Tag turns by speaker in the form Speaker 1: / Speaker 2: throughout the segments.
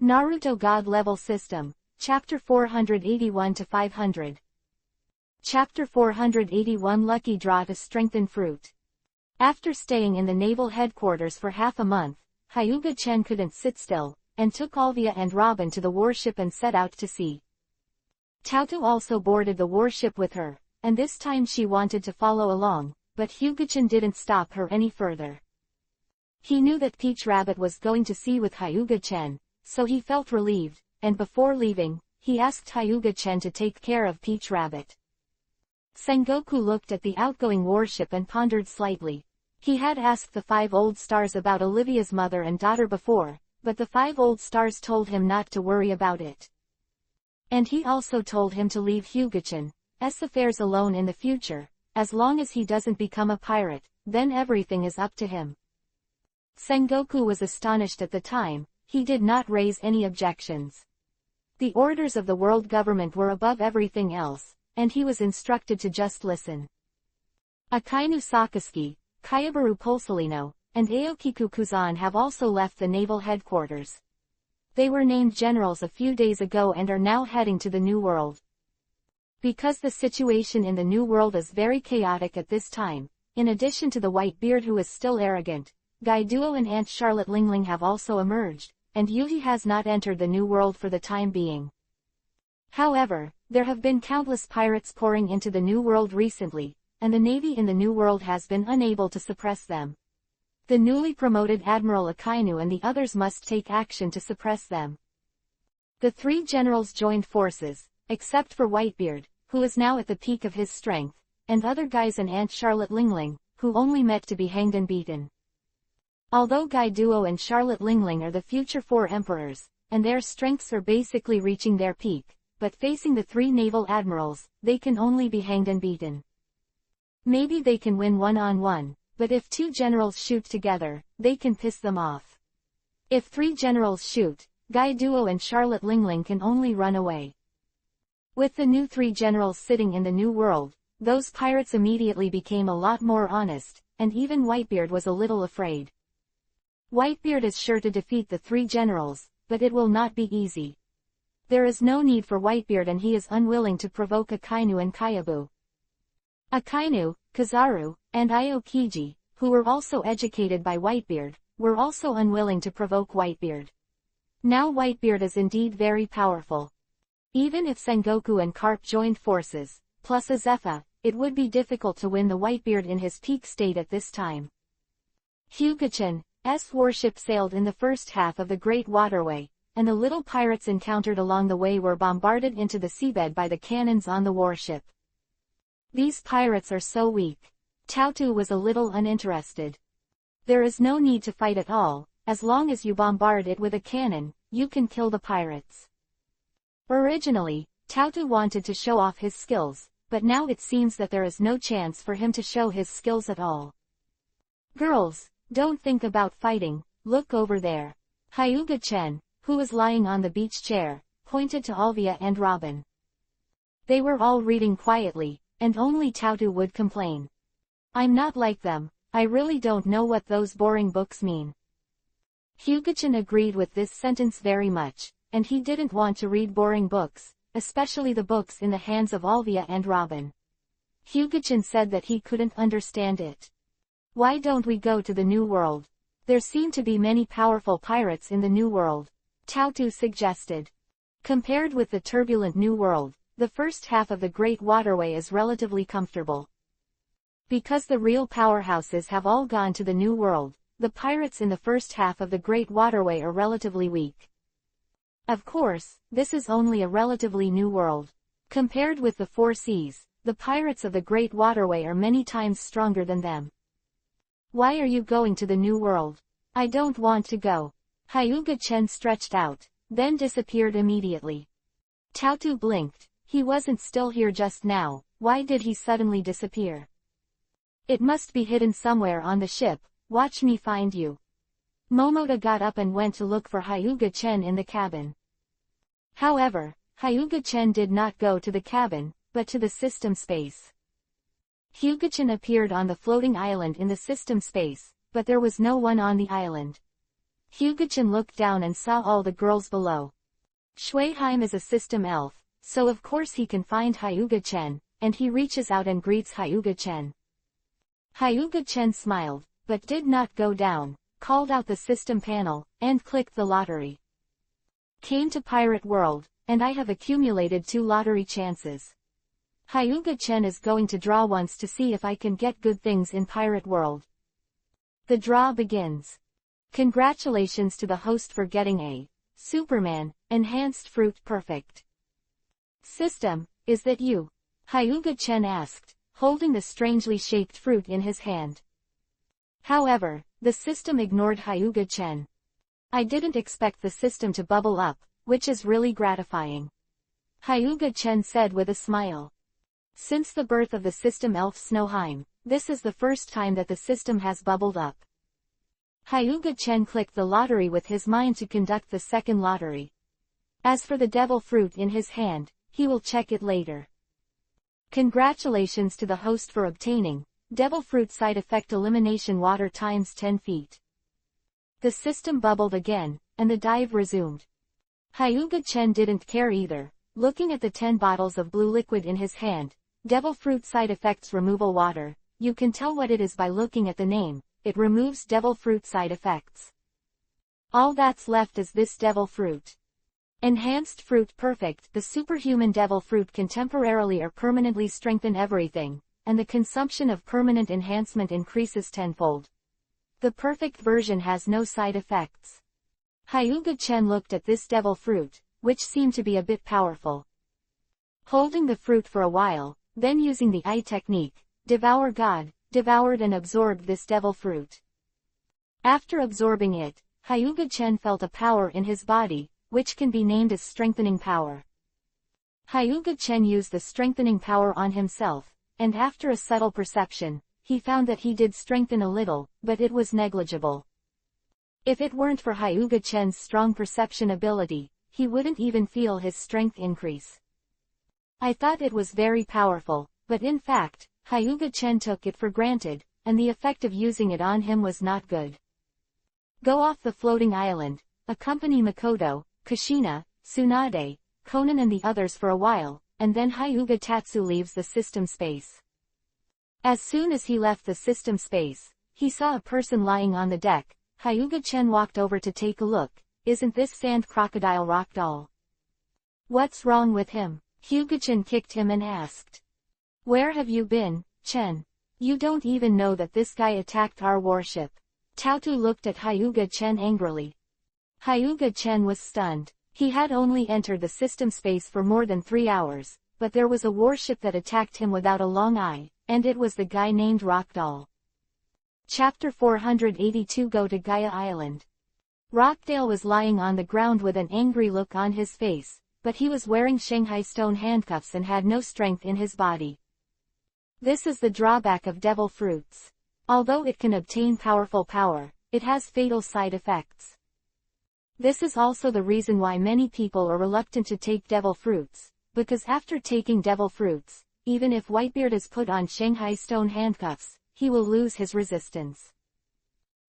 Speaker 1: Naruto God Level System, Chapter 481-500. Chapter 481 Lucky Draw to Strengthen Fruit. After staying in the naval headquarters for half a month, Hyuga-chen couldn't sit still, and took Alvia and Robin to the warship and set out to sea. Taotu also boarded the warship with her, and this time she wanted to follow along, but Hyuga-chen didn't stop her any further. He knew that Peach Rabbit was going to sea with Hyuga-chen, so he felt relieved, and before leaving, he asked Hyuga-chen to take care of Peach Rabbit. Sengoku looked at the outgoing warship and pondered slightly. He had asked the 5 old stars about Olivia's mother and daughter before, but the 5 old stars told him not to worry about it. And he also told him to leave Hyuga-chan's affairs alone in the future. As long as he doesn't become a pirate, then everything is up to him. Sengoku was astonished at the time. He did not raise any objections. The orders of the world government were above everything else, and he was instructed to just listen. Akainu Sakazuki, Kayabaru Pulsalino, and Aokiku Kuzan have also left the naval headquarters. They were named generals a few days ago and are now heading to the New World. Because the situation in the New World is very chaotic at this time, in addition to the Whitebeard who is still arrogant, Guy Duo and Aunt Charlotte Lingling have also emerged, and Yuhi has not entered the New World for the time being. However, there have been countless pirates pouring into the New World recently, and the Navy in the New World has been unable to suppress them. The newly promoted Admiral Akainu and the others must take action to suppress them. The 3 generals joined forces, except for Whitebeard, who is now at the peak of his strength, and other guys and Aunt Charlotte Lingling, who only met to be hanged and beaten. Although Guy Duo and Charlotte Lingling are the future 4 emperors, and their strengths are basically reaching their peak, but facing the 3 naval admirals, they can only be hanged and beaten. Maybe they can win one-on-one, but if 2 generals shoot together, they can piss them off. If 3 generals shoot, Guy Duo and Charlotte Lingling can only run away. With the new 3 generals sitting in the New World, those pirates immediately became a lot more honest, and even Whitebeard was a little afraid. Whitebeard is sure to defeat the 3 generals, but it will not be easy. There is no need for Whitebeard and he is unwilling to provoke Akainu and Kayabu. Akainu, Kizaru, and Aokiji, who were also educated by Whitebeard, were also unwilling to provoke Whitebeard. Now Whitebeard is indeed very powerful. Even if Sengoku and Carp joined forces, plus Azepha, it would be difficult to win the Whitebeard in his peak state at this time. Hyuga-chan's warship sailed in the first half of the Great Waterway, and the little pirates encountered along the way were bombarded into the seabed by the cannons on the warship. These pirates are so weak. Taotu was a little uninterested. There is no need to fight at all. As long as you bombard it with a cannon, you can kill the pirates. Originally, Taotu wanted to show off his skills, but now it seems that there is no chance for him to show his skills at all. Girls, don't think about fighting, look over there. Hyuga-chen, who was lying on the beach chair, pointed to Alvia and Robin. They were all reading quietly, and only Taotu would complain. I'm not like them, I really don't know what those boring books mean. Hyuga-chen agreed with this sentence very much, and he didn't want to read boring books, especially the books in the hands of Alvia and Robin. Hyuga-chen said that he couldn't understand it. Why don't we go to the New World? There seem to be many powerful pirates in the New World, Taotu suggested. Compared with the turbulent New World, the first half of the Great Waterway is relatively comfortable. Because the real powerhouses have all gone to the New World, the pirates in the first half of the Great Waterway are relatively weak. Of course, this is only a relatively new world. Compared with the 4 seas, the pirates of the Great Waterway are many times stronger than them. Why are you going to the New World? I don't want to go. Hyuga-chen stretched out, then disappeared immediately. Taotu blinked. He wasn't still here just now, why did he suddenly disappear? It must be hidden somewhere on the ship, watch me find you. Momota got up and went to look for Hyuga-chen in the cabin. However, Hyuga-chen did not go to the cabin, but to the system space. Hyuga-chen appeared on the floating island in the system space, but there was no one on the island. Hyuga-chan looked down and saw all the girls below. Shueheim is a system elf, so of course he can find Hyuga-chen, and he reaches out and greets Hyuga-chen. Hyuga-chen smiled, but did not go down, called out the system panel, and clicked the lottery. Came to Pirate World, and I have accumulated 2 lottery chances. Hyuga-chen is going to draw once to see if I can get good things in Pirate World. The draw begins. Congratulations to the host for getting a Superman Enhanced Fruit Perfect. System, is that you? Hyuga-chen asked, holding the strangely shaped fruit in his hand. However, the system ignored Hyuga-chen. I didn't expect the system to bubble up, which is really gratifying. Hyuga-chen said with a smile. Since the birth of the system elf Snoheim, this is the first time that the system has bubbled up. Hyuga-chen clicked the lottery with his mind to conduct the second lottery. As for the devil fruit in his hand, he will check it later. Congratulations to the host for obtaining devil fruit side effect elimination water times 10 feet. The system bubbled again, and the dive resumed. Hyuga-chen didn't care either, looking at the 10 bottles of blue liquid in his hand. Devil fruit side effects removal water, you can tell what it is by looking at the name, it removes devil fruit side effects. All that's left is this devil fruit. Enhanced Fruit Perfect. The superhuman devil fruit can temporarily or permanently strengthen everything, and the consumption of permanent enhancement increases tenfold. The perfect version has no side effects. Hyuga-chen looked at this devil fruit, which seemed to be a bit powerful. Holding the fruit for a while, then using the eye technique, Devour God, devoured and absorbed this devil fruit. After absorbing it, Hyuga-chen felt a power in his body, which can be named as strengthening power. Hyuga-chen used the strengthening power on himself, and after a subtle perception, he found that he did strengthen a little, but it was negligible. If it weren't for Hyuga-chen's strong perception ability, he wouldn't even feel his strength increase. I thought it was very powerful, but in fact, Hyuga-chen took it for granted, and the effect of using it on him was not good. Go off the floating island, accompany Makoto, Kushina, Tsunade, Conan and the others for a while, and then Hyuga Tatsu leaves the system space. As soon as he left the system space, he saw a person lying on the deck. Hyuga-chen walked over to take a look. Isn't this sand crocodile rock doll? What's wrong with him? Hyuga-chen kicked him and asked. Where have you been, Chen? You don't even know that this guy attacked our warship. Taotu looked at Hyuga-chen angrily. Hyuga-chen was stunned. He had only entered the system space for more than 3 hours, but there was a warship that attacked him without a long eye, and it was the guy named Rockdoll. Chapter 482. Go to Gaia Island. Rockdale was lying on the ground with an angry look on his face, but he was wearing Shanghai stone handcuffs and had no strength in his body. This is the drawback of devil fruits. Although it can obtain powerful power, it has fatal side effects. This is also the reason why many people are reluctant to take devil fruits, because after taking devil fruits, even if Whitebeard is put on Shanghai stone handcuffs, he will lose his resistance.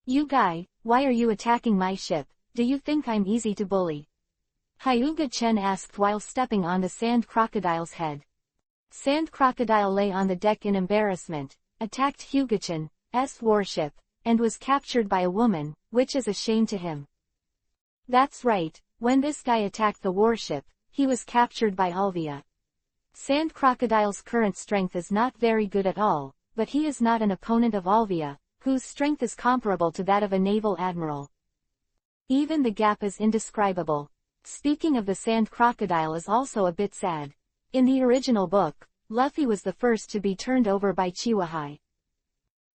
Speaker 1: You guy, why are you attacking my ship? Do you think I'm easy to bully? Hyuga-chen asked while stepping on the sand crocodile's head. Sand crocodile lay on the deck in embarrassment, attacked Hyuga-chen's warship, and was captured by a woman, which is a shame to him. That's right, when this guy attacked the warship, he was captured by Alvia. Sand crocodile's current strength is not very good at all, but he is not an opponent of Alvia, whose strength is comparable to that of a naval admiral. Even the gap is indescribable. Speaking of the sand crocodile is also a bit sad. In the original book, Luffy was the first to be turned over by Chiwahai.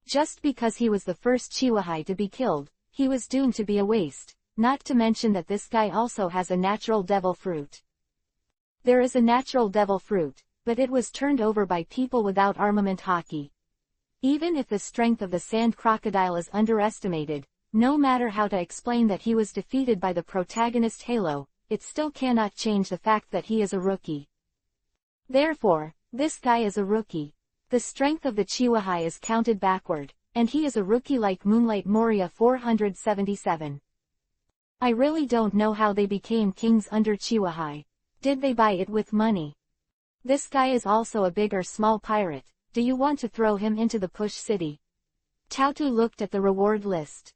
Speaker 1: Just because he was the first Chiwahai to be killed, he was doomed to be a waste, not to mention that this guy also has a natural devil fruit. There is a natural devil fruit, but it was turned over by people without armament haki. Even if the strength of the sand crocodile is underestimated, no matter how to explain that he was defeated by the protagonist Halo, it still cannot change the fact that he is a rookie. Therefore, this guy is a rookie. The strength of the Chiwahai is counted backward, and he is a rookie like Moonlight Moria 477. I really don't know how they became kings under Chiwahai. Did they buy it with money? This guy is also a big or small pirate. Do you want to throw him into the Push City? Tautu looked at the reward list.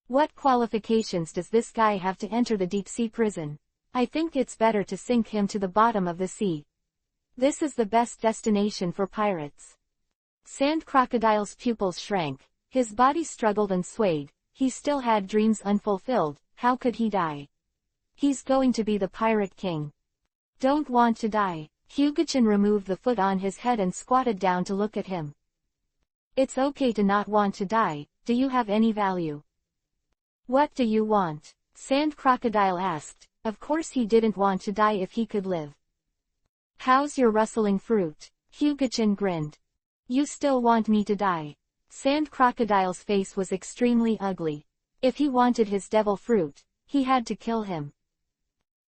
Speaker 1: What qualifications does this guy have to enter the deep-sea prison? I think it's better to sink him to the bottom of the sea. This is the best destination for pirates. Sand Crocodile's pupils shrank, his body struggled and swayed, he still had dreams unfulfilled, how could he die? He's going to be the pirate king. Don't want to die. Hyuga-chan removed the foot on his head and squatted down to look at him. It's okay to not want to die, do you have any value? What do you want? Sand Crocodile asked. Of course he didn't want to die if he could live. How's your rustling fruit? Hyuga-chan grinned. You still want me to die? Sand Crocodile's face was extremely ugly. If he wanted his devil fruit, he had to kill him.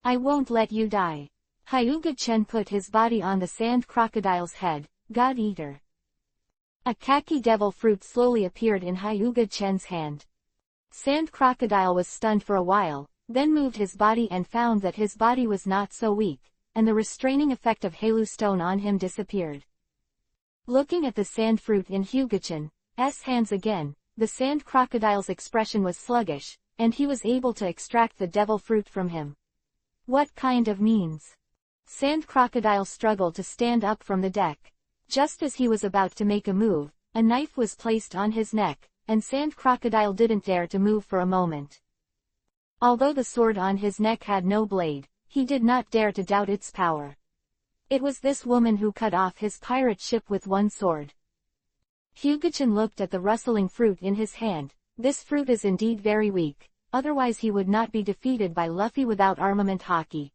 Speaker 1: I won't let you die. Hyuga-chan put his body on the Sand Crocodile's head, God Eater. A khaki devil fruit slowly appeared in Hyuga-chan's hand. Sand Crocodile was stunned for a while, then moved his body and found that his body was not so weak, and the restraining effect of Halu Stone on him disappeared. Looking at the sand fruit in Hyuga-chan's hands again, the Sand Crocodile's expression was sluggish, and he was able to extract the devil fruit from him. What kind of means? Sand Crocodile struggled to stand up from the deck. Just as he was about to make a move, a knife was placed on his neck, and Sand Crocodile didn't dare to move for a moment. Although the sword on his neck had no blade, he did not dare to doubt its power. It was this woman who cut off his pirate ship with one sword. Hyuga-chan looked at the rustling fruit in his hand. This fruit is indeed very weak, otherwise he would not be defeated by Luffy without armament haki.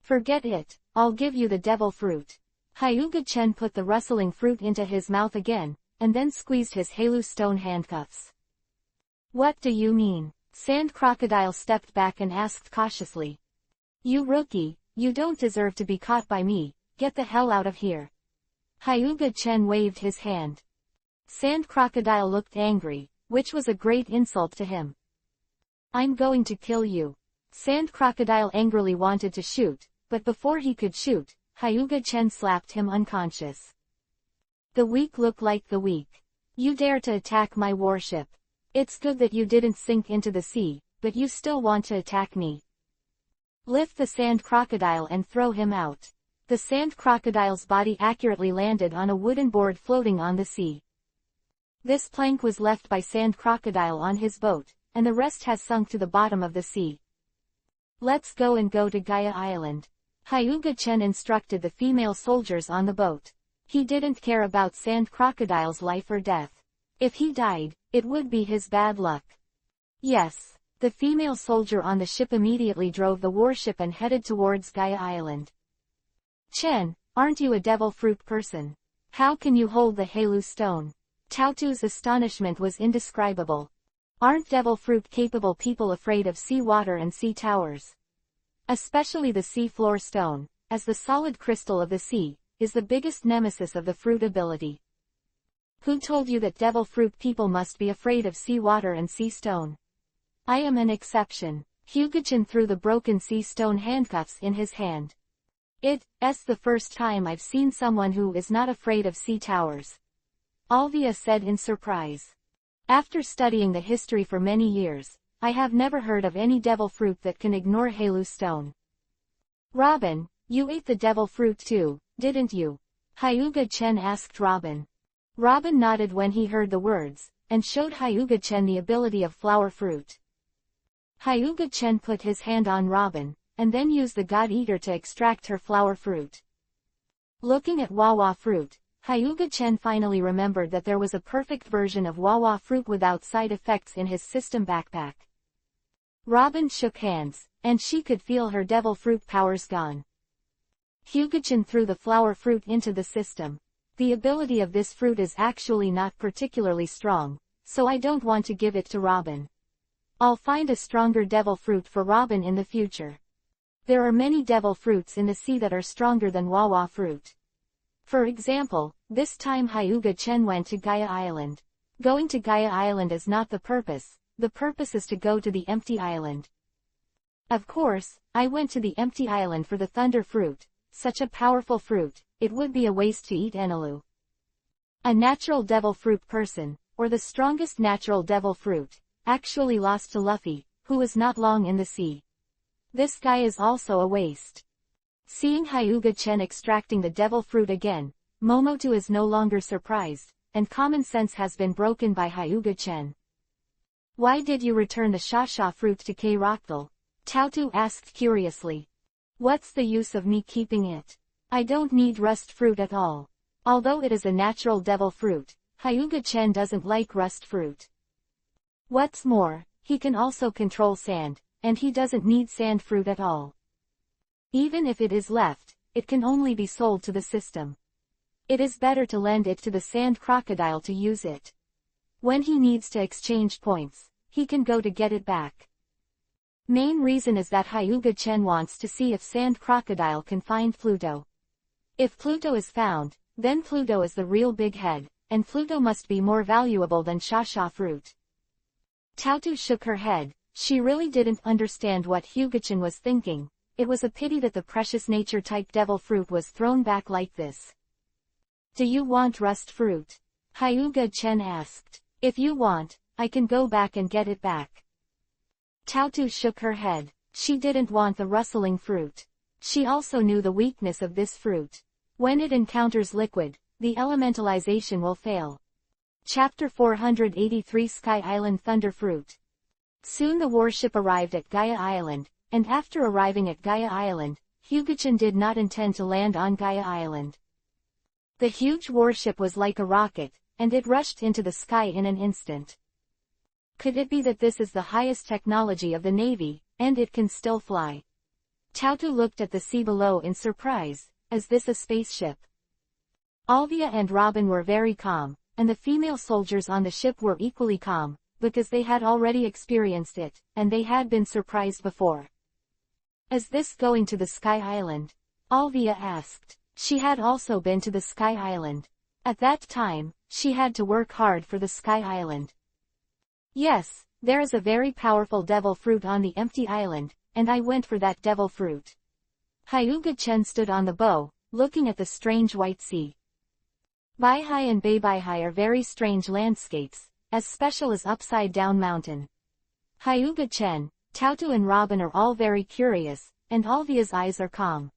Speaker 1: Forget it, I'll give you the devil fruit. Hyuga-chan put the rustling fruit into his mouth again, and then squeezed his Halu Stone handcuffs. What do you mean? Sand Crocodile stepped back and asked cautiously. You rookie, you don't deserve to be caught by me, get the hell out of here. Hyuga-chan waved his hand. Sand Crocodile looked angry, which was a great insult to him. I'm going to kill you. Sand Crocodile angrily wanted to shoot, but before he could shoot, Hyuga-chan slapped him unconscious. The weak look like the weak. You dare to attack my warship. It's good that you didn't sink into the sea, but you still want to attack me. Lift the Sand Crocodile and throw him out. The Sand Crocodile's body accurately landed on a wooden board floating on the sea. This plank was left by Sand Crocodile on his boat, and the rest has sunk to the bottom of the sea. Let's go to Gaia Island. Hyuga-chan instructed the female soldiers on the boat. He didn't care about Sand Crocodile's life or death. If he died, it would be his bad luck. Yes. The female soldier on the ship immediately drove the warship and headed towards Gaia Island. Chen, aren't you a devil fruit person? How can you hold the Halu Stone? Tautu's astonishment was indescribable. Aren't devil fruit capable people afraid of sea water and sea towers? Especially the sea floor stone, as the solid crystal of the sea, is the biggest nemesis of the fruit ability. Who told you that devil fruit people must be afraid of sea water and sea stone? I am an exception. Hyuga-chan threw the broken sea stone handcuffs in his hand. It's the first time I've seen someone who is not afraid of sea towers. Alvia said in surprise. After studying the history for many years, I have never heard of any devil fruit that can ignore Halu Stone. Robin, you ate the devil fruit too, didn't you? Hyuga-chan asked Robin. Robin nodded when he heard the words, and showed Hyuga-chan the ability of flower fruit. Hyuga-chan put his hand on Robin, and then used the God Eater to extract her flower fruit. Looking at Wawa fruit, Hyuga-chan finally remembered that there was a perfect version of Wawa fruit without side effects in his system backpack. Robin shook hands, and she could feel her devil fruit powers gone. Hyuga-chan threw the flower fruit into the system. The ability of this fruit is actually not particularly strong, so I don't want to give it to Robin. I'll find a stronger devil fruit for Robin in the future. There are many devil fruits in the sea that are stronger than Wawa fruit. For example, this time Hyuga-chan went to Gaia Island. Going to Gaia Island is not the purpose is to go to the empty island. Of course, I went to the empty island for the thunder fruit, such a powerful fruit, it would be a waste to eat Enelu. A natural devil fruit person, or the strongest natural devil fruit, actually lost to Luffy, who was not long in the sea. This guy is also a waste. Seeing Hyuga-chen extracting the devil fruit again, Momoto is no longer surprised, and common sense has been broken by Hyuga-chen. Why did you return the Shasha fruit to K-Roctal? Tautu asked curiously. What's the use of me keeping it? I don't need rust fruit at all. Although it is a natural devil fruit, Hyuga-chen doesn't like rust fruit. What's more, he can also control sand, and he doesn't need sand fruit at all. Even if it is left, it can only be sold to the system. It is better to lend it to the sand crocodile to use it. When he needs to exchange points, he can go to get it back. Main reason is that Hyuga-chen wants to see if Sand Crocodile can find Pluto. If Pluto is found, then Pluto is the real big head, and Pluto must be more valuable than Shasha fruit. Tautu shook her head, she really didn't understand what Hyuga-chen was thinking. It was a pity that the precious nature-type devil fruit was thrown back like this. Do you want rust fruit? Hyuga-chen asked. If you want, I can go back and get it back. Tautu shook her head, she didn't want the rustling fruit. She also knew the weakness of this fruit. When it encounters liquid, the elementalization will fail. Chapter 483 Sky Island Thunder Fruit. Soon the warship arrived at Gaia Island, and after arriving at Gaia Island, Hyuga-chen did not intend to land on Gaia Island. The huge warship was like a rocket, and it rushed into the sky in an instant. Could it be that this is the highest technology of the Navy, and it can still fly? Tautu looked at the sea below in surprise. Is this a spaceship? Alvia and Robin were very calm, and the female soldiers on the ship were equally calm, because they had already experienced it, and they had been surprised before. Is this going to the Sky Island? Alvia asked. She had also been to the Sky Island. At that time, she had to work hard for the Sky Island. Yes, there is a very powerful devil fruit on the empty island, and I went for that devil fruit. Hyuga-chen stood on the bow, looking at the strange white sea. Baihai and Beibaihai are very strange landscapes, as special as Upside Down Mountain. Hyuga-chen, Tautu and Robin are all very curious, and Alvia's eyes are calm.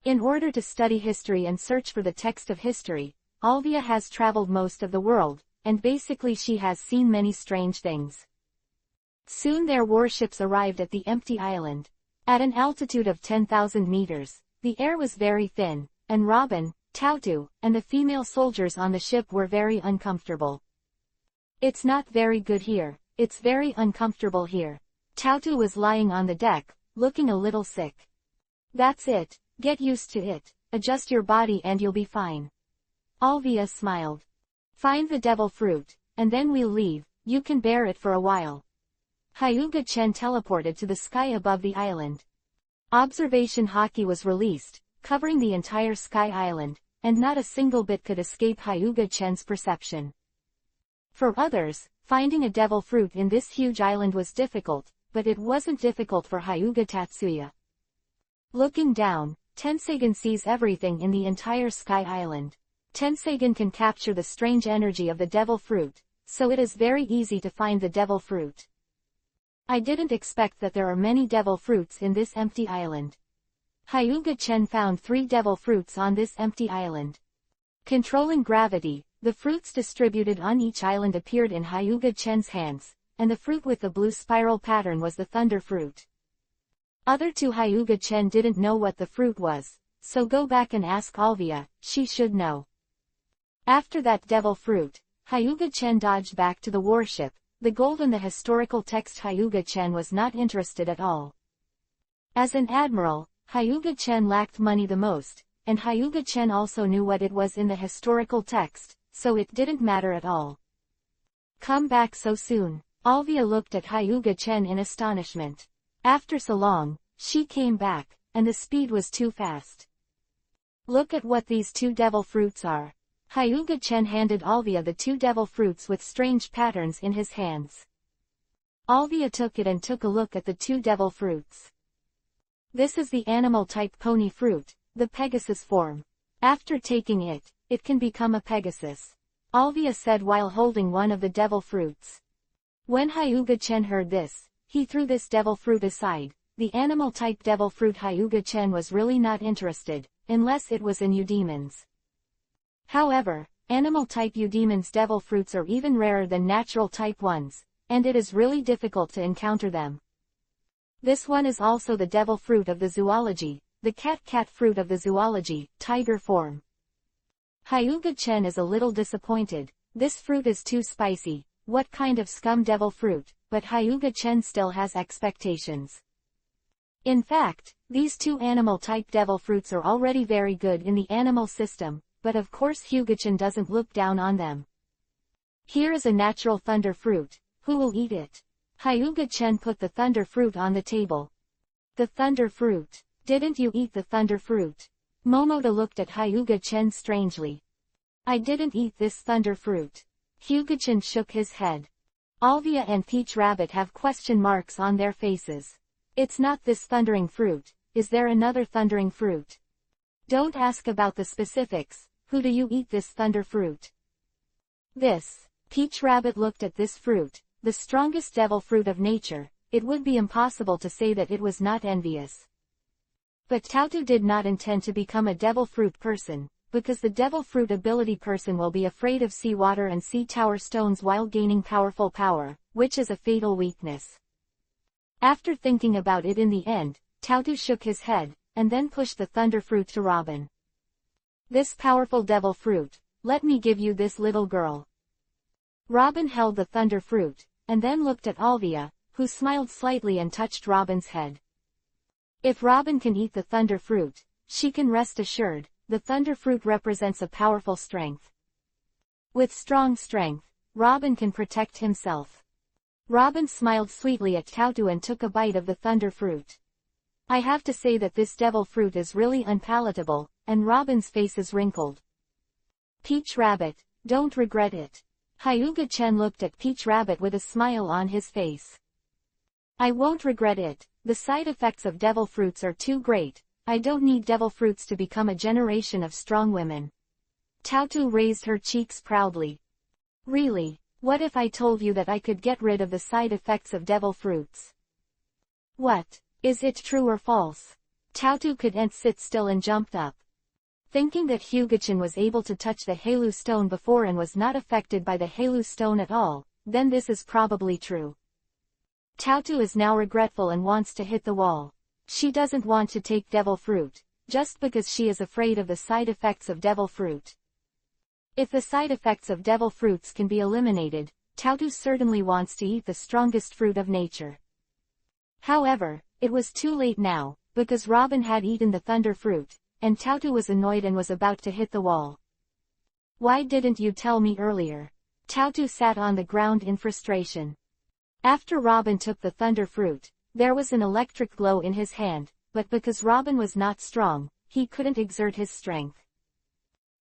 Speaker 1: In order to study history and search for the text of history, Alvia has traveled most of the world, and basically she has seen many strange things. Soon their warships arrived at the empty island. At an altitude of 10,000 meters, the air was very thin, and Robin, Tautu, and the female soldiers on the ship were very uncomfortable. It's not very good here, it's very uncomfortable here. Tautu was lying on the deck, looking a little sick. That's it, get used to it, adjust your body and you'll be fine. Alvia smiled. Find the devil fruit, and then we'll leave, you can bear it for a while. Hyuga-chen teleported to the sky above the island. Observation Haki was released, covering the entire Sky Island, and not a single bit could escape Hyuga-chen's perception. For others, finding a devil fruit in this huge island was difficult, but it wasn't difficult for Hyuga Tatsuya. Looking down, Tensegan sees everything in the entire Sky Island. Tensegan can capture the strange energy of the devil fruit, so it is very easy to find the devil fruit. I didn't expect that there are many devil fruits in this empty island. Hyuga-chen found 3 devil fruits on this empty island. Controlling gravity, the fruits distributed on each island appeared in Hyuga-chen's hands, and the fruit with the blue spiral pattern was the thunder fruit. Other 2 Hyuga-chen didn't know what the fruit was, so go back and ask Alvia, she should know. After that devil fruit, Hyuga-chen dodged back to the warship. The gold in the historical text Hyuga-chen was not interested at all. As an admiral, Hyuga-chen lacked money the most, and Hyuga-chen also knew what it was in the historical text, so it didn't matter at all. Come back so soon. Alvia looked at Hyuga-chen in astonishment. After so long, she came back, and the speed was too fast. Look at what these 2 devil fruits are. Hyuga-chen handed Alvia the 2 devil fruits with strange patterns in his hands. Alvia took it and took a look at the two devil fruits. This is the animal-type pony fruit, the Pegasus form. After taking it, it can become a Pegasus. Alvia said while holding one of the devil fruits. When Hyuga-chen heard this, he threw this devil fruit aside. The animal-type devil fruit Hyuga-chen was really not interested, unless it was in Eudemon's. However, animal-type Eudemon's devil fruits are even rarer than natural-type ones, and it is really difficult to encounter them. This one is also the devil fruit of the zoology, the cat fruit of the zoology, tiger form. Hyuga-chen is a little disappointed. This fruit is too spicy. What kind of scum devil fruit? But Hyuga-chen still has expectations. In fact, these two animal-type devil fruits are already very good in the animal system, but of course Hyuga-chen doesn't look down on them. Here is a natural thunder fruit. Who will eat it? Hyuga-chen put the thunder fruit on the table. The thunder fruit. Didn't you eat the thunder fruit? Momoda looked at Hyuga-chen strangely. I didn't eat this thunder fruit. Hyuga-chen shook his head. Alvia and Peach Rabbit have question marks on their faces. It's not this thundering fruit. Is there another thundering fruit? Don't ask about the specifics. Who do you eat this thunder fruit? This. Peach Rabbit looked at this fruit, the strongest devil fruit of nature. It would be impossible to say that it was not envious. But Tautu did not intend to become a devil fruit person, because the devil fruit ability person will be afraid of seawater and sea tower stones while gaining powerful power, which is a fatal weakness. After thinking about it in the end, Tautu shook his head, and then pushed the thunder fruit to Robin. This powerful devil fruit, let me give you this little girl. Robin held the thunder fruit, and then looked at Alvia, who smiled slightly and touched Robin's head. If Robin can eat the thunder fruit, she can rest assured, the thunder fruit represents a powerful strength. With strong strength, Robin can protect himself. Robin smiled sweetly at Tautu and took a bite of the thunder fruit. I have to say that this devil fruit is really unpalatable, and Robin's face is wrinkled. Peach Rabbit, don't regret it. Hyuga-chen looked at Peach Rabbit with a smile on his face. I won't regret it. The side effects of devil fruits are too great. I don't need devil fruits to become a generation of strong women. Tautu raised her cheeks proudly. Really? What if I told you that I could get rid of the side effects of devil fruits? What? Is it true or false? Tautu couldn't sit still and jumped up. Thinking that Hyuga-chen was able to touch the Halu stone before and was not affected by the Halu stone at all, then this is probably true. Tautu is now regretful and wants to hit the wall. She doesn't want to take devil fruit, just because she is afraid of the side effects of devil fruit. If the side effects of devil fruits can be eliminated, Tautu certainly wants to eat the strongest fruit of nature. However, it was too late now, because Robin had eaten the thunder fruit, and Tautu was annoyed and was about to hit the wall. Why didn't you tell me earlier? Tautu sat on the ground in frustration. After Robin took the thunder fruit, there was an electric glow in his hand, but because Robin was not strong, he couldn't exert his strength.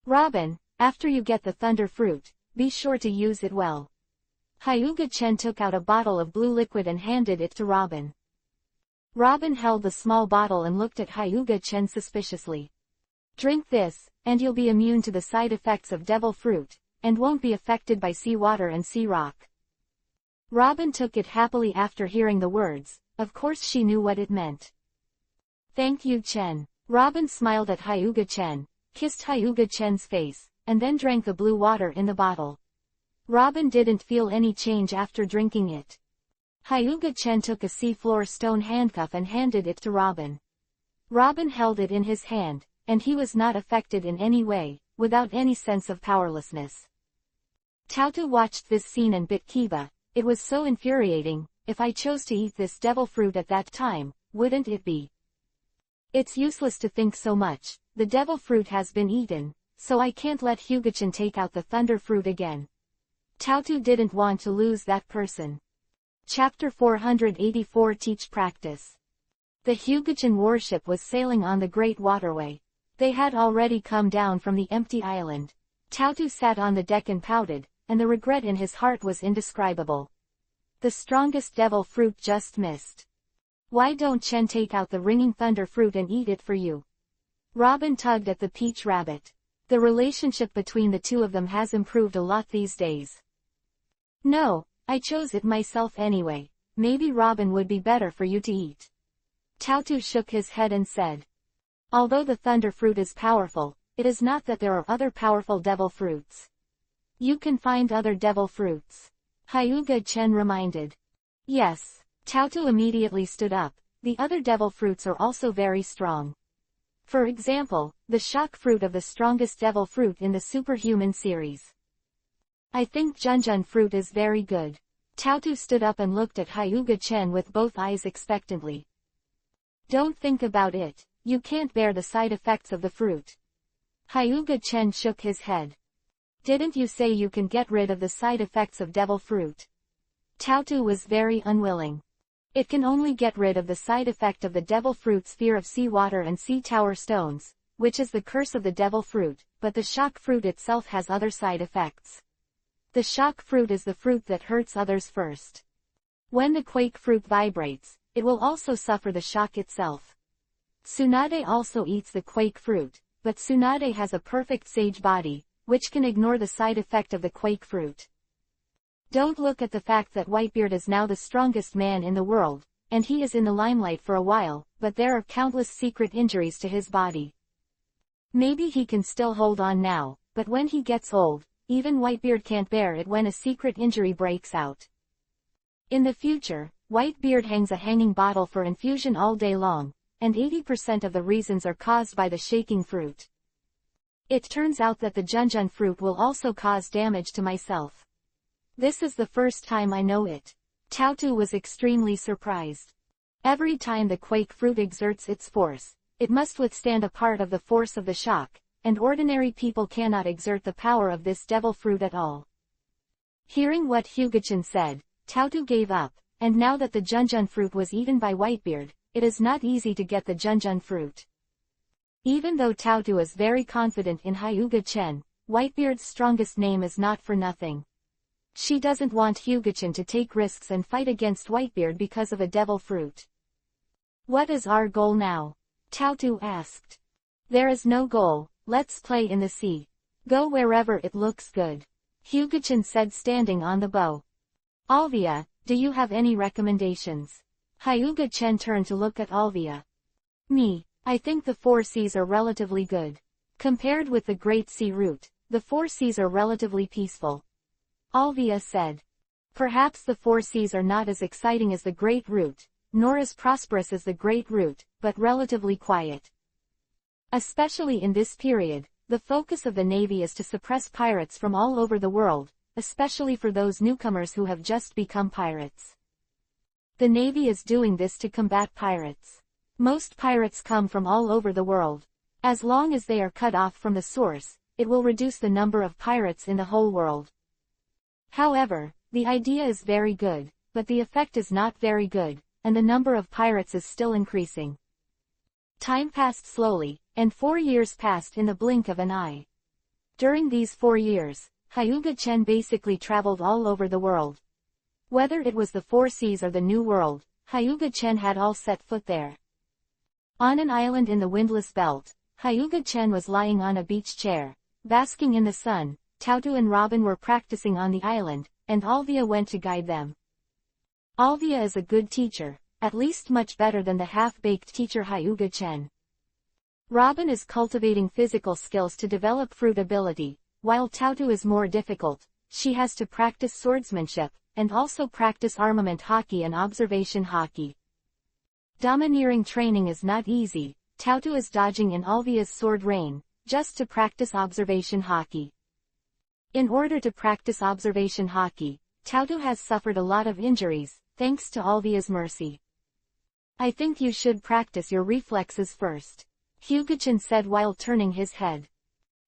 Speaker 1: Robin, after you get the thunder fruit, be sure to use it well. Hyuga-chen took out a bottle of blue liquid and handed it to Robin. Robin held the small bottle and looked at Hyuga-chen suspiciously. Drink this, and you'll be immune to the side effects of devil fruit, and won't be affected by seawater and sea rock. Robin took it happily after hearing the words. Of course she knew what it meant. Thank you, Chen. Robin smiled at Hyuga-chen, kissed Hyuga-chen's face, and then drank the blue water in the bottle. Robin didn't feel any change after drinking it. Hyuga-chen took a sea-floor stone handcuff and handed it to Robin. Robin held it in his hand, and he was not affected in any way, without any sense of powerlessness. Tautu watched this scene and bit Kiba. It was so infuriating. If I chose to eat this devil fruit at that time, wouldn't it be? It's useless to think so much. The devil fruit has been eaten, so I can't let Hyuga-chen take out the thunder fruit again. Tautu didn't want to lose that person. Chapter 484 Teach Practice. The Hyuga-chen warship was sailing on the Great Waterway. They had already come down from the empty island. Tautu sat on the deck and pouted, and the regret in his heart was indescribable. The strongest devil fruit just missed. Why don't Chen take out the ringing thunder fruit and eat it for you? Robin tugged at the peach rabbit. The relationship between the two of them has improved a lot these days. No, I chose it myself anyway. Maybe Robin would be better for you to eat. Tautu shook his head and said. Although the thunder fruit is powerful, it is not that there are other powerful devil fruits. You can find other devil fruits. Hyuga Chen reminded. Yes. Tautu immediately stood up. The other devil fruits are also very strong. For example, the shock fruit of the strongest devil fruit in the superhuman series. I think Junjun fruit is very good. Tautu stood up and looked at Hyuga Chen with both eyes expectantly. Don't think about it. You can't bear the side effects of the fruit. Hyuga Chen shook his head. Didn't you say you can get rid of the side effects of devil fruit? Tautu was very unwilling. It can only get rid of the side effect of the devil fruit's fear of seawater and sea tower stones, which is the curse of the devil fruit, but the shock fruit itself has other side effects. The shock fruit is the fruit that hurts others first. When the quake fruit vibrates, it will also suffer the shock itself. Tsunade also eats the quake fruit, but Tsunade has a perfect sage body, which can ignore the side effect of the quake fruit. Don't look at the fact that Whitebeard is now the strongest man in the world, and he is in the limelight for a while, but there are countless secret injuries to his body. Maybe he can still hold on now, but when he gets old, even Whitebeard can't bear it when a secret injury breaks out. In the future, Whitebeard hangs a hanging bottle for infusion all day long, and 80% of the reasons are caused by the shaking fruit. It turns out that the Junjun fruit will also cause damage to myself. This is the first time I know it. Tautu was extremely surprised. Every time the quake fruit exerts its force, it must withstand a part of the force of the shock, and ordinary people cannot exert the power of this devil fruit at all. Hearing what Hyugachin said, Tautu gave up, and now that the Junjun fruit was eaten by Whitebeard, it is not easy to get the Junjun fruit. Even though Tautu is very confident in Hyuga Chen, Whitebeard's strongest name is not for nothing. She doesn't want Hyugachin to take risks and fight against Whitebeard because of a devil fruit. What is our goal now? Tautu asked. There is no goal, let's play in the sea. Go wherever it looks good. Hyugachin said standing on the bow. Alvia, do you have any recommendations? Hyuga Chen turned to look at Alvia. Me, I think the 4 seas are relatively good. Compared with the Great Sea route, the 4 seas are relatively peaceful. Alvia said. Perhaps the 4 seas are not as exciting as the Great Route, nor as prosperous as the Great Route, but relatively quiet. Especially in this period, the focus of the Navy is to suppress pirates from all over the world, especially for those newcomers who have just become pirates. The Navy is doing this to combat pirates. Most pirates come from all over the world. As long as they are cut off from the source, it will reduce the number of pirates in the whole world. However, the idea is very good, but the effect is not very good, and the number of pirates is still increasing. Time passed slowly, and 4 years passed in the blink of an eye. During these 4 years, Hyuga Chen basically traveled all over the world. Whether it was the 4 seas or the New World, Hyuga Chen had all set foot there. On an island in the windless belt, Hyuga Chen was lying on a beach chair, basking in the sun. Tautu and Robin were practicing on the island, and Alvia went to guide them. Alvia is a good teacher, at least much better than the half-baked teacher Hyuga Chen. Robin is cultivating physical skills to develop fruit ability, while Tautu is more difficult. She has to practice swordsmanship, and also practice armament hockey and observation hockey. Domineering training is not easy. Tautu is dodging in Alvia's sword rain, just to practice observation hockey. In order to practice observation hockey, Tautu has suffered a lot of injuries, thanks to Alvia's mercy. I think you should practice your reflexes first, Hyugachin said while turning his head.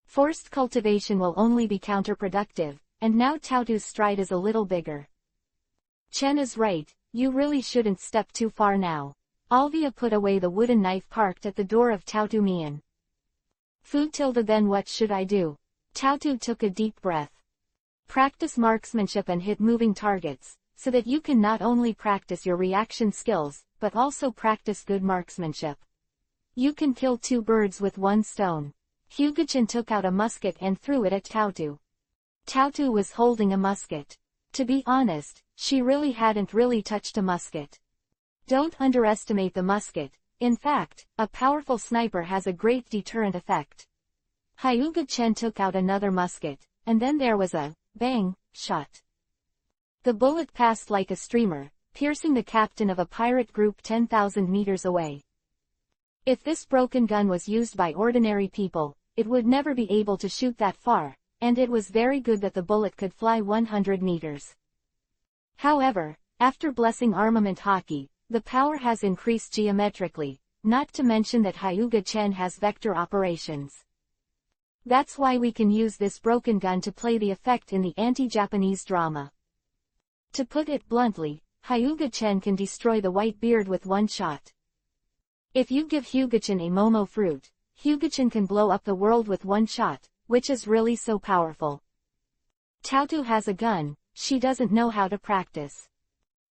Speaker 1: Forced cultivation will only be counterproductive, and now Tautu's stride is a little bigger. Chen is right, you really shouldn't step too far now. Alvia put away the wooden knife parked at the door of Tautu Mian. Then what should I do? Tautu took a deep breath. Practice marksmanship and hit moving targets. so that you can not only practice your reaction skills, but also practice good marksmanship. You can kill two birds with one stone. Hyuga-chan took out a musket and threw it at Taotu. Taotu was holding a musket. To be honest, she really hadn't really touched a musket. Don't underestimate the musket. In fact, a powerful sniper has a great deterrent effect. Hyuga-chan took out another musket, and then there was a bang shot. The bullet passed like a streamer, piercing the captain of a pirate group 10,000 meters away. If this broken gun was used by ordinary people, it would never be able to shoot that far, and it was very good that the bullet could fly 100 meters. However, after blessing armament hockey, the power has increased geometrically, not to mention that Hyuga-chan has vector operations. That's why we can use this broken gun to play the effect in the anti-Japanese drama. To put it bluntly, Hyuga-chan can destroy the white beard with one shot. If you give Hyuga-chan a momo fruit, Hyuga-chan can blow up the world with one shot, which is really so powerful. Taotu has a gun, she doesn't know how to practice.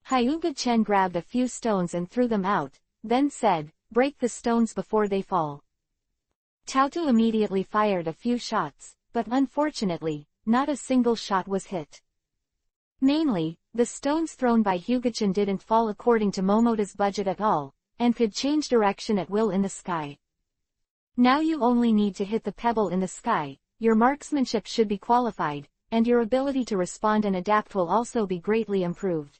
Speaker 1: Hyuga-chan grabbed a few stones and threw them out, then said, "Break the stones before they fall." Taotu immediately fired a few shots, but unfortunately, not a single shot was hit. Mainly, the stones thrown by Hyuga-chan didn't fall according to Momota's budget at all, and could change direction at will in the sky. Now you only need to hit the pebble in the sky, your marksmanship should be qualified, and your ability to respond and adapt will also be greatly improved.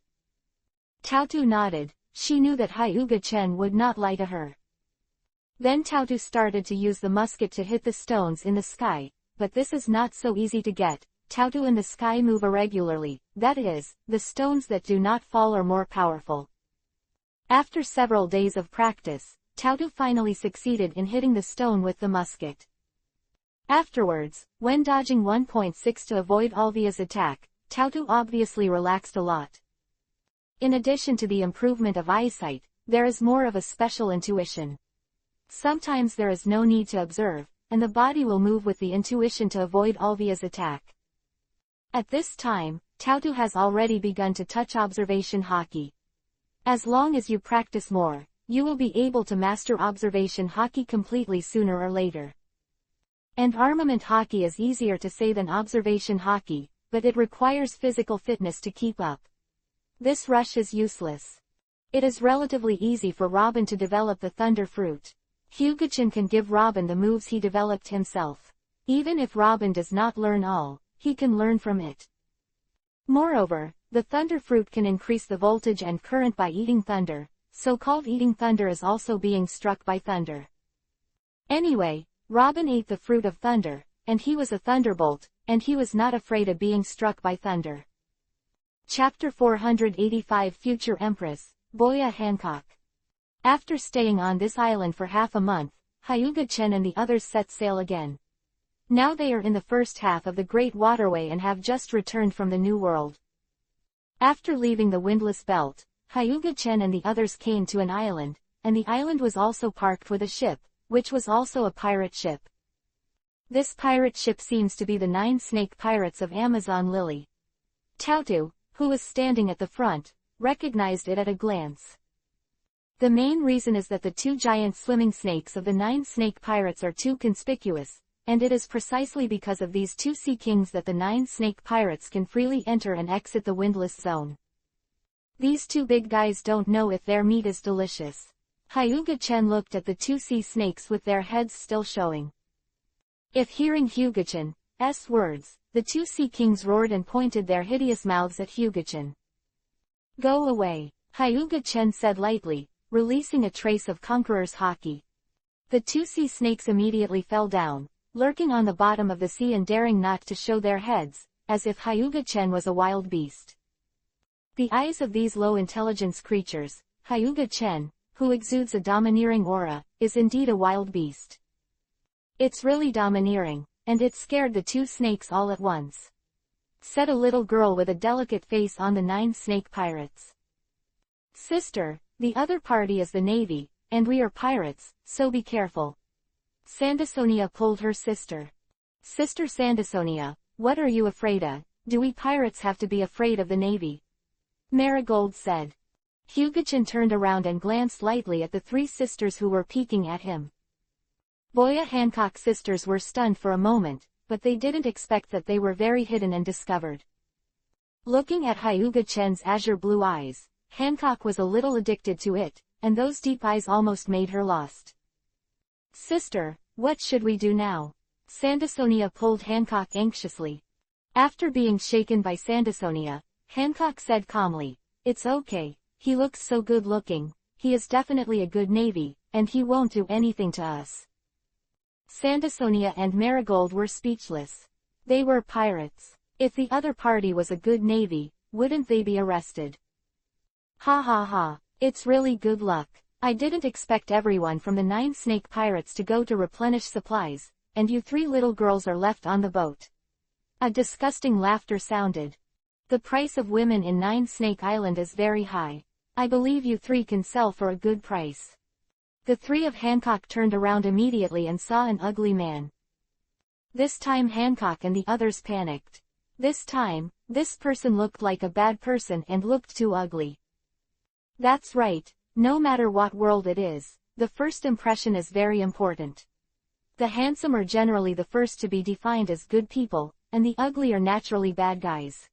Speaker 1: Taotu nodded, she knew that Hyuga-chan would not lie to her. Then Taotu started to use the musket to hit the stones in the sky, but this is not so easy to get. Taotu in the sky move irregularly, that is, the stones that do not fall are more powerful. After several days of practice, Taotu finally succeeded in hitting the stone with the musket. Afterwards, when dodging 1.6 to avoid Alvia's attack, Taotu obviously relaxed a lot. In addition to the improvement of eyesight, there is more of a special intuition. Sometimes there is no need to observe, and the body will move with the intuition to avoid Alvia's attack. At this time, Taotu has already begun to touch observation hockey. As long as you practice more, you will be able to master observation hockey completely sooner or later. And armament hockey is easier to say than observation hockey, but it requires physical fitness to keep up. This rush is useless. It is relatively easy for Robin to develop the Thunder Fruit. Hyuga-chan can give Robin the moves he developed himself. Even if Robin does not learn all, he can learn from it. Moreover, the Thunder Fruit can increase the voltage and current by eating thunder, so-called eating thunder is also being struck by thunder. Anyway, Robin ate the fruit of thunder, and he was a thunderbolt, and he was not afraid of being struck by thunder. Chapter 485 Future Empress, Boya Hancock. After staying on this island for half a month, Hyuga-chan and the others set sail again. Now they are in the first half of the Great Waterway and have just returned from the New World. After leaving the Windless Belt, Hyuga-chan and the others came to an island, and the island was also parked with a ship, which was also a pirate ship. This pirate ship seems to be the 9 snake pirates of Amazon Lily. Taotu, who was standing at the front, recognized it at a glance. The main reason is that the 2 giant swimming snakes of the 9 snake pirates are too conspicuous, and it is precisely because of these 2 sea kings that the 9 snake pirates can freely enter and exit the windless zone. These 2 big guys don't know if their meat is delicious. Hyuga-chan looked at the 2 sea snakes with their heads still showing. If hearing Hyuga-chan's words, the 2 sea kings roared and pointed their hideous mouths at Hyuga-chan. "Go away," Hyuga-chan said lightly, releasing a trace of Conqueror's haki. The 2 sea snakes immediately fell down, lurking on the bottom of the sea and daring not to show their heads, as if Hyuga-chan was a wild beast. The eyes of these low-intelligence creatures, Hyuga-chan, who exudes a domineering aura, is indeed a wild beast. It's really domineering, and it scared the 2 snakes all at once. Said a little girl with a delicate face on the 9 snake pirates. "Sister, the other party is the Navy, and we are pirates, so be careful." Sandasonia pulled her sister. "Sister Sandasonia, what are you afraid of? Do we pirates have to be afraid of the Navy?" Marigold said. Hyuga-chan turned around and glanced lightly at the three sisters who were peeking at him. Boya Hancock's sisters were stunned for a moment, but they didn't expect that they were very hidden and discovered. Looking at Hyuga-chan's azure blue eyes, Hancock was a little addicted to it, and those deep eyes almost made her lost. Sister, what should we do now? Sandasonia pulled Hancock anxiously. After being shaken by Sandasonia, Hancock said calmly, "It's okay, he looks so good looking, he is definitely a good navy, and he won't do anything to us." Sandasonia and Marigold were speechless. They were pirates. If the other party was a good navy, wouldn't they be arrested? Ha ha ha, it's really good luck. I didn't expect everyone from the 9 snake pirates to go to replenish supplies, and you 3 little girls are left on the boat. A disgusting laughter sounded. The price of women in 9 Snake Island is very high. I believe you 3 can sell for a good price. The 3 of Hancock turned around immediately and saw an ugly man. This time Hancock and the others panicked. This time, this person looked like a bad person and looked too ugly. That's right, no matter what world it is, the first impression is very important. The handsome are generally the first to be defined as good people, and the ugly are naturally bad guys.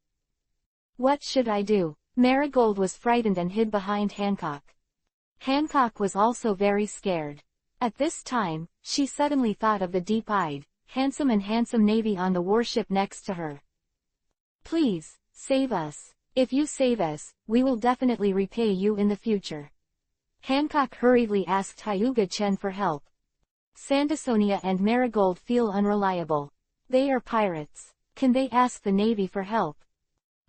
Speaker 1: What should I do? Marigold was frightened and hid behind Hancock. Hancock was also very scared. At this time, she suddenly thought of the deep-eyed, handsome navy on the warship next to her. Please, save us. If you save us, we will definitely repay you in the future. Hancock hurriedly asked Hyuga-chan for help. Sandasonia and Marigold feel unreliable. They are pirates. Can they ask the navy for help?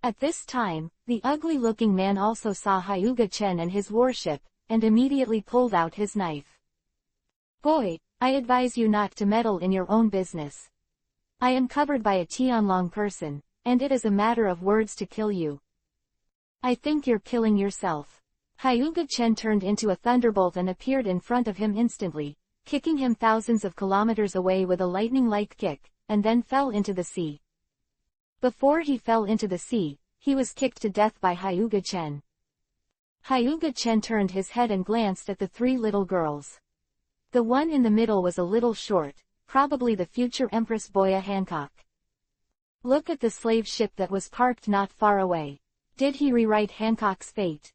Speaker 1: At this time, the ugly-looking man also saw Hyuga-chan and his warship, and immediately pulled out his knife. Boy, I advise you not to meddle in your own business. I am covered by a Tianlong person, and it is a matter of words to kill you. I think you're killing yourself. Hyuga-chan turned into a thunderbolt and appeared in front of him instantly, kicking him thousands of kilometers away with a lightning-like kick, and then fell into the sea. Before he fell into the sea, he was kicked to death by Hyuga-chan. Hyuga-chan turned his head and glanced at the 3 little girls. The one in the middle was a little short, probably the future Empress Boya Hancock. Look at the slave ship that was parked not far away. Did he rewrite Hancock's fate?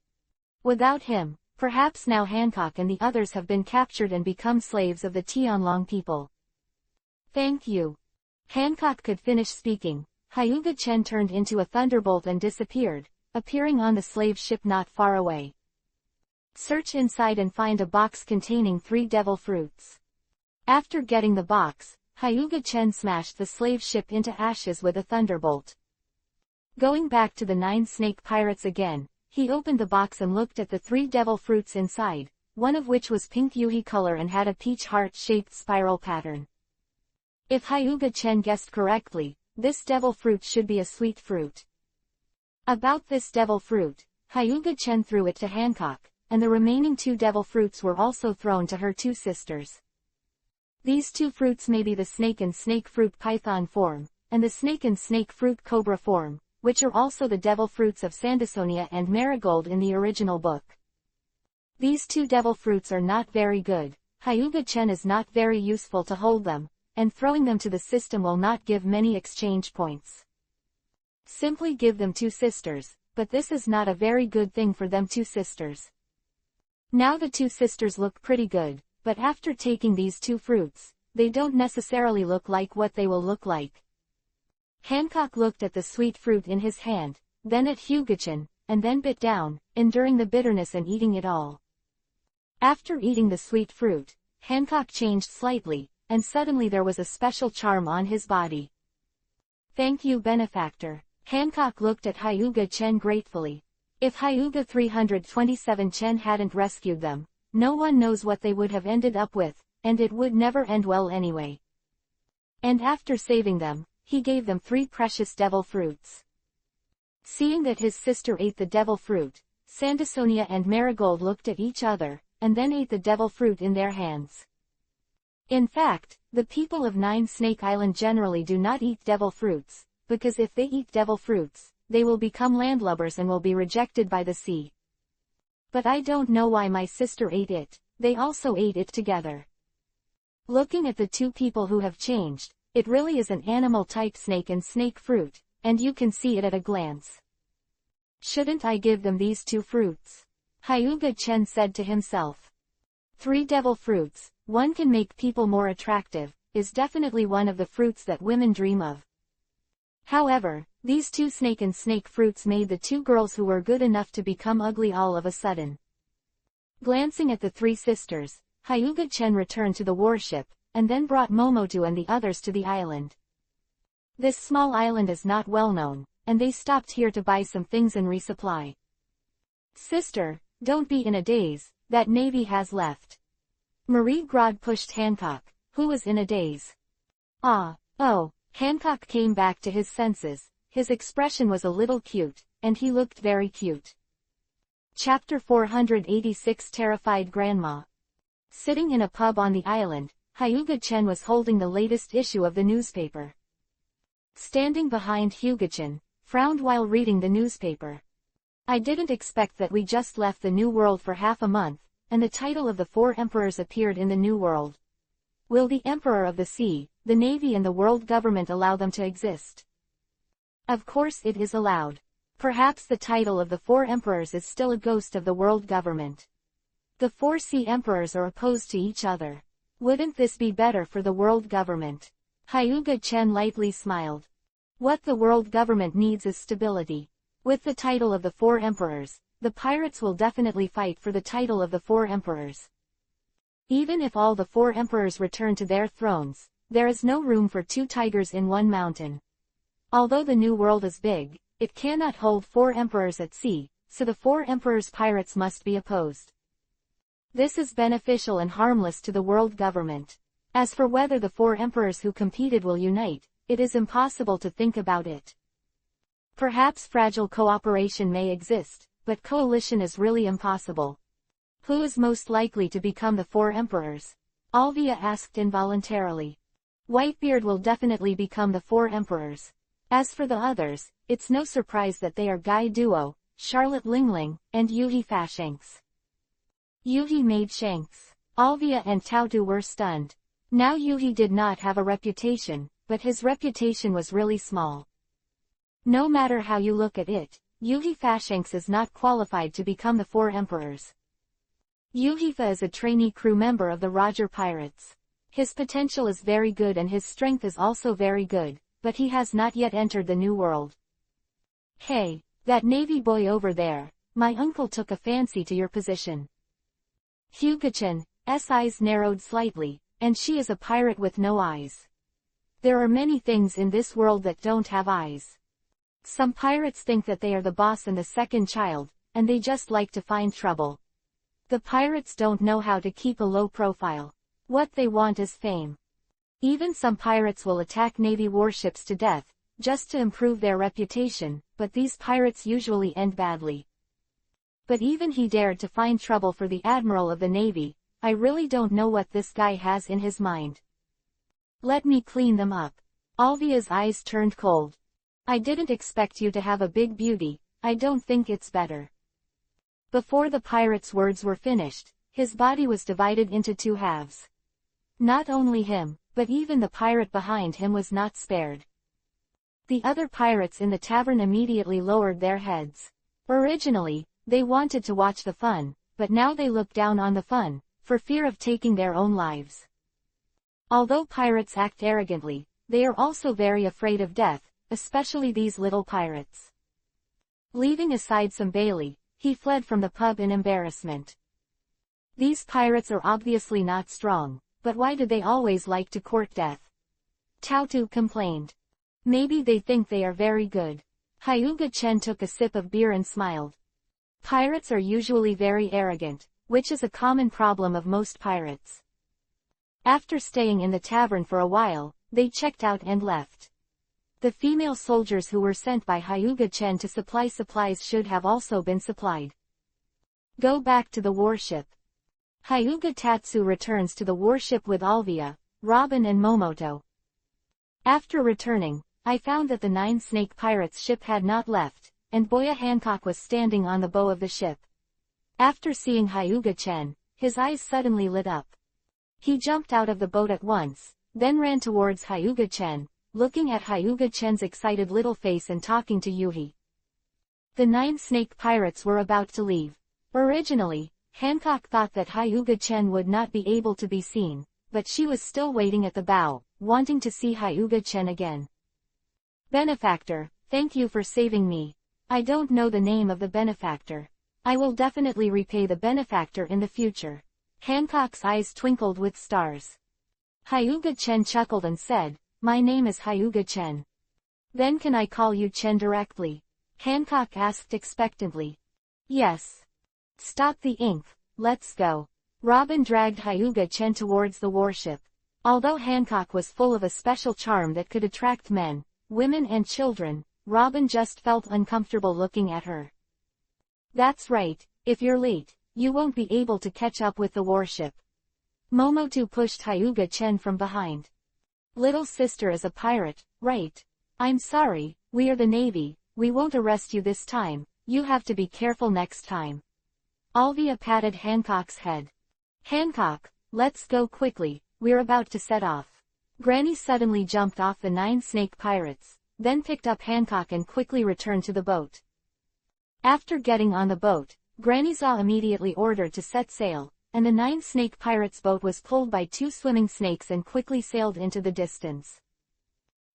Speaker 1: Without him, perhaps now Hancock and the others have been captured and become slaves of the Tianlong people. Thank you. Hancock could finish speaking. Hyuga-chan turned into a thunderbolt and disappeared, appearing on the slave ship not far away. Search inside and find a box containing 3 devil fruits. After getting the box, Hyuga-chan smashed the slave ship into ashes with a thunderbolt. Going back to the 9 snake pirates again, he opened the box and looked at the 3 devil fruits inside, one of which was pink yuhi color and had a peach heart-shaped spiral pattern. If Hyuga-chan guessed correctly, this devil fruit should be a sweet fruit. About this devil fruit, Hyuga-chan threw it to Hancock, and the remaining 2 devil fruits were also thrown to her 2 sisters. These 2 fruits may be the snake and snake fruit python form, and the snake and snake fruit cobra form, which are also the devil fruits of Sandasonia and Marigold in the original book. These 2 devil fruits are not very good. Hyuga-chan is not very useful to hold them, and throwing them to the system will not give many exchange points. Simply give them 2 sisters, but this is not a very good thing for them 2 sisters. Now the 2 sisters look pretty good, but after taking these 2 fruits, they don't necessarily look like what they will look like. Hancock looked at the sweet fruit in his hand, then at Hyuga-chan, and then bit down, enduring the bitterness and eating it all. After eating the sweet fruit, Hancock changed slightly, and suddenly there was a special charm on his body. Thank you, benefactor. Hancock looked at Hyuga-chan gratefully. If Hyuga 327-chen hadn't rescued them, no one knows what they would have ended up with, and it would never end well anyway. And after saving them, he gave them 3 precious devil fruits. Seeing that his sister ate the devil fruit, Sandasonia and Marigold looked at each other, and then ate the devil fruit in their hands. In fact, the people of 9 Snake Island generally do not eat devil fruits, because if they eat devil fruits, they will become landlubbers and will be rejected by the sea. But I don't know why my sister ate it, they also ate it together. Looking at the two people who have changed, it really is an animal-type snake and snake fruit, and you can see it at a glance. Shouldn't I give them these two fruits? Hyuga-chen said to himself. 3 devil fruits, one can make people more attractive, is definitely one of the fruits that women dream of. However, these 2 snake and snake fruits made the 2 girls who were good enough to become ugly all of a sudden. Glancing at the 3 sisters, Hyuga-chen returned to the warship, and then brought Momoto and the others to the island. This small island is not well known, and they stopped here to buy some things and resupply. Sister, don't be in a daze, that navy has left. Marie Grod pushed Hancock, who was in a daze. Oh, Hancock came back to his senses, his expression was a little cute, and he looked very cute. Chapter 486 Terrified Grandma. Sitting in a pub on the island, Hyuga-chen was holding the latest issue of the newspaper. Standing behind Hyuga-chen, frowned while reading the newspaper. I didn't expect that we just left the New World for half a month, and the title of the 4 emperors appeared in the New World. Will the Emperor of the Sea, the Navy and the world government allow them to exist? Of course it is allowed. Perhaps the title of the 4 emperors is still a ghost of the world government. The 4 sea emperors are opposed to each other. Wouldn't this be better for the world government? Hyuga-chen lightly smiled. What the world government needs is stability. With the title of the 4 emperors, the pirates will definitely fight for the title of the 4 emperors. Even if all the 4 emperors return to their thrones, there is no room for 2 tigers in one mountain. Although the New World is big, it cannot hold 4 emperors at sea, so the 4 emperors' pirates must be opposed. This is beneficial and harmless to the world government. As for whether the 4 emperors who competed will unite, it is impossible to think about it. Perhaps fragile cooperation may exist, but coalition is really impossible. Who is most likely to become the 4 emperors? Alvia asked involuntarily. Whitebeard will definitely become the 4 emperors. As for the others, it's no surprise that they are Guy Duo, Charlotte Lingling, and Yuhi Fashanks. Yuhi made Shanks. Alvia and Tautu were stunned. Now Yuhi did not have a reputation, but his reputation was really small. No matter how you look at it, Yuhi Fashanks is not qualified to become the 4 emperors. Yuhifa is a trainee crew member of the Roger Pirates. His potential is very good and his strength is also very good, but he has not yet entered the New World. Hey, that navy boy over there, my uncle took a fancy to your position. Hyuga-chen's eyes narrowed slightly, and she is a pirate with no eyes. There are many things in this world that don't have eyes. Some pirates think that they are the boss and the second child, and they just like to find trouble. The pirates don't know how to keep a low profile. What they want is fame. Even some pirates will attack navy warships to death, just to improve their reputation, but these pirates usually end badly. But even he dared to find trouble for the admiral of the navy. I really don't know what this guy has in his mind. Let me clean them up. Alvia's eyes turned cold. I didn't expect you to have a big beauty, I don't think it's better. Before the pirate's words were finished, his body was divided into 2 halves. Not only him, but even the pirate behind him was not spared. The other pirates in the tavern immediately lowered their heads. Originally, they wanted to watch the fun, but now they look down on the fun, for fear of taking their own lives. Although pirates act arrogantly, they are also very afraid of death, especially these little pirates. Leaving aside some Bailey, he fled from the pub in embarrassment. These pirates are obviously not strong, but why do they always like to court death? Tautu complained. Maybe they think they are very good. Hyuga-chen took a sip of beer and smiled. Pirates are usually very arrogant, which is a common problem of most pirates. After staying in the tavern for a while, they checked out and left. The female soldiers who were sent by Hyuga-chen to supply supplies should have also been supplied. Go back to the warship. Hyuga Tatsu returns to the warship with Alvia, Robin and Momoto. After returning, I found that the 9-snake pirates' ship had not left, and Boya Hancock was standing on the bow of the ship. After seeing Hyuga-chen, his eyes suddenly lit up. He jumped out of the boat at once, then ran towards Hyuga-chen, looking at Hyuga-chen's excited little face and talking to Yuhi. The 9-snake pirates were about to leave. Originally, Hancock thought that Hyuga-chen would not be able to be seen, but she was still waiting at the bow, wanting to see Hyuga-chen again. Benefactor, thank you for saving me. I don't know the name of the benefactor. I will definitely repay the benefactor in the future. Hancock's eyes twinkled with stars. Hyuga-chen chuckled and said, my name is Hyuga-chen. Then can I call you Chen directly? Hancock asked expectantly. Yes. Stop the ink, let's go. Robin dragged Hyuga-chen towards the warship. Although Hancock was full of a special charm that could attract men, women and children, Robin just felt uncomfortable looking at her. That's right, if you're late, you won't be able to catch up with the warship. Momotu pushed Hyuga-chen from behind. Little sister is a pirate, right? I'm sorry, we are the Navy, we won't arrest you this time, you have to be careful next time. Alvia patted Hancock's head. Hancock, let's go quickly, we're about to set off. Granny suddenly jumped off the 9-snake pirates, then picked up Hancock and quickly returned to the boat. After getting on the boat, Granny Zaw immediately ordered to set sail, and the 9-snake pirates' boat was pulled by 2 swimming snakes and quickly sailed into the distance.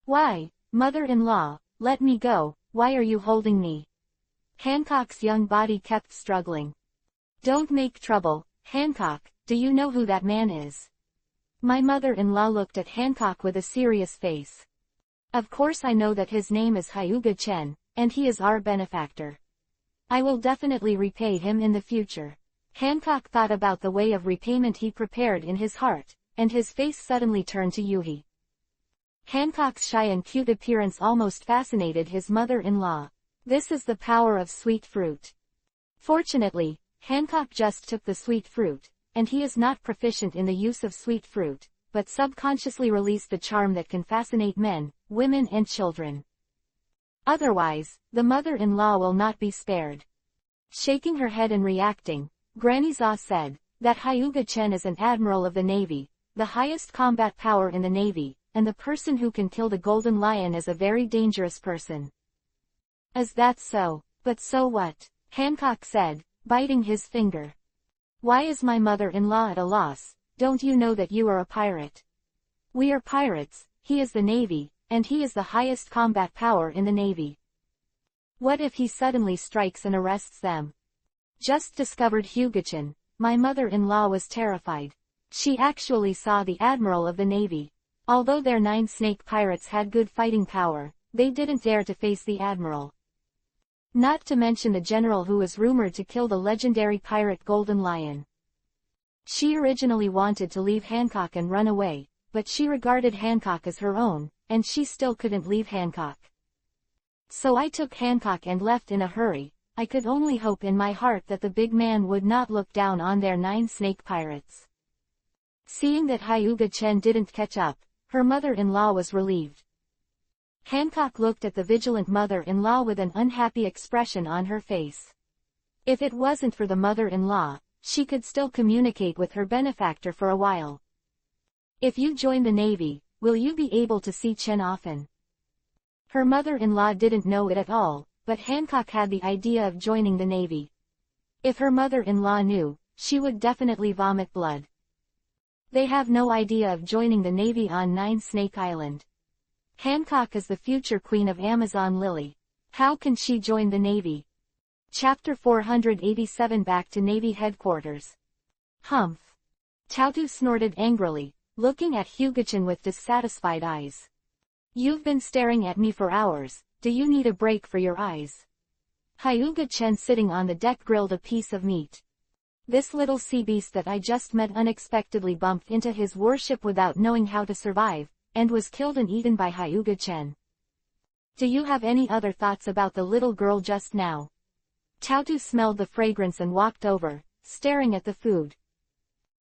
Speaker 1: Why, mother-in-law, let me go, why are you holding me? Hancock's young body kept struggling. Don't make trouble, Hancock, do you know who that man is? My mother-in-law looked at Hancock with a serious face. Of course I know that his name is Hyuga-chen, and he is our benefactor. I will definitely repay him in the future. Hancock thought about the way of repayment he prepared in his heart, and his face suddenly turned to Yuhi. Hancock's shy and cute appearance almost fascinated his mother-in-law. This is the power of sweet fruit. Fortunately, Hancock just took the sweet fruit, and he is not proficient in the use of sweet fruit, but subconsciously released the charm that can fascinate men, women and children. Otherwise, the mother-in-law will not be spared. Shaking her head and reacting, Granny Zaw said, that Hyuga-chen is an admiral of the Navy, the highest combat power in the Navy, and the person who can kill the Golden Lion is a very dangerous person. Is that so? But so what? Hancock said, biting his finger. Why is my mother-in-law at a loss? Don't you know that you are a pirate? We are pirates, he is the Navy, and he is the highest combat power in the Navy. What if he suddenly strikes and arrests them? Just discovered Hyuga-chen, my mother-in-law was terrified. She actually saw the admiral of the Navy. Although their 9-snake pirates had good fighting power, they didn't dare to face the admiral. Not to mention the general who was rumored to kill the legendary pirate Golden Lion. She originally wanted to leave Hancock and run away, but she regarded Hancock as her own, and she still couldn't leave Hancock. So I took Hancock and left in a hurry. I could only hope in my heart that the big man would not look down on their 9-snake pirates. Seeing that Hyuga-chen didn't catch up, her mother-in-law was relieved. Hancock looked at the vigilant mother-in-law with an unhappy expression on her face. If it wasn't for the mother-in-law, she could still communicate with her benefactor for a while. If you join the Navy, will you be able to see Chen often? Her mother-in-law didn't know it at all, but Hancock had the idea of joining the Navy. If her mother-in-law knew, she would definitely vomit blood. They have no idea of joining the Navy on 9-Snake Island. Hancock is the future queen of Amazon Lily. How can she join the Navy? Chapter 487. Back to Navy headquarters. Humph. Tautu snorted angrily, looking at Hyuga-chen with dissatisfied eyes. You've been staring at me for hours, do you need a break for your eyes? Hyuga-chen sitting on the deck grilled a piece of meat. This little sea beast that I just met unexpectedly bumped into his warship without knowing how to survive, and was killed and eaten by Hyuga-chen. Do you have any other thoughts about the little girl just now? Tautu smelled the fragrance and walked over, staring at the food.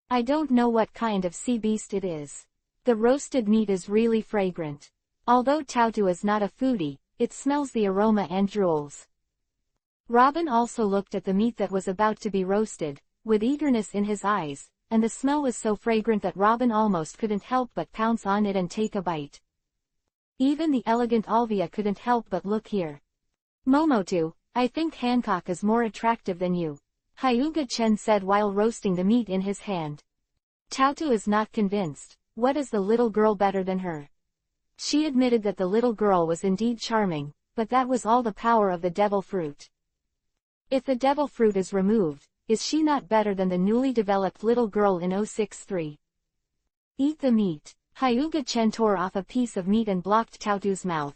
Speaker 1: I don't know what kind of sea beast it is. The roasted meat is really fragrant. Although Tautu is not a foodie, it smells the aroma and drools. Robin also looked at the meat that was about to be roasted, with eagerness in his eyes, and the smell was so fragrant that Robin almost couldn't help but pounce on it and take a bite. Even the elegant Alvia couldn't help but look here. Momotu, I think Hancock is more attractive than you, Hyuga Chen said while roasting the meat in his hand. Tautu is not convinced. What is the little girl better than her? She admitted that the little girl was indeed charming, but that was all the power of the devil fruit. If the devil fruit is removed, is she not better than the newly developed little girl in 063? Eat the meat. Hyuga Chen tore off a piece of meat and blocked Tautu's mouth.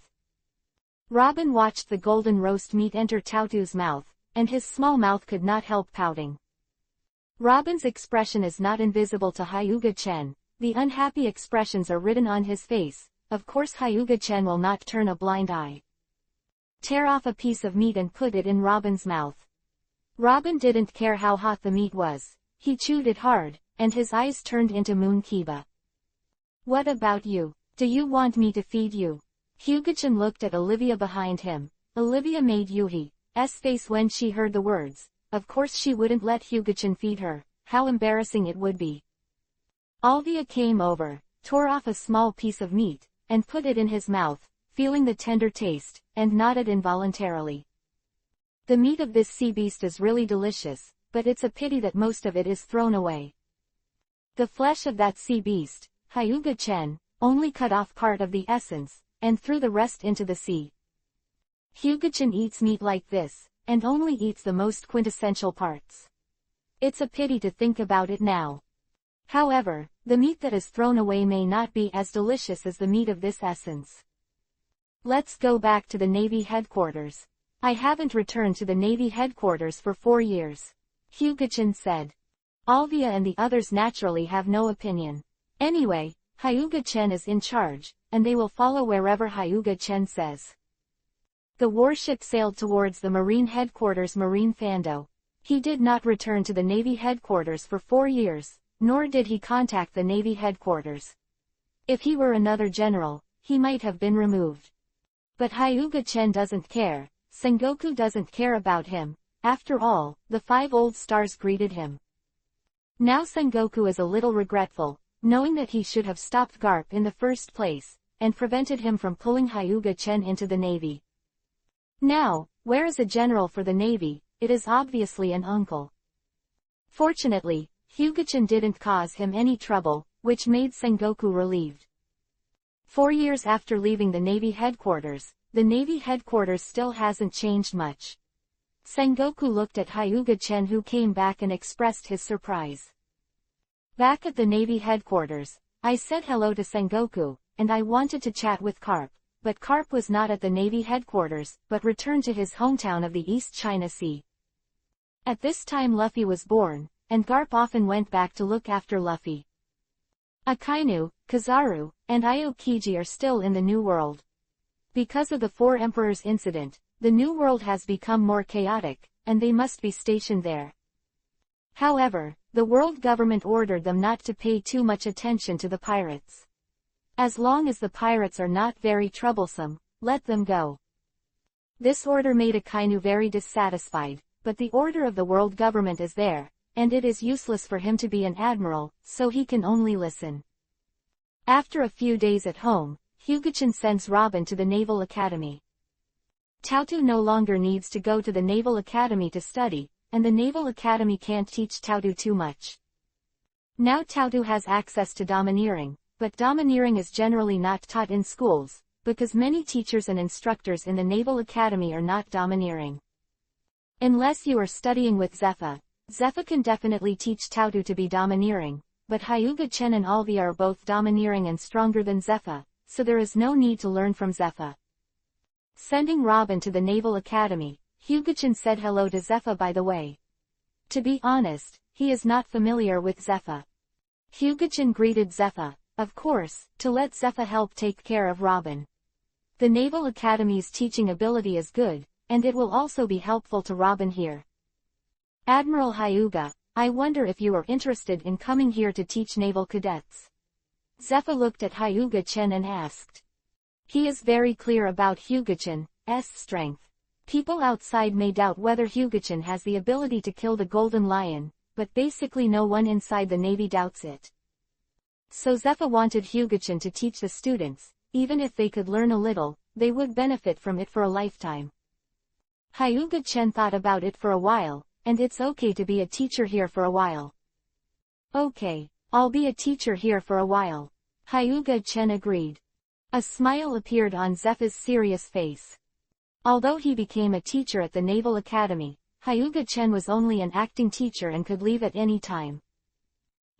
Speaker 1: Robin watched the golden roast meat enter Tautu's mouth, and his small mouth could not help pouting. Robin's expression is not invisible to Hyuga Chen. The unhappy expressions are written on his face. Of course Hyuga Chen will not turn a blind eye. Tear off a piece of meat and put it in Robin's mouth. Robin didn't care how hot the meat was. He chewed it hard, and his eyes turned into Moon Kiba. What about you? Do you want me to feed you? Hyuga-chan looked at Olivia behind him. Olivia made Yuhi's face when she heard the words. Of course she wouldn't let Hyuga-chan feed her. How embarrassing it would be. Alvia came over, tore off a small piece of meat, and put it in his mouth, feeling the tender taste, and nodded involuntarily. The meat of this sea beast is really delicious, but it's a pity that most of it is thrown away. The flesh of that sea beast, Hyuga Chen, only cut off part of the essence, and threw the rest into the sea. Hyuga-chan eats meat like this, and only eats the most quintessential parts. It's a pity to think about it now. However, the meat that is thrown away may not be as delicious as the meat of this essence. Let's go back to the Navy headquarters. I haven't returned to the Navy headquarters for 4 years. Hyuga-chan said. Alvia and the others naturally have no opinion. Anyway, Hyuga Chen is in charge, and they will follow wherever Hyuga Chen says. The warship sailed towards the Marine headquarters Marine Fando. He did not return to the Navy headquarters for 4 years, nor did he contact the Navy headquarters. If he were another general, he might have been removed. But Hyuga Chen doesn't care. Sengoku doesn't care about him. After all, the 5 old stars greeted him. Now Sengoku is a little regretful, knowing that he should have stopped Garp in the first place, and prevented him from pulling Hyuga Chen into the Navy. Now, where is a general for the Navy? It is obviously an uncle. Fortunately, Hyuga-chan didn't cause him any trouble, which made Sengoku relieved. 4 years after leaving the Navy headquarters, the Navy headquarters still hasn't changed much. Sengoku looked at Hyuga Chen, who came back and expressed his surprise. Back at the Navy headquarters, I said hello to Sengoku, and I wanted to chat with Karp, but Karp was not at the Navy headquarters, but returned to his hometown of the East China Sea. At this time Luffy was born, and Garp often went back to look after Luffy. Akainu, Kizaru, and Aokiji are still in the New World. Because of the 4 Emperors incident, the New World has become more chaotic, and they must be stationed there. However, the world government ordered them not to pay too much attention to the pirates. As long as the pirates are not very troublesome, let them go. This order made Akainu very dissatisfied, but the order of the world government is there, and it is useless for him to be an admiral, so he can only listen. After a few days at home, Hyuga-chan sends Robin to the Naval Academy. Tautu no longer needs to go to the Naval Academy to study, and the Naval Academy can't teach Tautu too much. Now Tautu has access to domineering, but domineering is generally not taught in schools, because many teachers and instructors in the Naval Academy are not domineering. Unless you are studying with Zephyr, Zephyr can definitely teach Tautu to be domineering, but Hyuga Chen and Alvia are both domineering and stronger than Zephyr, so there is no need to learn from Zephyr. Sending Robin to the Naval Academy, Hyuga-chan said hello to Zephyr by the way. To be honest, he is not familiar with Zephyr. Hyuga-chan greeted Zephyr, of course, to let Zephyr help take care of Robin. The Naval Academy's teaching ability is good, and it will also be helpful to Robin here. Admiral Hyuga, I wonder if you are interested in coming here to teach naval cadets. Zephyr looked at Hyuga Chen and asked. He is very clear about Hyuga-chan's strength. People outside may doubt whether Hyuga-chan has the ability to kill the golden lion, but basically no one inside the Navy doubts it. So Zephyr wanted Hyuga-chan to teach the students, even if they could learn a little, they would benefit from it for a lifetime. Hyuga-chan thought about it for a while, and it's okay to be a teacher here for a while. Okay, I'll be a teacher here for a while. Hyuga-chan agreed. A smile appeared on Zephyr's serious face. Although he became a teacher at the Naval Academy, Hyuga-chan was only an acting teacher and could leave at any time.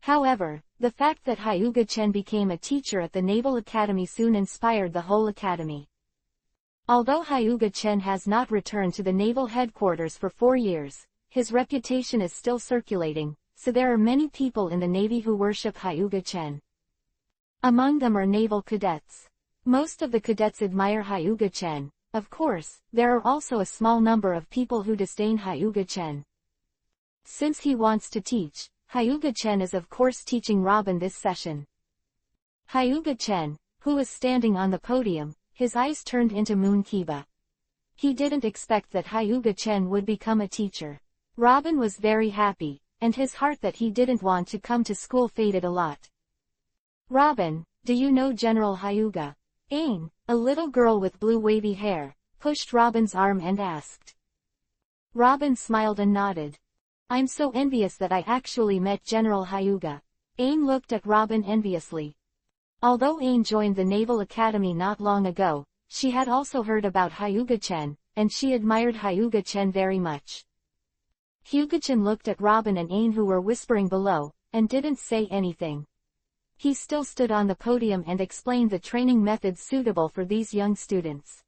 Speaker 1: However, the fact that Hyuga-chan became a teacher at the Naval Academy soon inspired the whole academy. Although Hyuga-chan has not returned to the naval headquarters for 4 years, his reputation is still circulating, so there are many people in the Navy who worship Hyuga-chan. Among them are naval cadets. Most of the cadets admire Hyuga-chan. Of course, there are also a small number of people who disdain Hyuga-chan. Since he wants to teach, Hyuga-chan is of course teaching Robin this session. Hyuga-chan, who was standing on the podium, his eyes turned into Moon Kiba. He didn't expect that Hyuga-chan would become a teacher. Robin was very happy, and his heart that he didn't want to come to school faded a lot. Robin, do you know General Hyuga? Ain, a little girl with blue wavy hair, pushed Robin's arm and asked. Robin smiled and nodded. I'm so envious that I actually met General Hyuga. Ain looked at Robin enviously. Although Ain joined the Naval Academy not long ago, she had also heard about Hyuga-chan, and she admired Hyuga-chan very much. Hyuga-chan looked at Robin and Ain who were whispering below, and didn't say anything. He still stood on the podium and explained the training methods suitable for these young students.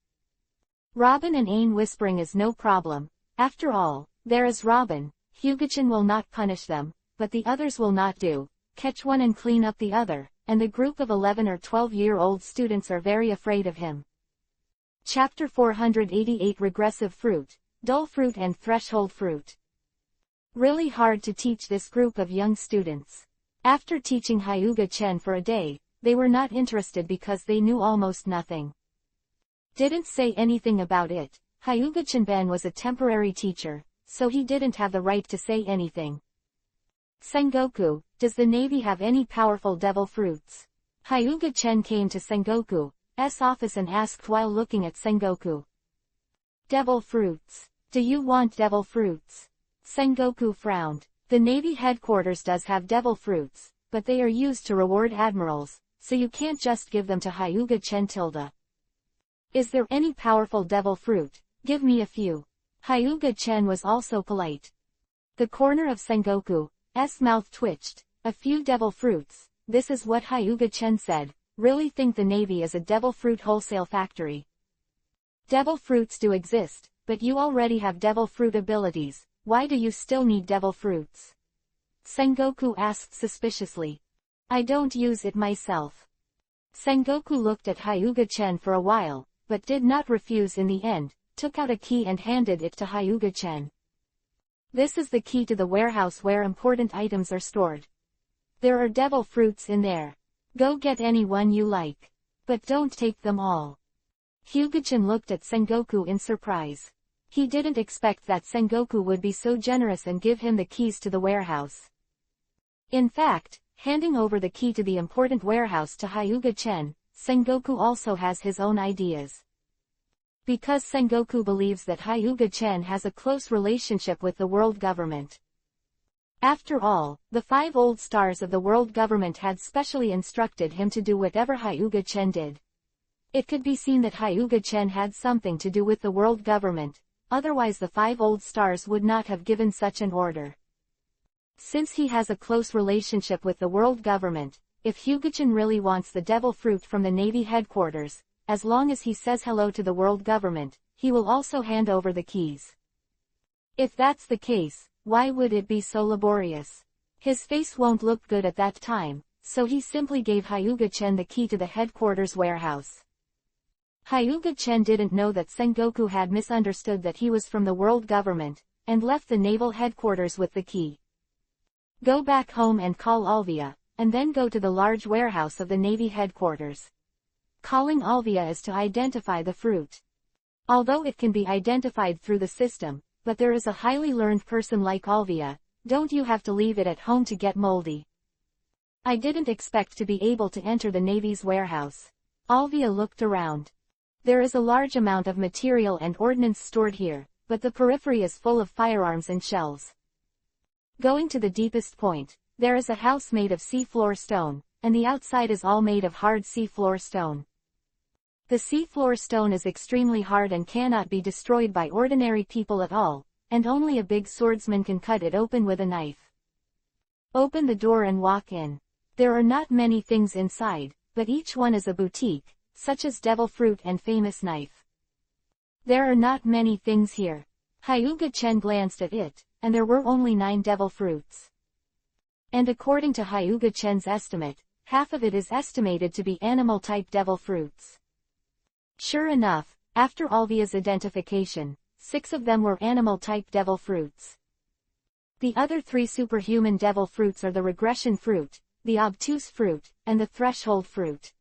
Speaker 1: Robin and Ain whispering is no problem. After all, there is Robin. Hyuga-chan will not punish them, but the others will not do. Catch one and clean up the other, and the group of 11 or 12-year-old students are very afraid of him. Chapter 488 Regressive Fruit, Dull Fruit and Threshold Fruit. Really hard to teach this group of young students. After teaching Hyuga-chan for a day, they were not interested because they knew almost nothing. Didn't say anything about it. Hyuga-chan was a temporary teacher, so he didn't have the right to say anything. Sengoku, does the Navy have any powerful devil fruits? Hyuga-chan came to Sengoku's office and asked while looking at Sengoku. Devil fruits. Do you want devil fruits? Sengoku frowned. The Navy headquarters does have devil fruits, but they are used to reward admirals, so you can't just give them to Hyuga-chan tilde. Is there any powerful devil fruit? Give me a few. Hyuga-chan was also polite. The corner of Sengoku's mouth twitched. A few devil fruits. This is what Hyuga-chan said. Really think the Navy is a devil fruit wholesale factory. Devil fruits do exist, but you already have devil fruit abilities. Why do you still need devil fruits? Sengoku asked suspiciously. I don't use it myself. Sengoku looked at Hyuga-chan for a while, but did not refuse in the end, took out a key and handed it to Hyuga-chan. This is the key to the warehouse where important items are stored. There are devil fruits in there. Go get any one you like. But don't take them all. Hyuga-chan looked at Sengoku in surprise. He didn't expect that Sengoku would be so generous and give him the keys to the warehouse. In fact, handing over the key to the important warehouse to Hyuga-chan, Sengoku also has his own ideas. Because Sengoku believes that Hyuga-chan has a close relationship with the world government. After all, the 5 old stars of the world government had specially instructed him to do whatever Hyuga-chan did. It could be seen that Hyuga-chan had something to do with the world government. Otherwise the 5 old stars would not have given such an order. Since he has a close relationship with the world government, if Hyuga-chan really wants the devil fruit from the Navy headquarters, as long as he says hello to the world government, he will also hand over the keys. If that's the case, why would it be so laborious? His face won't look good at that time, so he simply gave Hyuga-chan the key to the headquarters warehouse. Hyuga-chan didn't know that Sengoku had misunderstood that he was from the world government, and left the naval headquarters with the key. Go back home and call Alvia, and then go to the large warehouse of the Navy headquarters. Calling Alvia is to identify the fruit. Although it can be identified through the system, but there is a highly learned person like Alvia, don't you have to leave it at home to get moldy. I didn't expect to be able to enter the Navy's warehouse. Alvia looked around. There is a large amount of material and ordnance stored here, but the periphery is full of firearms and shells. Going to the deepest point, there is a house made of seafloor stone, and the outside is all made of hard seafloor stone. The seafloor stone is extremely hard and cannot be destroyed by ordinary people at all, and only a big swordsman can cut it open with a knife. Open the door and walk in. There are not many things inside, but each one is a boutique, such as devil fruit and famous knife. There are not many things here. Hyuga Chen glanced at it, and there were only 9 devil fruits. And according to Hyuga Chen's estimate, half of it is estimated to be animal-type devil fruits. Sure enough, after Alvia's identification, 6 of them were animal-type devil fruits. The other 3 superhuman devil fruits are the regression fruit, the obtuse fruit, and the threshold fruit.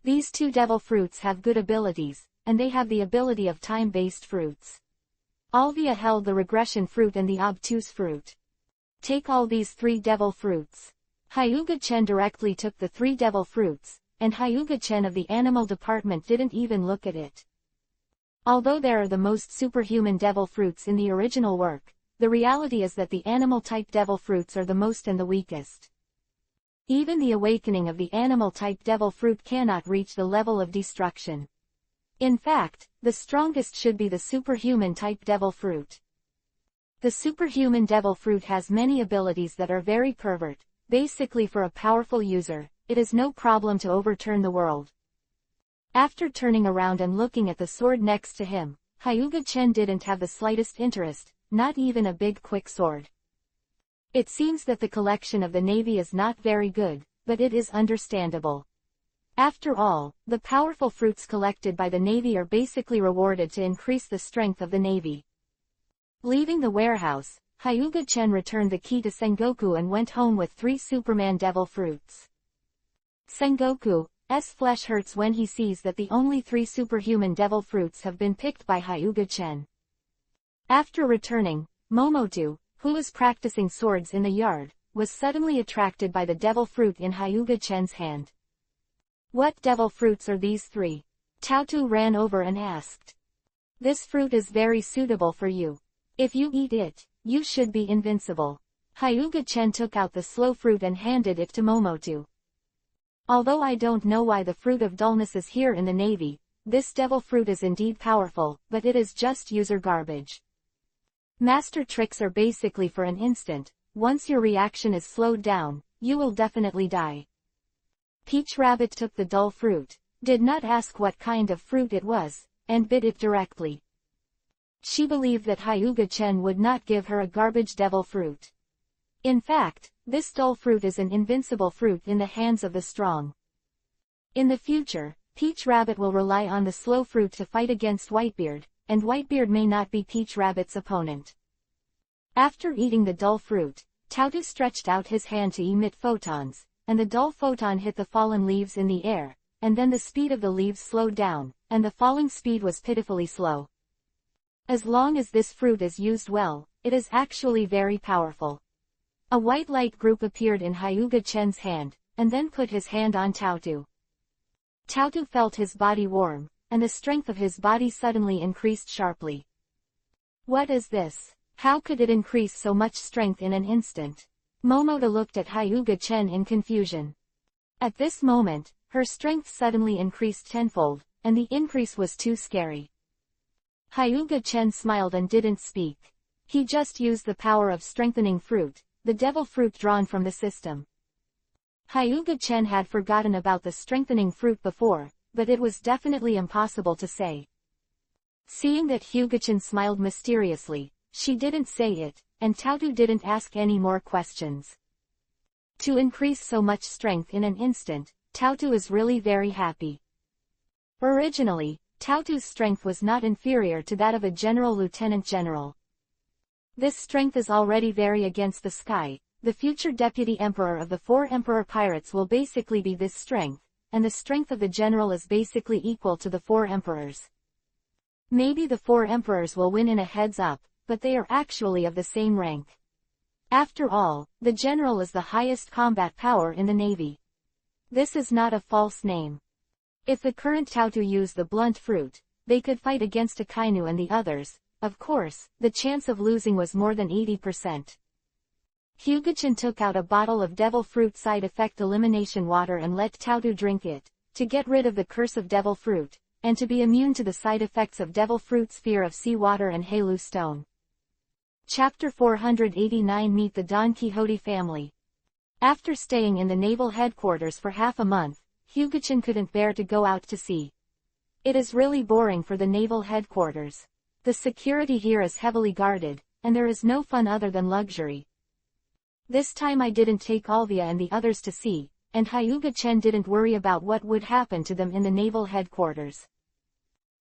Speaker 1: These 2 devil fruits have good abilities, and they have the ability of time-based fruits. Alvia held the regression fruit and the obtuse fruit. Take all these 3 devil fruits. Hyuga Chen directly took the 3 devil fruits, and Hyuga Chen of the animal department didn't even look at it. Although there are the most superhuman devil fruits in the original work, the reality is that the animal-type devil fruits are the most and the weakest. Even the awakening of the animal-type devil fruit cannot reach the level of destruction. In fact, the strongest should be the superhuman-type devil fruit. The superhuman devil fruit has many abilities that are very pervert. Basically, for a powerful user, it is no problem to overturn the world. After turning around and looking at the sword next to him, Hyuga Chen didn't have the slightest interest, not even a big quick sword. It seems that the collection of the Navy is not very good, but it is understandable. After all, the powerful fruits collected by the Navy are basically rewarded to increase the strength of the Navy. Leaving the warehouse, Hyuga Chen returned the key to Sengoku's and went home with 3 Superman devil fruits. Sengoku's flesh hurts when he sees that the only 3 superhuman devil fruits have been picked by Hyuga Chen. After returning, Momotu, who was practicing swords in the yard, was suddenly attracted by the devil fruit in Hyuga Chen's hand. What devil fruits are these 3? Taotu ran over and asked. This fruit is very suitable for you. If you eat it, you should be invincible. Hyuga Chen took out the slow fruit and handed it to Momotu. Although I don't know why the fruit of dullness is here in the Navy, this devil fruit is indeed powerful, but it is just user garbage. Master tricks are basically for an instant. Once your reaction is slowed down, you will definitely die. Peach Rabbit took the dull fruit, did not ask what kind of fruit it was, and bit it directly. She believed that Hyuga Chen would not give her a garbage devil fruit. In fact, this dull fruit is an invincible fruit in the hands of the strong. In the future, Peach Rabbit will rely on the slow fruit to fight against Whitebeard, and Whitebeard may not be Peach Rabbit's opponent. After eating the dull fruit, Taotu stretched out his hand to emit photons, and the dull photon hit the fallen leaves in the air, and then the speed of the leaves slowed down, and the falling speed was pitifully slow. As long as this fruit is used well, it is actually very powerful. A white light group appeared in Hyuga Chen's hand, and then put his hand on Taotu. Taotu felt his body warm, and the strength of his body suddenly increased sharply. What is this? How could it increase so much strength in an instant? Momoto looked at Hyuga Chen in confusion. At this moment, her strength suddenly increased tenfold, and the increase was too scary. Hyuga Chen smiled and didn't speak. He just used the power of strengthening fruit, the devil fruit drawn from the system. Hyuga Chen had forgotten about the strengthening fruit before, but it was definitely impossible to say. Seeing that Hyuga Chen smiled mysteriously, she didn't say it, and Taotu didn't ask any more questions. To increase so much strength in an instant, Taotu is really very happy. Originally, Taotu's strength was not inferior to that of a general lieutenant general. This strength is already very against the sky. The future deputy emperor of the 4 emperor pirates will basically be this strength, and the strength of the general is basically equal to the 4 emperors. Maybe the 4 emperors will win in a heads-up, but they are actually of the same rank. After all, the general is the highest combat power in the navy. This is not a false name. If the current Tautu use the blunt fruit, they could fight against Akainu and the others. Of course, the chance of losing was more than 80%. Hyuga-chan took out a bottle of devil fruit side effect elimination water and let Tautu drink it, to get rid of the curse of devil fruit, and to be immune to the side effects of devil fruit sphere of sea water and Halu stone. Chapter 489 Meet the Don Quixote family. After staying in the naval headquarters for half a month, Hyuga-chan couldn't bear to go out to sea. It is really boring for the naval headquarters. The security here is heavily guarded, and there is no fun other than luxury. This time I didn't take Alvia and the others to sea, and Hyuga-chan didn't worry about what would happen to them in the naval headquarters.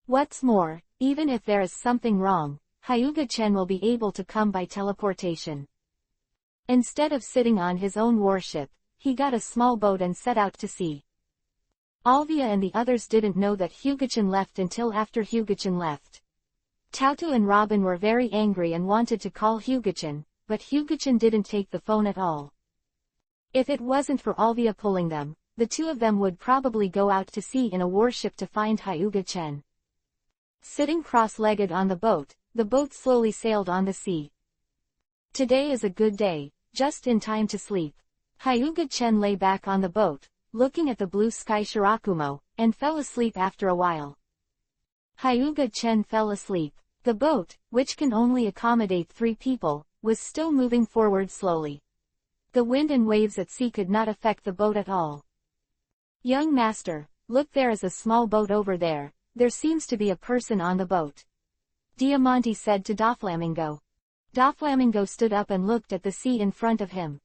Speaker 1: What's more, even if there is something wrong, Hyuga-chan will be able to come by teleportation. Instead of sitting on his own warship, he got a small boat and set out to sea. Alvia and the others didn't know that Hyuga-chan left until after Hyuga-chan left. Tautu and Robin were very angry and wanted to call Hyuga-chan, but Hyuga-chan didn't take the phone at all. If it wasn't for Alvia pulling them, the two of them would probably go out to sea in a warship to find Hyuga-chan. Sitting cross-legged on the boat slowly sailed on the sea. Today is a good day, just in time to sleep. Hyuga-chan lay back on the boat, looking at the blue sky Shirakumo, and fell asleep after a while. Hyuga-chan fell asleep. The boat, which can only accommodate 3 people, was still moving forward slowly. The wind and waves at sea could not affect the boat at all. Young master, look, there is a small boat over there. There seems to be a person on the boat. Diamante said to Doflamingo. Doflamingo stood up and looked at the sea in front of him.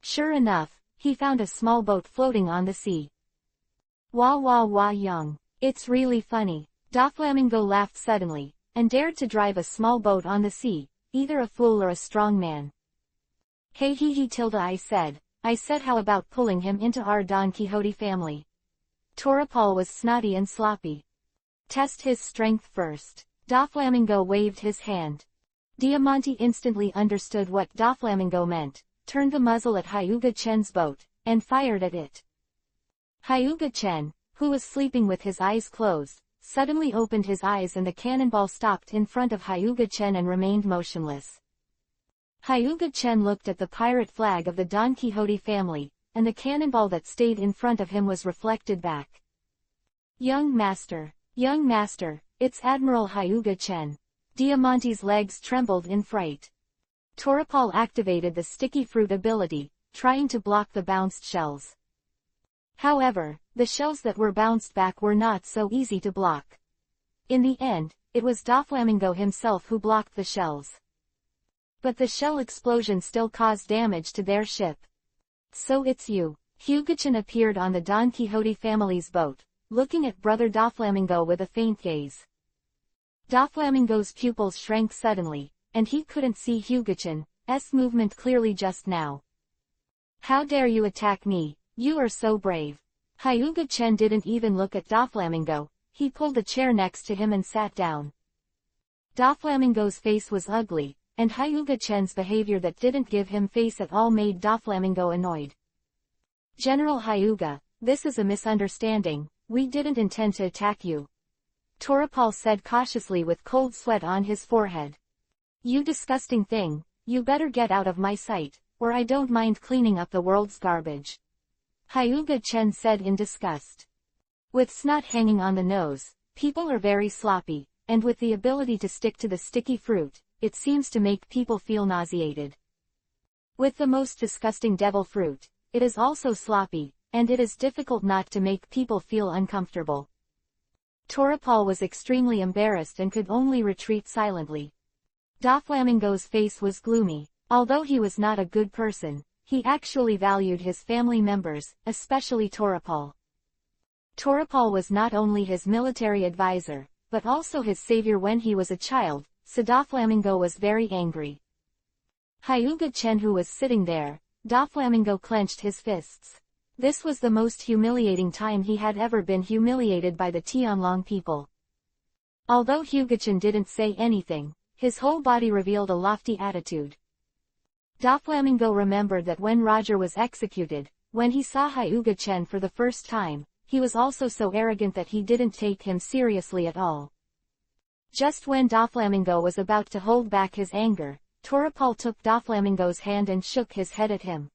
Speaker 1: Sure enough, he found a small boat floating on the sea. Wah wah wah young. It's really funny. Doflamingo laughed suddenly, and dared to drive a small boat on the sea, either a fool or a strong man. Hey he tilde I said how about pulling him into our Don Quixote family? Torapal was snotty and sloppy. Test his strength first. Doflamingo waved his hand. Diamante instantly understood what Doflamingo meant, turned the muzzle at Hyuga-chan's boat, and fired at it. Hyuga-chan, who was sleeping with his eyes closed, suddenly opened his eyes and the cannonball stopped in front of Hyuga-chan and remained motionless. Hyuga-chan looked at the pirate flag of the Don Quixote family, and the cannonball that stayed in front of him was reflected back. Young master, it's Admiral Hyuga-chan. Diamante's legs trembled in fright. Torapal activated the sticky fruit ability, trying to block the bounced shells. However, the shells that were bounced back were not so easy to block. In the end, it was Doflamingo himself who blocked the shells. But the shell explosion still caused damage to their ship. So it's you. Hyuga-chan appeared on the Don Quixote family's boat, looking at brother Doflamingo with a faint gaze. Doflamingo's pupils shrank suddenly, and he couldn't see Hyuga-chan's movement clearly just now. How dare you attack me? You are so brave. Hyuga-chan didn't even look at Doflamingo. He pulled a chair next to him and sat down. Doflamingo's face was ugly, and Hyuga-chan's behavior that didn't give him face at all made Doflamingo annoyed. General Hyuga, this is a misunderstanding. We didn't intend to attack you. Torapal said cautiously with cold sweat on his forehead. You disgusting thing, you better get out of my sight, or I don't mind cleaning up the world's garbage. Hyuga-chan said in disgust. With snot hanging on the nose, people are very sloppy, and with the ability to stick to the sticky fruit, it seems to make people feel nauseated. With the most disgusting devil fruit, it is also sloppy, and it is difficult not to make people feel uncomfortable. Torapal was extremely embarrassed and could only retreat silently. Doflamingo's face was gloomy. Although he was not a good person, he actually valued his family members, especially Torapal. Torapal was not only his military advisor, but also his savior when he was a child, so Doflamingo was very angry. Hyuga-chan who was sitting there, Doflamingo clenched his fists. This was the most humiliating time he had ever been humiliated by the Tianlong people. Although Hyuga-chan didn't say anything, his whole body revealed a lofty attitude. Doflamingo remembered that when Roger was executed, when he saw Hyuga-chan for the first time, he was also so arrogant that he didn't take him seriously at all. Just when Doflamingo was about to hold back his anger, Toripal took Doflamingo's hand and shook his head at him.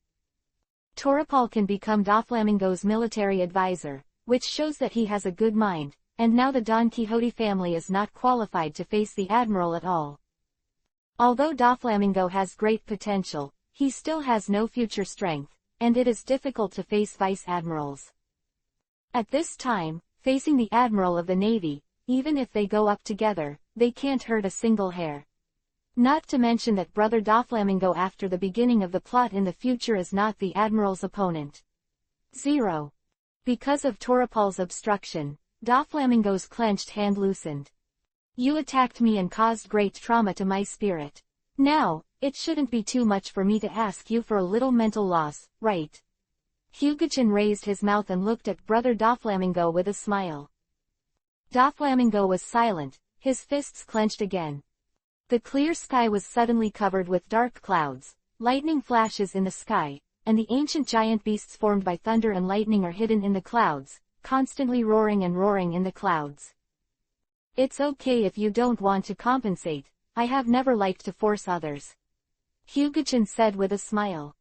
Speaker 1: Toripal can become Doflamingo's military advisor, which shows that he has a good mind, and now the Don Quixote family is not qualified to face the Admiral at all. Although Doflamingo has great potential, he still has no future strength, and it is difficult to face vice admirals. At this time, facing the Admiral of the Navy, even if they go up together, they can't hurt a single hair. Not to mention that Brother Doflamingo after the beginning of the plot in the future is not the Admiral's opponent. 0. Because of Toripal's obstruction, Doflamingo's clenched hand loosened. You attacked me and caused great trauma to my spirit. Now, it shouldn't be too much for me to ask you for a little mental loss, right? Hyuga-chan raised his mouth and looked at Brother Doflamingo with a smile. Doflamingo was silent, his fists clenched again. The clear sky was suddenly covered with dark clouds, lightning flashes in the sky, and the ancient giant beasts formed by thunder and lightning are hidden in the clouds, constantly roaring and roaring in the clouds. It's okay if you don't want to compensate, I have never liked to force others. Hyuga-chan said with a smile.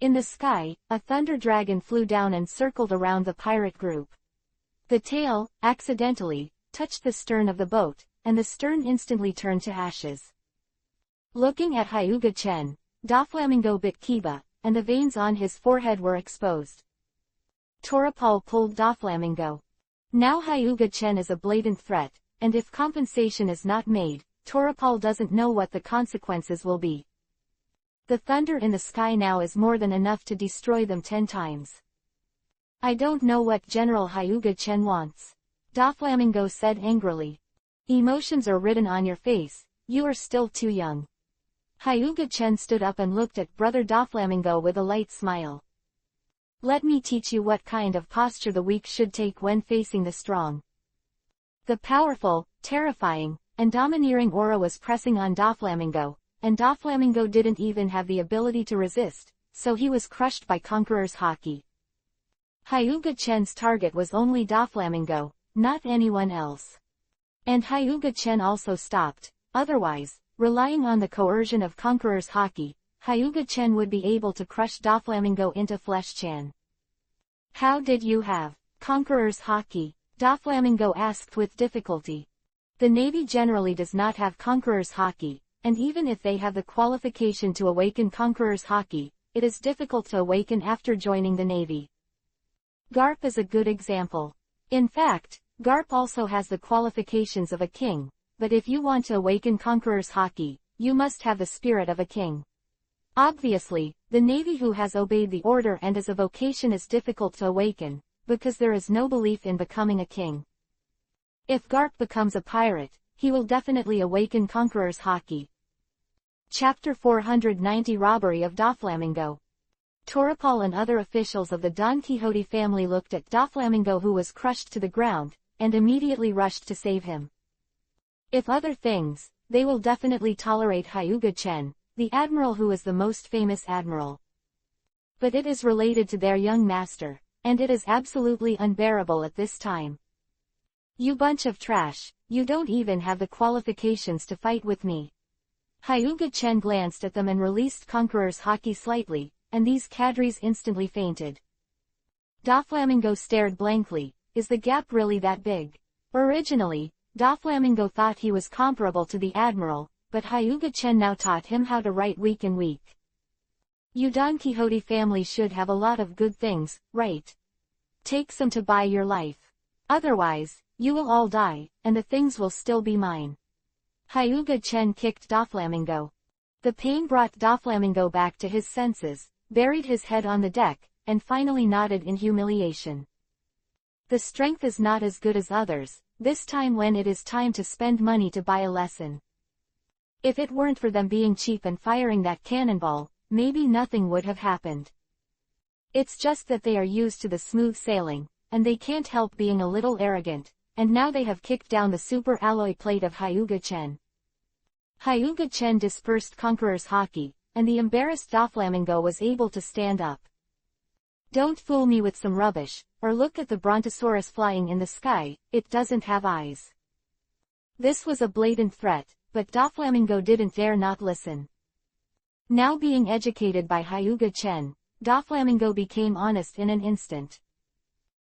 Speaker 1: In the sky, a thunder dragon flew down and circled around the pirate group. The tail, accidentally, touched the stern of the boat, and the stern instantly turned to ashes. Looking at Hyuga-chan, Doflamingo bit Kiba, and the veins on his forehead were exposed. Toripal pulled Doflamingo. Now Hyuga-chan is a blatant threat, and if compensation is not made, Toripal doesn't know what the consequences will be. The thunder in the sky now is more than enough to destroy them 10 times. I don't know what General Hyuga-chan wants. Doflamingo said angrily. Emotions are written on your face, you are still too young. Hyuga-chan stood up and looked at Brother Doflamingo with a light smile. Let me teach you what kind of posture the weak should take when facing the strong. The powerful, terrifying, and domineering aura was pressing on Doflamingo, and Doflamingo didn't even have the ability to resist, so he was crushed by Conqueror's Haki. Hyuga-chan's target was only Doflamingo, not anyone else. And Hyuga-chan also stopped, otherwise, relying on the coercion of Conqueror's Haki, Hyuga-chan would be able to crush Doflamingo into flesh-chan. How did you have Conqueror's Haki? Doflamingo asked with difficulty. The Navy generally does not have Conqueror's Haki, and even if they have the qualification to awaken Conqueror's Haki, it is difficult to awaken after joining the Navy. Garp is a good example. In fact, Garp also has the qualifications of a king, but if you want to awaken Conqueror's Haki, you must have the spirit of a king. Obviously, the Navy who has obeyed the order and as a vocation is difficult to awaken, because there is no belief in becoming a king. If Garp becomes a pirate, he will definitely awaken Conqueror's Haki. Chapter 490 Robbery of Doflamingo. Toripal and other officials of the Don Quixote family looked at Doflamingo who was crushed to the ground, and immediately rushed to save him. If other things, they will definitely tolerate Hyuga-chan, the admiral who is the most famous admiral. But it is related to their young master, and it is absolutely unbearable at this time. You bunch of trash, you don't even have the qualifications to fight with me. Hyuga-chan glanced at them and released Conqueror's Haki slightly, and these cadres instantly fainted. Doflamingo stared blankly. Is the gap really that big? Originally, Doflamingo thought he was comparable to the admiral, but Hyuga-chan now taught him how to write weak and weak. You Don Quixote family should have a lot of good things, right? Take some to buy your life. Otherwise, you will all die, and the things will still be mine. Hyuga-chan kicked Doflamingo. The pain brought Doflamingo back to his senses, buried his head on the deck, and finally nodded in humiliation. The strength is not as good as others, this time when it is time to spend money to buy a lesson. If it weren't for them being cheap and firing that cannonball, maybe nothing would have happened. It's just that they are used to the smooth sailing, and they can't help being a little arrogant, and now they have kicked down the super alloy plate of Hyuga-chen. Hyuga-chen dispersed Conqueror's haki, and the embarrassed Doflamingo was able to stand up. Don't fool me with some rubbish, or look at the Brontosaurus flying in the sky, it doesn't have eyes. This was a blatant threat, but Doflamingo didn't dare not listen. Now being educated by Hyuga-chen, Doflamingo became honest in an instant.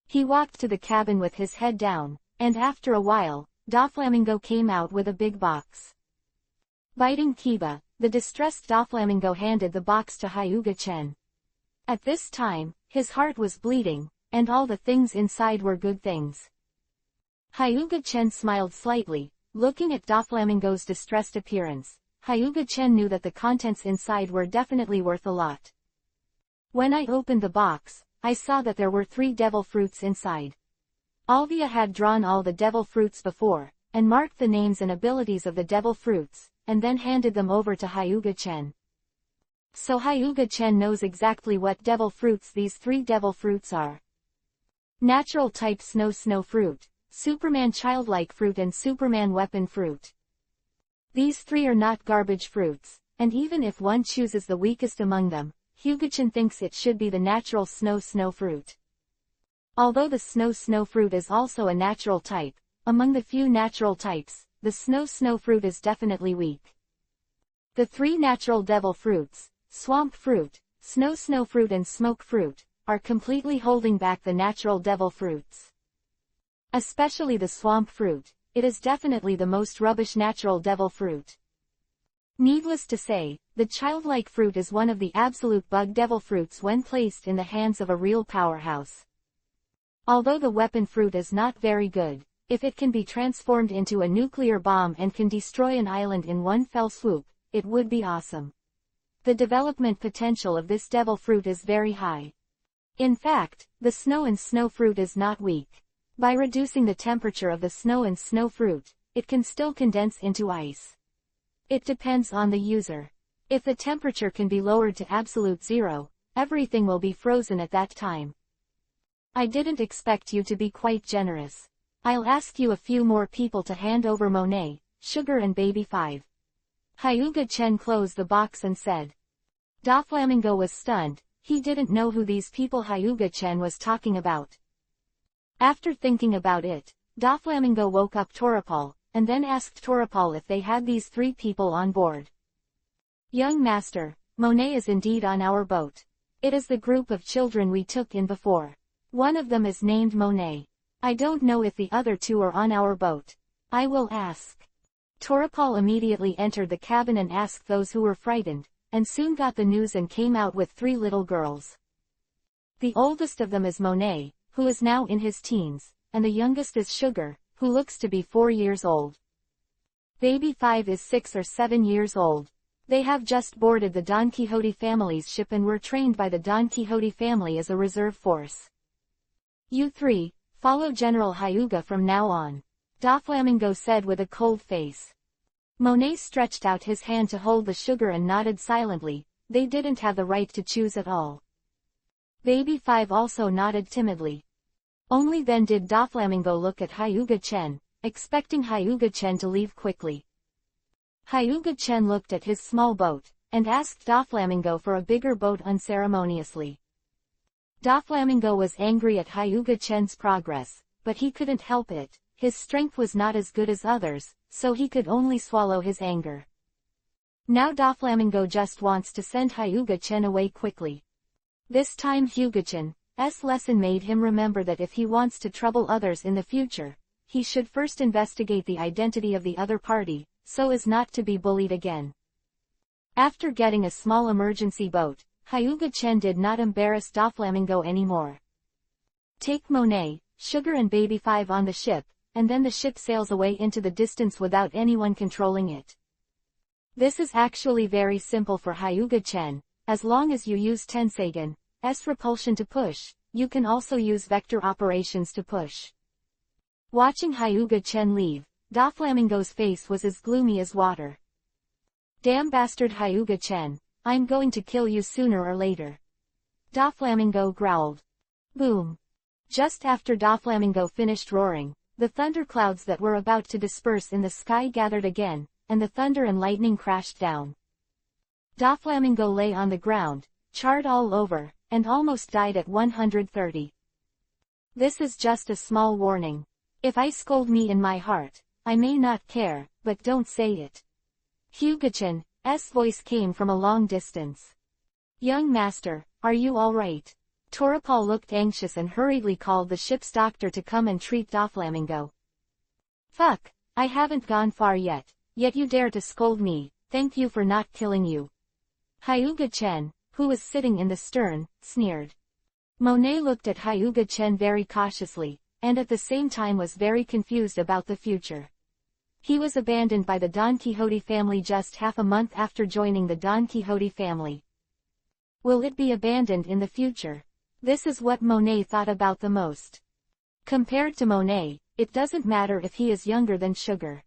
Speaker 1: He walked to the cabin with his head down, and after a while, Doflamingo came out with a big box. Biting Kiba, the distressed Doflamingo handed the box to Hyuga-chen. At this time, his heart was bleeding, and all the things inside were good things. Hyuga-chen smiled slightly, looking at Doflamingo's distressed appearance. Hyuga-chen knew that the contents inside were definitely worth a lot. When I opened the box, I saw that there were 3 devil fruits inside. Alvia had drawn all the devil fruits before, and marked the names and abilities of the devil fruits, and then handed them over to Hyuga-chen. So Hyuga-chen knows exactly what devil fruits these 3 devil fruits are. Natural type snow fruit, Superman childlike fruit and Superman weapon fruit. These 3 are not garbage fruits, and even if one chooses the weakest among them, Hyuga-chen thinks it should be the natural snow fruit. Although the snow fruit is also a natural type, among the few natural types, the snow fruit is definitely weak. The 3 natural devil fruits, swamp fruit, snow fruit and smoke fruit, are completely holding back the natural devil fruits. Especially the swamp fruit, it is definitely the most rubbish natural devil fruit. Needless to say, the childlike fruit is one of the absolute bug devil fruits when placed in the hands of a real powerhouse. Although the weapon fruit is not very good, if it can be transformed into a nuclear bomb and can destroy an island in one fell swoop, it would be awesome. The development potential of this devil fruit is very high. In fact, the snow fruit is not weak. By reducing the temperature of the snow fruit, it can still condense into ice. It depends on the user. If the temperature can be lowered to absolute 0, everything will be frozen at that time. I didn't expect you to be quite generous. I'll ask you a few more people to hand over Monet, Sugar and Baby 5. Hyuga-chen closed the box and said. Doflamingo was stunned, he didn't know who these people Hyuga-chen was talking about. After thinking about it, Doflamingo woke up Torapal, and then asked Torapal if they had these 3 people on board. Young master, Monet is indeed on our boat. It is the group of children we took in before. One of them is named Monet. I don't know if the other 2 are on our boat. I will ask. Torapal immediately entered the cabin and asked those who were frightened, and soon got the news and came out with 3 little girls. The oldest of them is Monet, who is now in his teens, and the youngest is Sugar, who looks to be 4 years old. Baby 5 is 6 or 7 years old. They have just boarded the Don Quixote family's ship and were trained by the Don Quixote family as a reserve force. You 3, follow General Hyuga from now on, Doflamingo said with a cold face. Monet stretched out his hand to hold the sugar and nodded silently. They didn't have the right to choose at all. Baby 5 also nodded timidly. Only then did Doflamingo look at Hyuga-chen, expecting Hyuga-chen to leave quickly. Hyuga-chen looked at his small boat, and asked Doflamingo for a bigger boat unceremoniously. Doflamingo was angry at Hyuga-chen's progress, but he couldn't help it. His strength was not as good as others, so he could only swallow his anger. Now Doflamingo just wants to send Hyuga-chen away quickly. This time Hyuga-chen's lesson made him remember that if he wants to trouble others in the future, he should first investigate the identity of the other party, so as not to be bullied again. After getting a small emergency boat, Hyuga-chen did not embarrass Doflamingo anymore. Take Monet, Sugar and Baby 5 on the ship, and then the ship sails away into the distance without anyone controlling it. This is actually very simple for Hyuga-chen. As long as you use Tenseigion's repulsion to push, you can also use vector operations to push. Watching Hyuga-chen leave, Doflamingo's face was as gloomy as water. Damn bastard Hyuga-chen, I'm going to kill you sooner or later. Doflamingo growled. Boom. Just after Doflamingo finished roaring, the thunderclouds that were about to disperse in the sky gathered again, and the thunder and lightning crashed down. Doflamingo lay on the ground, charred all over, and almost died at 130. This is just a small warning. If I scold me in my heart, I may not care, but don't say it. Hyuga-chan's voice came from a long distance. Young master, are you all right? Torapal looked anxious and hurriedly called the ship's doctor to come and treat Doflamingo. Fuck, I haven't gone far yet you dare to scold me, thank you for not killing you. Hyuga-chan, who was sitting in the stern, sneered. Monet looked at Hyuga-chan very cautiously, and at the same time was very confused about the future. He was abandoned by the Don Quixote family just half a month after joining the Don Quixote family. Will it be abandoned in the future? This is what Monet thought about the most. Compared to Monet, it doesn't matter if he is younger than Sugar.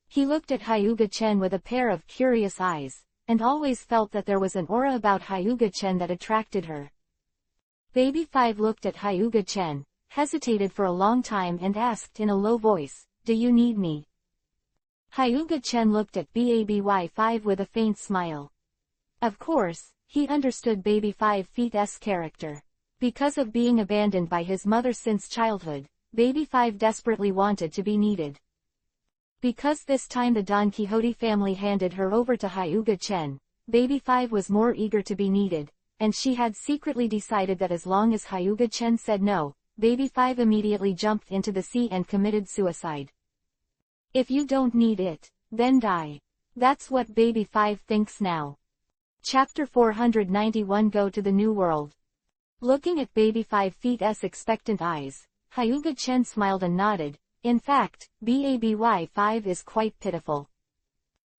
Speaker 1: He looked at Hyuga-chan with a pair of curious eyes, and always felt that there was an aura about Hyuga-chan that attracted her. Baby 5 looked at Hyuga-chan, hesitated for a long time and asked in a low voice, "Do you need me?" Hyuga-chan looked at Baby 5 with a faint smile. Of course, he understood Baby 5's character. Because of being abandoned by his mother since childhood, Baby 5 desperately wanted to be needed. Because this time the Don Quixote family handed her over to Hyuga-chan, Baby 5 was more eager to be needed, and she had secretly decided that as long as Hyuga-chan said no, Baby 5 immediately jumped into the sea and committed suicide. If you don't need it, then die. That's what Baby 5 thinks now. Chapter 491 Go to the New World. Looking at Baby 5's expectant eyes, Hyuga-chan smiled and nodded. In fact, Baby 5 is quite pitiful.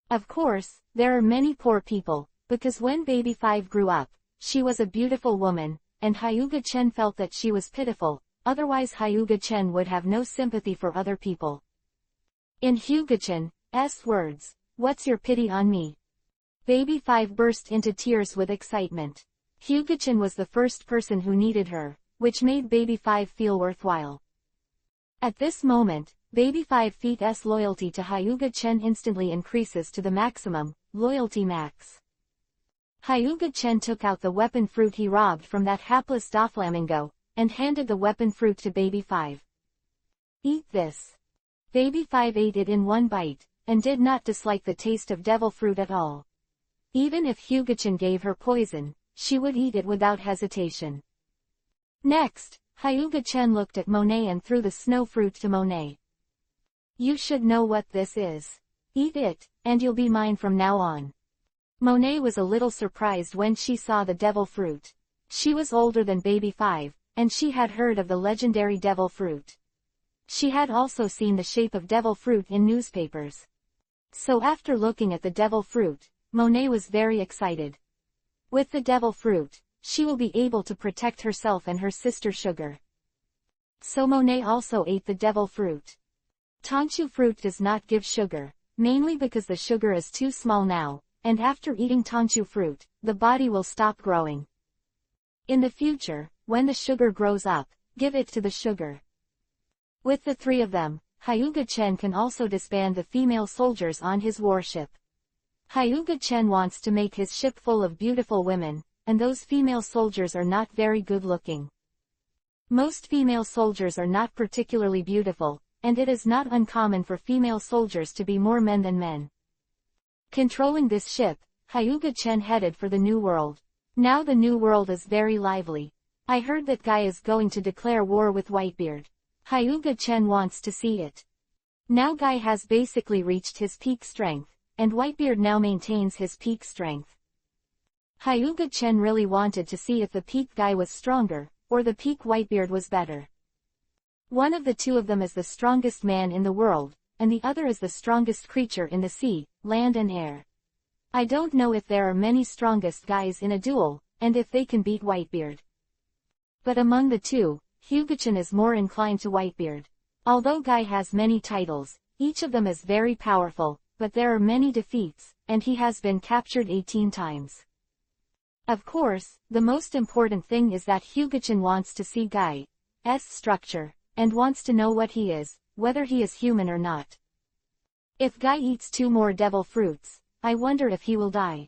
Speaker 1: Of course, there are many poor people, because when Baby 5 grew up, she was a beautiful woman, and Hyuga-chan felt that she was pitiful, otherwise Hyuga-chan would have no sympathy for other people. In Hyuga-chan's words, "What's your pity on me?" Baby 5 burst into tears with excitement. Hyuga-chan was the first person who needed her, which made Baby 5 feel worthwhile. At this moment, Baby 5's loyalty to Hyuga-chan instantly increases to the maximum, loyalty max. Hyuga-chan took out the weapon fruit he robbed from that hapless Doflamingo, and handed the weapon fruit to Baby 5. Eat this. Baby 5 ate it in one bite, and did not dislike the taste of devil fruit at all. Even if Hyuga-chan gave her poison, she would eat it without hesitation. Next, Hyuga-chan looked at Monet and threw the snow fruit to Monet. You should know what this is. Eat it, and you'll be mine from now on. Monet was a little surprised when she saw the devil fruit. She was older than Baby 5, and she had heard of the legendary devil fruit. She had also seen the shape of devil fruit in newspapers. So after looking at the devil fruit, Monet was very excited. With the devil fruit, she will be able to protect herself and her sister Sugar. So Monet also ate the devil fruit. Tanchu fruit does not give sugar, mainly because the sugar is too small now, and after eating tanchu fruit, the body will stop growing. In the future, when the sugar grows up, give it to the sugar. With the three of them, Hyuga-chan can also disband the female soldiers on his warship. Hyuga-chan wants to make his ship full of beautiful women, and those female soldiers are not very good looking. Most female soldiers are not particularly beautiful, and it is not uncommon for female soldiers to be more men than men. Controlling this ship, Hyuga-chan headed for the New World. Now the New World is very lively. I heard that Guy is going to declare war with Whitebeard. Hyuga-chan wants to see it. Now Guy has basically reached his peak strength, and Whitebeard now maintains his peak strength. Hyuga-chan really wanted to see if the peak Guy was stronger, or the peak Whitebeard was better. One of the two of them is the strongest man in the world, and the other is the strongest creature in the sea, land and air. I don't know if there are many strongest guys in a duel, and if they can beat Whitebeard. But among the two, Hyuga-chan is more inclined to Whitebeard. Although Guy has many titles, each of them is very powerful, but there are many defeats, and he has been captured 18 times. Of course, the most important thing is that Hyuga-chan wants to see Guy's structure, and wants to know what he is, whether he is human or not. If Guy eats 2 more devil fruits, I wonder if he will die.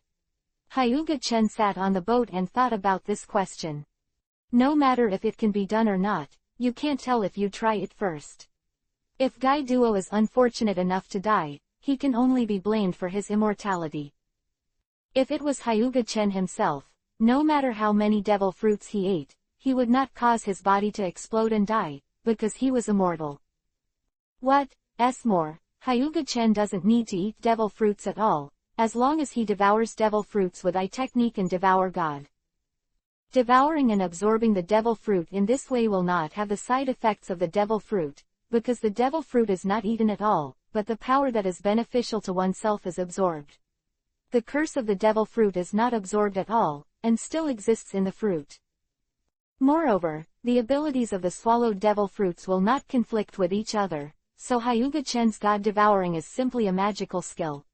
Speaker 1: Hyuga-chan sat on the boat and thought about this question. No matter if it can be done or not, you can't tell if you try it first. If Guy Duo is unfortunate enough to die, he can only be blamed for his immortality. If it was Hyuga-chan himself, no matter how many devil fruits he ate, he would not cause his body to explode and die, because he was immortal. What's more, Hyuga-chan doesn't need to eat devil fruits at all, as long as he devours devil fruits with eye technique and devour God. Devouring and absorbing the devil fruit in this way will not have the side effects of the devil fruit, because the devil fruit is not eaten at all, but the power that is beneficial to oneself is absorbed. The curse of the devil fruit is not absorbed at all, and still exists in the fruit. Moreover, the abilities of the swallowed devil fruits will not conflict with each other, so Hyuga-chan's God devouring is simply a magical skill.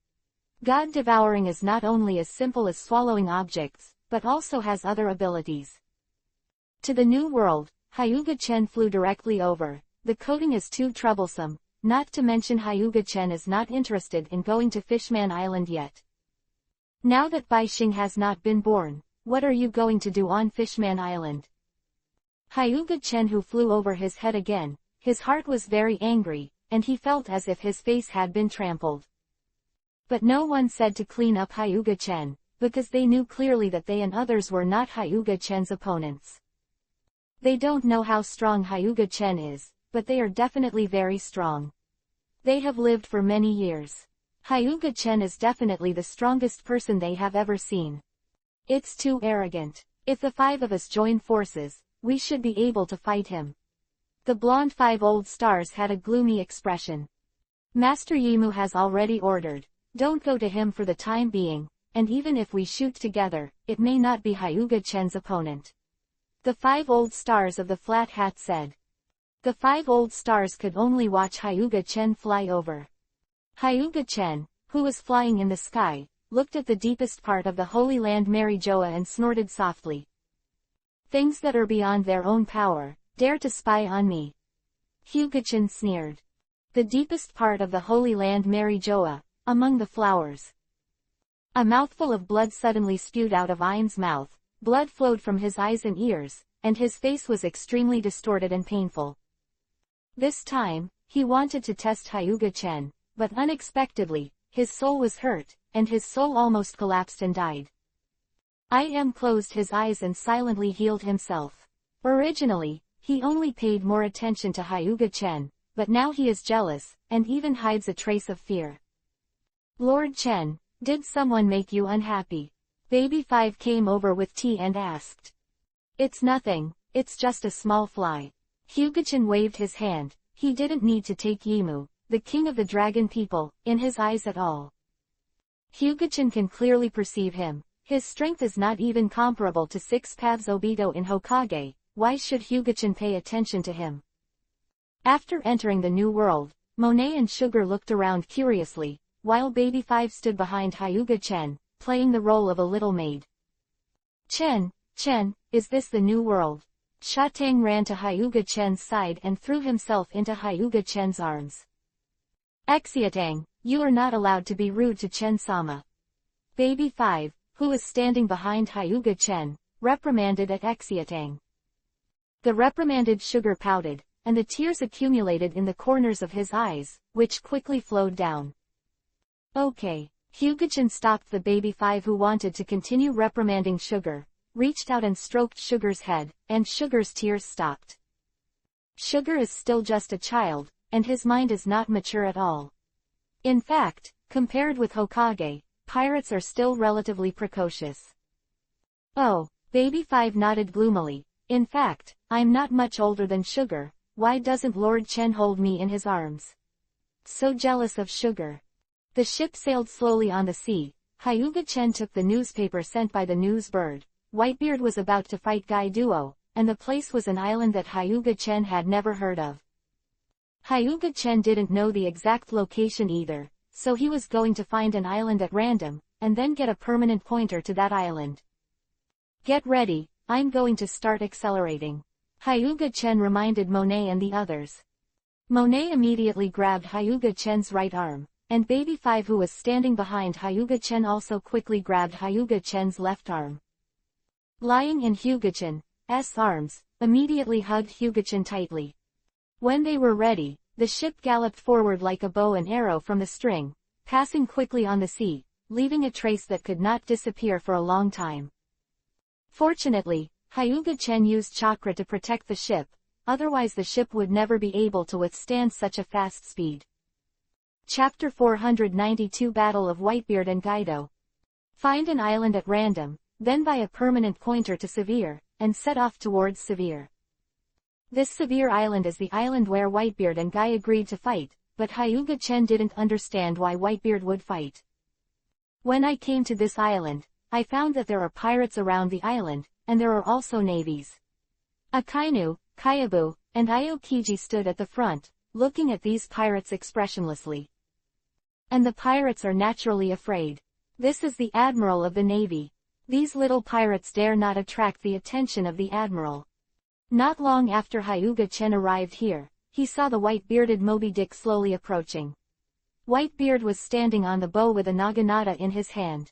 Speaker 1: God devouring is not only as simple as swallowing objects, but also has other abilities. To the new world, Hyuga-chan flew directly over. The coding is too troublesome, not to mention Hyuga-chan is not interested in going to Fishman Island yet. Now that Baixing has not been born, what are you going to do on Fishman Island? Hyuga-chan who flew over his head again, his heart was very angry, and he felt as if his face had been trampled. But no one said to clean up Hyuga-chan, because they knew clearly that they and others were not Hyuga-chan's opponents. They don't know how strong Hyuga-chan is, but they are definitely very strong. They have lived for many years. Hyuga-chan is definitely the strongest person they have ever seen. It's too arrogant. If the 5 of us join forces, we should be able to fight him. The blonde 5 old stars had a gloomy expression. Master Yimu has already ordered, don't go to him for the time being, and even if we shoot together, it may not be Hyuga-chan's opponent. The 5 old stars of the flat hat said. The 5 old stars could only watch Hyuga-chan fly over. Hyuga-chan, who was flying in the sky, looked at the deepest part of the Holy Land Marijoa and snorted softly. Things that are beyond their own power, dare to spy on me. Hyuga-chan sneered. The deepest part of the Holy Land Marijoa, among the flowers. A mouthful of blood suddenly spewed out of Ain's mouth, blood flowed from his eyes and ears, and his face was extremely distorted and painful. This time, he wanted to test Hyuga-chan, but unexpectedly, his soul was hurt, and his soul almost collapsed and died. Im closed his eyes and silently healed himself. Originally, he only paid more attention to Hyuga-chan, but now he is jealous, and even hides a trace of fear. Lord Chen, did someone make you unhappy? Baby 5 came over with tea and asked. It's nothing, it's just a small fly. Hyuga-chan waved his hand. He didn't need to take Yimu, the king of the dragon people, in his eyes at all. Hyuga-chan can clearly perceive him. His strength is not even comparable to 6 Paths Obito in Hokage. Why should Hyuga-chan pay attention to him? After entering the new world, Monet and Sugar looked around curiously, while Baby 5 stood behind Hyuga-chan, playing the role of a little maid. Chen, is this the new world? Shatang ran to Hyuga-chan's side and threw himself into Hyuga-chan's arms. Exiatang, you are not allowed to be rude to Chen-sama. Baby 5, who was standing behind Hyuga-chan, reprimanded at Exiatang. The reprimanded Sugar pouted, and the tears accumulated in the corners of his eyes, which quickly flowed down. Okay. Hyuga-chan stopped the Baby 5 who wanted to continue reprimanding Sugar, reached out and stroked Sugar's head, and Sugar's tears stopped. Sugar is still just a child, and his mind is not mature at all. In fact, compared with Hokage, pirates are still relatively precocious. Oh, Baby 5 nodded gloomily. In fact, I'm not much older than Sugar. Why doesn't Lord Chen hold me in his arms? So jealous of Sugar. The ship sailed slowly on the sea. Hyuga-chan took the newspaper sent by the news bird. Whitebeard was about to fight Guy Duo, and the place was an island that Hyuga-chan had never heard of. Hyuga-chan didn't know the exact location either, so he was going to find an island at random, and then get a permanent pointer to that island. Get ready, I'm going to start accelerating. Hyuga-chen reminded Monet and the others. Monet immediately grabbed Hyuga-chen's right arm, and Baby 5 who was standing behind Hyuga-chen also quickly grabbed Hyuga-chen's left arm. Lying in Hyuga-chen's arms, immediately hugged Hyuga-chen tightly. When they were ready, the ship galloped forward like a bow and arrow from the string, passing quickly on the sea, leaving a trace that could not disappear for a long time. Fortunately, Hyuga-chen used chakra to protect the ship, otherwise the ship would never be able to withstand such a fast speed. Chapter 492 Battle of Whitebeard and Guido. Find an island at random, then buy a permanent pointer to Severe, and set off towards Severe. This Severe Island is the island where Whitebeard and Guy agreed to fight, but Hyuga-chen didn't understand why Whitebeard would fight. When I came to this island, I found that there are pirates around the island, and there are also navies. Akainu, Kyabu, and Aokiji stood at the front, looking at these pirates expressionlessly. And the pirates are naturally afraid. This is the admiral of the navy. These little pirates dare not attract the attention of the admiral. Not long after Hyuga-chen arrived here, he saw the white-bearded Moby Dick slowly approaching. Whitebeard was standing on the bow with a naginata in his hand.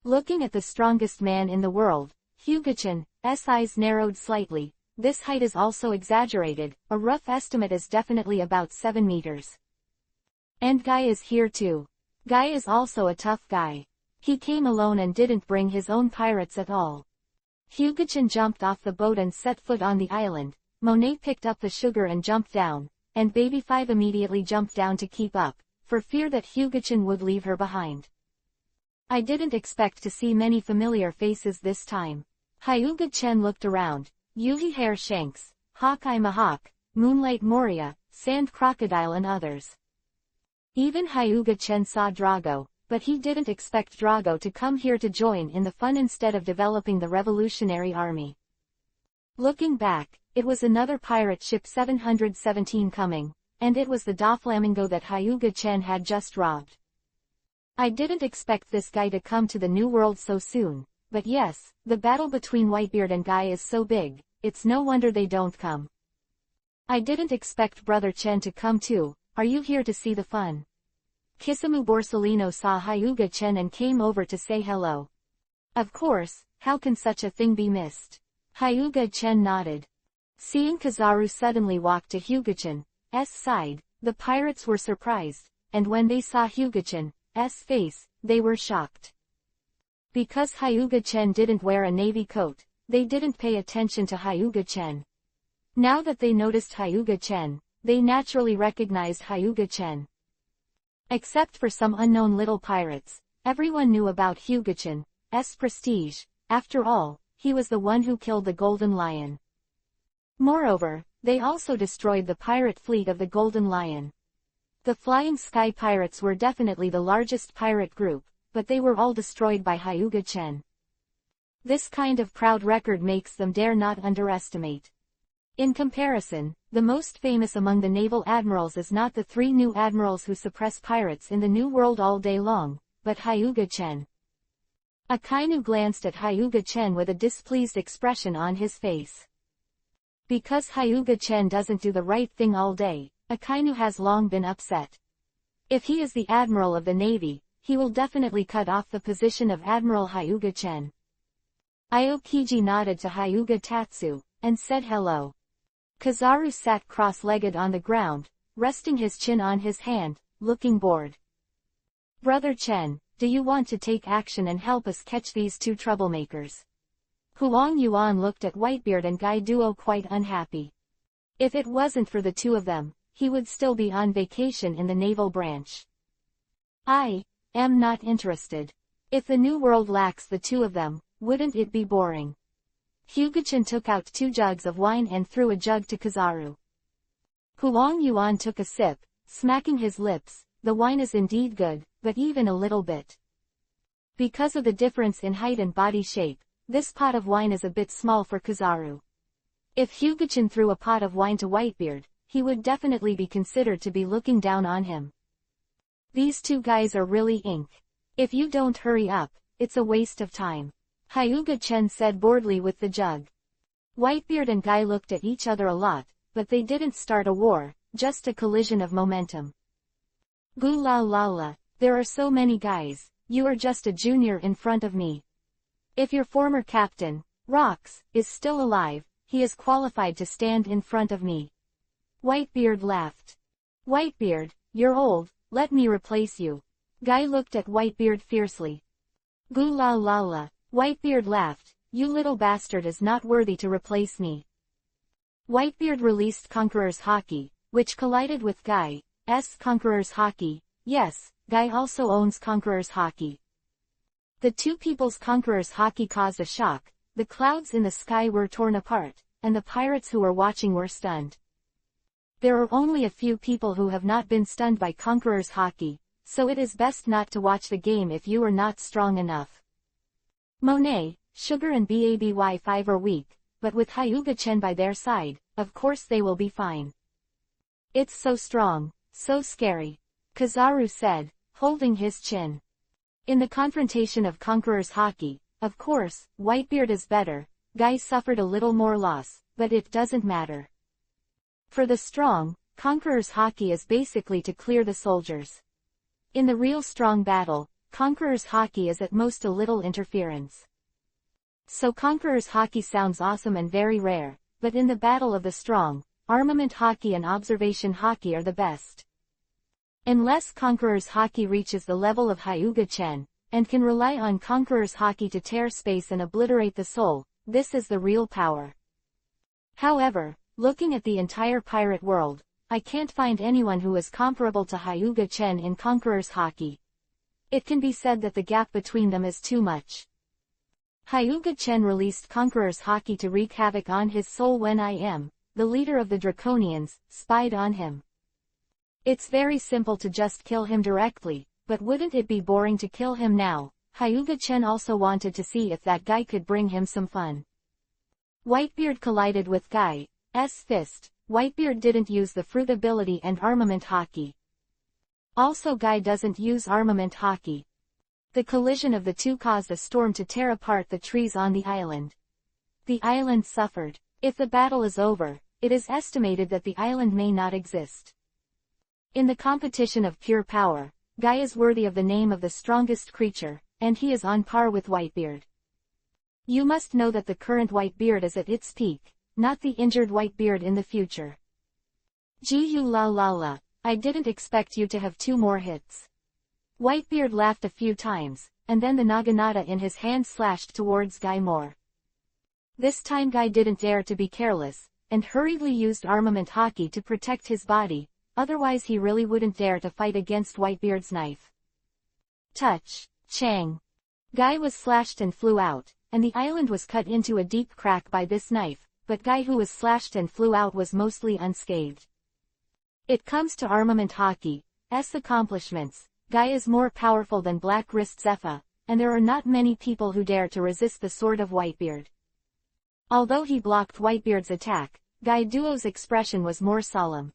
Speaker 1: Looking at the strongest man in the world, Hyuga-chen's eyes narrowed slightly. This height is also exaggerated, a rough estimate is definitely about 7 meters. And Guy is here too. Guy is also a tough guy. He came alone and didn't bring his own pirates at all. Hyuga-chen jumped off the boat and set foot on the island. Monet picked up the sugar and jumped down, and Baby 5 immediately jumped down to keep up, for fear that Hyuga-chen would leave her behind. I didn't expect to see many familiar faces this time. Hyuga-chen looked around. Yuhi Hair Shanks, Hawkeye Mahawk, Moonlight Moria, Sand Crocodile and others. Even Hyuga-chen saw Drago, but he didn't expect Drago to come here to join in the fun instead of developing the revolutionary army. Looking back, it was another pirate ship 717 coming, and it was the Doflamingo that Hyuga-chen had just robbed. I didn't expect this guy to come to the New World so soon, but yes, the battle between Whitebeard and Guy is so big, it's no wonder they don't come. I didn't expect Brother Chen to come too. Are you here to see the fun? Kisamu Borsellino saw Hyuga-chen and came over to say hello. Of course, how can such a thing be missed? Hyuga-chen nodded. Seeing Kizaru suddenly walk to Hyuga-chen's side, the pirates were surprised, and when they saw Hyuga-chen's face, they were shocked. Because Hyuga-chen didn't wear a navy coat, they didn't pay attention to Hyuga-chen. Now that they noticed Hyuga-chen, they naturally recognized Hyuga-chen. Except for some unknown little pirates, everyone knew about Hyuga-chen's prestige. After all, he was the one who killed the Golden Lion. Moreover, they also destroyed the pirate fleet of the Golden Lion. The Flying Sky Pirates were definitely the largest pirate group, but they were all destroyed by Hyuga-chen. This kind of proud record makes them dare not underestimate. In comparison, the most famous among the naval admirals is not the 3 new admirals who suppress pirates in the New World all day long, but Hyuga-chen. Akainu glanced at Hyuga-chen with a displeased expression on his face. Because Hyuga-chen doesn't do the right thing all day, Akainu has long been upset. If he is the admiral of the navy, he will definitely cut off the position of Admiral Hyuga-chen. Aokiji nodded to Hyuga-tatsu, and said hello. Kizaru sat cross-legged on the ground, resting his chin on his hand, looking bored. Brother Chen, do you want to take action and help us catch these 2 troublemakers? Huang Yuan looked at Whitebeard and Guy Duo quite unhappy. If it wasn't for the 2 of them, he would still be on vacation in the naval branch. I am not interested. If the New World lacks the 2 of them, wouldn't it be boring? Hyuga-chen took out 2 jugs of wine and threw a jug to Kizaru. Huang Yuan took a sip, smacking his lips. The wine is indeed good, but even a little bit. Because of the difference in height and body shape, this pot of wine is a bit small for Kizaru. If Hyuga-chen threw a pot of wine to Whitebeard, he would definitely be considered to be looking down on him. These 2 guys are really ink. If you don't hurry up, it's a waste of time. Hyuga-chen said boredly with the jug. Whitebeard and Guy looked at each other a lot, but they didn't start a war, just a collision of momentum. Goo la la la, there are so many guys, you are just a junior in front of me. If your former captain, Rox, is still alive, he is qualified to stand in front of me. Whitebeard laughed. Whitebeard, you're old, let me replace you. Guy looked at Whitebeard fiercely. Goo la la la, Whitebeard laughed, you little bastard is not worthy to replace me. Whitebeard released Conqueror's Haki, which collided with Guy's Conqueror's Haki. Yes, Guy also owns Conqueror's Haki. The two people's Conqueror's Haki caused a shock, the clouds in the sky were torn apart, and the pirates who were watching were stunned. There are only a few people who have not been stunned by Conqueror's Haki, so it is best not to watch the game if you are not strong enough. Monet, Sugar and Baby5 are weak, but with Hyuga-chen by their side, of course they will be fine. It's so strong, so scary, Kizaru said, holding his chin. In the confrontation of Conqueror's Haki, of course, Whitebeard is better. Guy suffered a little more loss, but it doesn't matter. For the strong, Conqueror's Haki is basically to clear the soldiers. In the real strong battle, Conqueror's Haki is at most a little interference. So Conqueror's Haki sounds awesome and very rare, but in the battle of the strong, Armament Haki and Observation Haki are the best. Unless Conqueror's Haki reaches the level of Hyuga-chen, and can rely on Conqueror's Haki to tear space and obliterate the soul, this is the real power. However, looking at the entire pirate world, I can't find anyone who is comparable to Hyuga-chen in Conqueror's Haki. It can be said that the gap between them is too much. Hyuga-chen released Conqueror's Haki to wreak havoc on his soul when the leader of the Draconians, spied on him. It's very simple to just kill him directly, but wouldn't it be boring to kill him now? Hyuga-chen also wanted to see if that guy could bring him some fun. Whitebeard collided with Guy's fist. Whitebeard didn't use the fruit ability and armament Haki. Also Guy doesn't use armament Haki. The collision of the two caused a storm to tear apart the trees on the island. The island suffered. If the battle is over, it is estimated that the island may not exist. In the competition of pure power, Guy is worthy of the name of the strongest creature, and he is on par with Whitebeard. You must know that the current Whitebeard is at its peak, not the injured Whitebeard in the future. Jiu la la la, I didn't expect you to have 2 more hits. Whitebeard laughed a few times, and then the naginata in his hand slashed towards Guy more. This time Guy didn't dare to be careless, and hurriedly used armament Haki to protect his body, otherwise he really wouldn't dare to fight against Whitebeard's knife. Touch, Chang. Guy was slashed and flew out, and the island was cut into a deep crack by this knife, but Guy who was slashed and flew out was mostly unscathed. It comes to armament Haki's accomplishments. Guy is more powerful than Black Wrist Zephyr, and there are not many people who dare to resist the sword of Whitebeard. Although he blocked Whitebeard's attack, Guy Duo's expression was more solemn.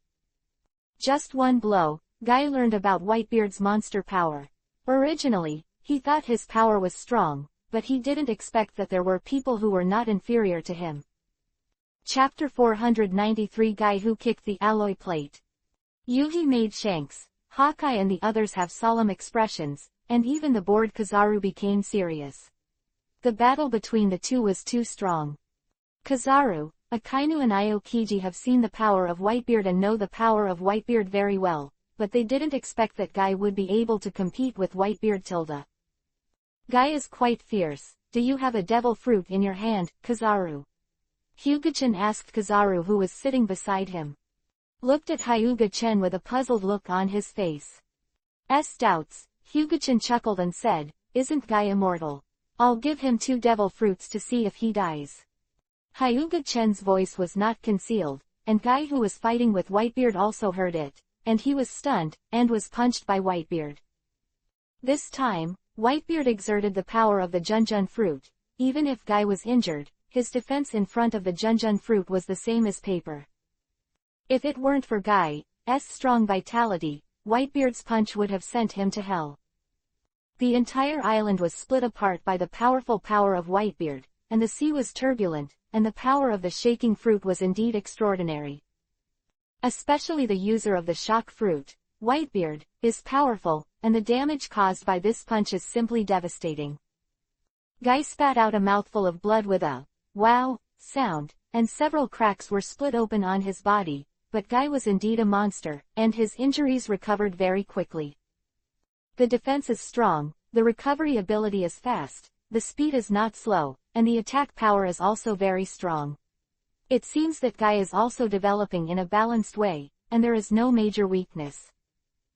Speaker 1: Just one blow, Guy learned about Whitebeard's monster power. Originally, he thought his power was strong, but he didn't expect that there were people who were not inferior to him. Chapter 493 Guy Who Kicked the Alloy Plate. Yuhi made Shanks, Hawkeye and the others have solemn expressions, and even the bored Kizaru became serious. The battle between the two was too strong. Kizaru, Akainu and Aokiji have seen the power of Whitebeard and know the power of Whitebeard very well, but they didn't expect that Guy would be able to compete with Whitebeard. Guy is quite fierce. Do you have a devil fruit in your hand, Kizaru? Hyuga-chen asked Kizaru who was sitting beside him. Looked at Hyuga-chen with a puzzled look on his face. Doubts, Hyuga-chen chuckled and said, isn't Guy immortal? I'll give him 2 devil fruits to see if he dies. Hyuga-chen's voice was not concealed, and Guy who was fighting with Whitebeard also heard it, and he was stunned, and was punched by Whitebeard. This time, Whitebeard exerted the power of the Junjun fruit. Even if Guy was injured, his defense in front of the Junjun fruit was the same as paper. If it weren't for Guy's strong vitality, Whitebeard's punch would have sent him to hell. The entire island was split apart by the powerful power of Whitebeard, and the sea was turbulent, and the power of the shaking fruit was indeed extraordinary. Especially the user of the shock fruit, Whitebeard, is powerful, and the damage caused by this punch is simply devastating. Guy spat out a mouthful of blood with a wow sound, and several cracks were split open on his body, but Guy was indeed a monster, and his injuries recovered very quickly. The defense is strong, the recovery ability is fast, the speed is not slow, and the attack power is also very strong. It seems that Guy is also developing in a balanced way, and there is no major weakness.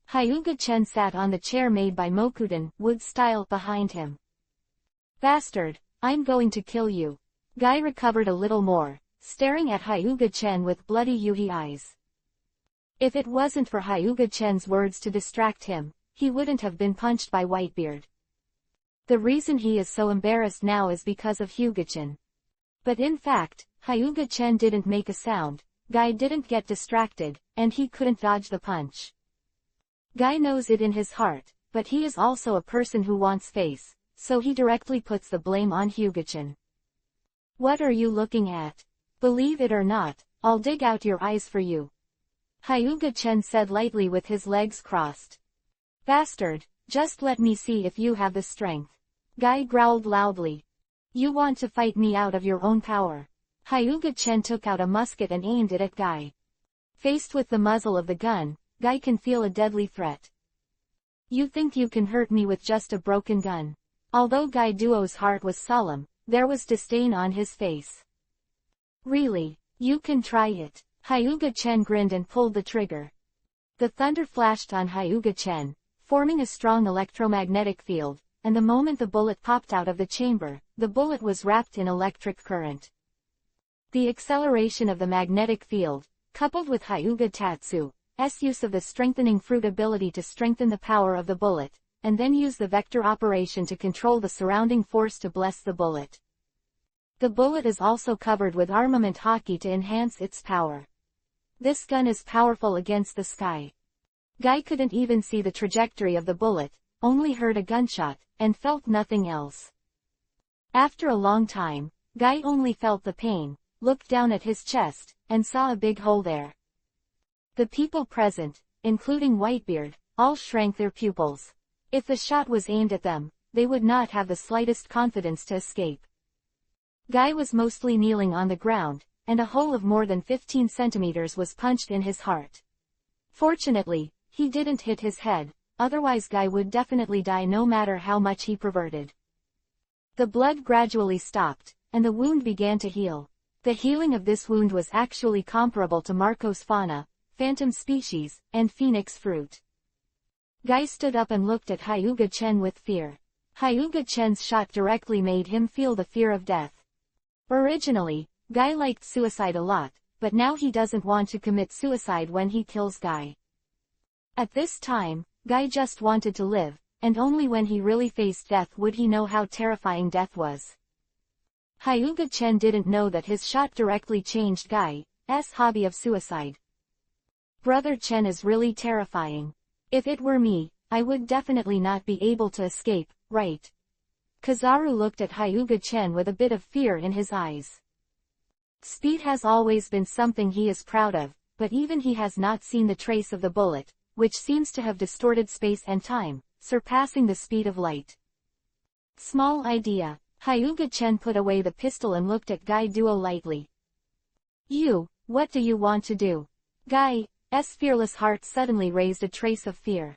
Speaker 1: Hyuga-chen sat on the chair made by Mokuden, wood style, behind him. Bastard, I'm going to kill you. Guy recovered a little more, staring at Hyuga-chen with bloody Yuhi eyes. If it wasn't for Hyuga-chen's words to distract him, he wouldn't have been punched by Whitebeard. The reason he is so embarrassed now is because of Hyuga-chen. But in fact, Hyuga-chen didn't make a sound, Guy didn't get distracted, and he couldn't dodge the punch. Guy knows it in his heart, but he is also a person who wants face, so he directly puts the blame on Hyuga-chen. What are you looking at? Believe it or not, I'll dig out your eyes for you. Hyuga-chen said lightly with his legs crossed. Bastard, just let me see if you have the strength. Guy growled loudly. You want to fight me out of your own power. Hyuga-chen took out a musket and aimed it at Guy. Faced with the muzzle of the gun, Guy can feel a deadly threat. You think you can hurt me with just a broken gun? Although Guy Duo's heart was solemn, there was disdain on his face. Really? You can try it. Hyuga-chen grinned and pulled the trigger. The thunder flashed on Hyuga-chen, forming a strong electromagnetic field, and the moment the bullet popped out of the chamber, the bullet was wrapped in electric current. The acceleration of the magnetic field, coupled with Hyuga Tatsu's use of the strengthening fruit ability to strengthen the power of the bullet, and then use the vector operation to control the surrounding force to bless the bullet. The bullet is also covered with armament hockey to enhance its power. This gun is powerful against the sky. Guy couldn't even see the trajectory of the bullet, only heard a gunshot, and felt nothing else. After a long time, Guy only felt the pain, looked down at his chest, and saw a big hole there. The people present, including Whitebeard, all shrank their pupils. If the shot was aimed at them, they would not have the slightest confidence to escape. Guy was mostly kneeling on the ground, and a hole of more than 15 centimeters was punched in his heart. Fortunately, he didn't hit his head, otherwise Guy would definitely die no matter how much he perverted. The blood gradually stopped, and the wound began to heal. The healing of this wound was actually comparable to Marco's fauna, phantom species, and phoenix fruit. Guy stood up and looked at Hyuga-chen with fear. Hyuga-chen's shot directly made him feel the fear of death. Originally, Guy liked suicide a lot, but now he doesn't want to commit suicide when he kills Guy. At this time, Guy just wanted to live, and only when he really faced death would he know how terrifying death was. Hyuga-chen didn't know that his shot directly changed Guy's hobby of suicide. Brother Chen is really terrifying. If it were me, I would definitely not be able to escape, right? Kizaru looked at Hyuga-chen with a bit of fear in his eyes. Speed has always been something he is proud of, but even he has not seen the trace of the bullet, which seems to have distorted space and time, surpassing the speed of light. Small idea. Hyuga-chen put away the pistol and looked at Guy Duo lightly. What do you want to do? Guy's fearless heart suddenly raised a trace of fear.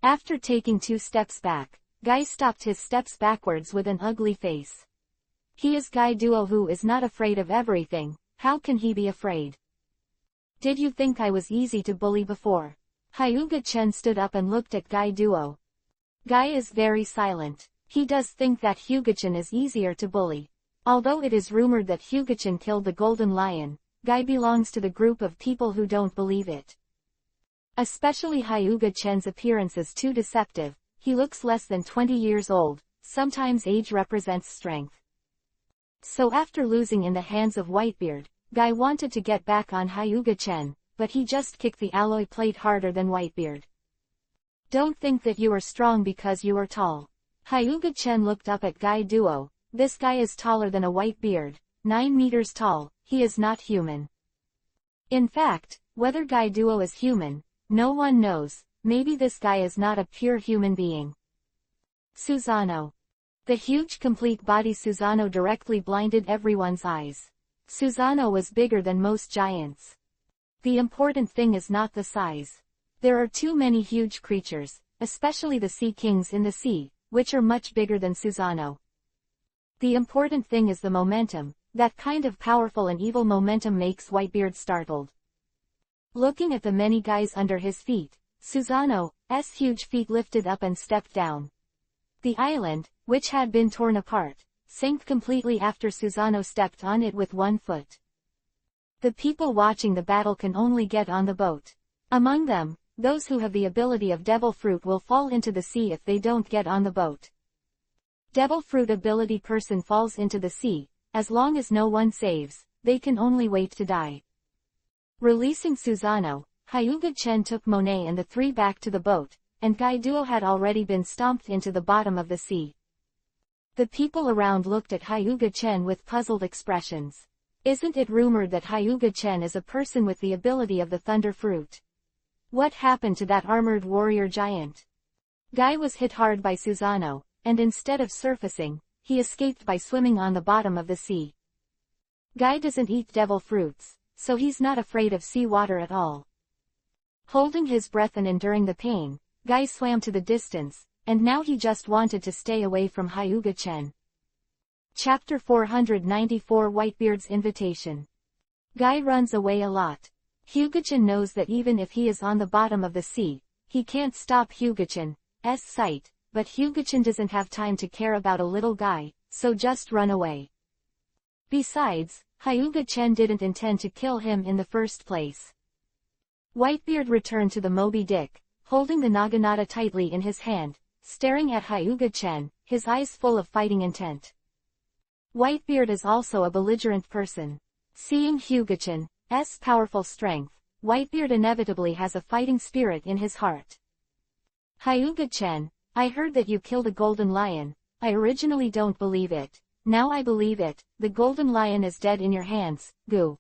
Speaker 1: After taking 2 steps back, Guy stopped his steps backwards with an ugly face. He is Guy Duo who is not afraid of everything, how can he be afraid? Did you think I was easy to bully before? Hyuga-chen stood up and looked at Guy Duo. Guy is very silent. He does think that Hyuga-chen is easier to bully. Although it is rumored that Hyuga-chen killed the golden lion, Guy belongs to the group of people who don't believe it. Especially Hyuga-chen's appearance is too deceptive. He looks less than 20 years old, sometimes age represents strength. So after losing in the hands of Whitebeard, Guy wanted to get back on Hyuga-chen, but he just kicked the alloy plate harder than Whitebeard. Don't think that you are strong because you are tall. Hyuga-chen looked up at Guy Duo. This guy is taller than a white beard, 9 meters tall, he is not human. In fact, whether Guy Duo is human, no one knows, maybe this guy is not a pure human being. Susanoo. The huge complete body Susanoo directly blinded everyone's eyes. Susanoo was bigger than most giants. The important thing is not the size. There are too many huge creatures, especially the sea kings in the sea, which are much bigger than Susanoo. The important thing is the momentum. That kind of powerful and evil momentum makes Whitebeard startled. Looking at the many guys under his feet, Susanoo's huge feet lifted up and stepped down. The island, which had been torn apart, sank completely after Susanoo stepped on it with one foot. The people watching the battle can only get on the boat. Among them, those who have the ability of Devil Fruit will fall into the sea if they don't get on the boat. Devil Fruit ability person falls into the sea. As long as no one saves, they can only wait to die. Releasing Susanoo, Hyuga-chen took Monet and the three back to the boat, and Guy Duo had already been stomped into the bottom of the sea. The people around looked at Hyuga-chen with puzzled expressions. Isn't it rumored that Hyuga-chen is a person with the ability of the Thunder Fruit? What happened to that armored warrior giant? Guy was hit hard by Susanoo, and instead of surfacing, he escaped by swimming on the bottom of the sea. Guy doesn't eat devil fruits, so he's not afraid of sea water at all. Holding his breath and enduring the pain, Guy swam to the distance, and now he just wanted to stay away from Hyuga-chen. Chapter 494 Whitebeard's Invitation. Guy runs away a lot. Hyuga-chen knows that even if he is on the bottom of the sea, he can't stop Hyuga-chen's sight. But Hyuga-chen doesn't have time to care about a little guy, so just run away. Besides, Hyuga-chen didn't intend to kill him in the first place. Whitebeard returned to the Moby Dick, holding the naginata tightly in his hand, staring at Hyuga-chen, his eyes full of fighting intent. Whitebeard is also a belligerent person. Seeing Hyuga-chen's powerful strength, Whitebeard inevitably has a fighting spirit in his heart. Hyuga-chen, I heard that you killed a golden lion. I originally don't believe it. Now I believe it. The golden lion is dead in your hands, Goo.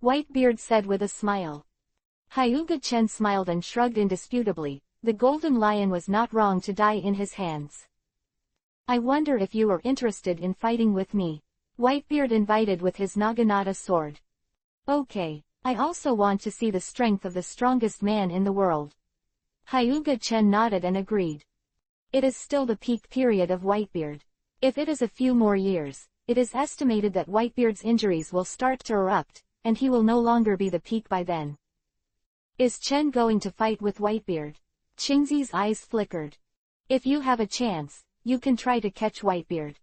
Speaker 1: Whitebeard said with a smile. Hyuga-chen smiled and shrugged indisputably. The golden lion was not wrong to die in his hands. I wonder if you are interested in fighting with me. Whitebeard invited with his naginata sword. Okay, I also want to see the strength of the strongest man in the world. Hyuga-chen nodded and agreed. It is still the peak period of Whitebeard. If it is a few more years, it is estimated that Whitebeard's injuries will start to erupt, and he will no longer be the peak by then. Is Chen going to fight with Whitebeard? Qingzi's eyes flickered. If you have a chance, you can try to catch Whitebeard.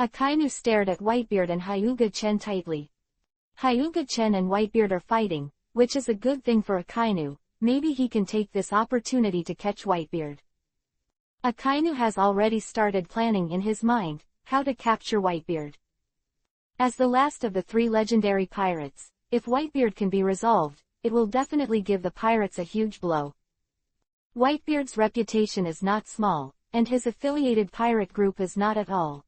Speaker 1: Akainu stared at Whitebeard and Hyuga-chen tightly. Hyuga-chen and Whitebeard are fighting, which is a good thing for Akainu. Maybe he can take this opportunity to catch Whitebeard. Akainu has already started planning in his mind how to capture Whitebeard. As the last of the three legendary pirates, if Whitebeard can be resolved, it will definitely give the pirates a huge blow. Whitebeard's reputation is not small, and his affiliated pirate group is not at all.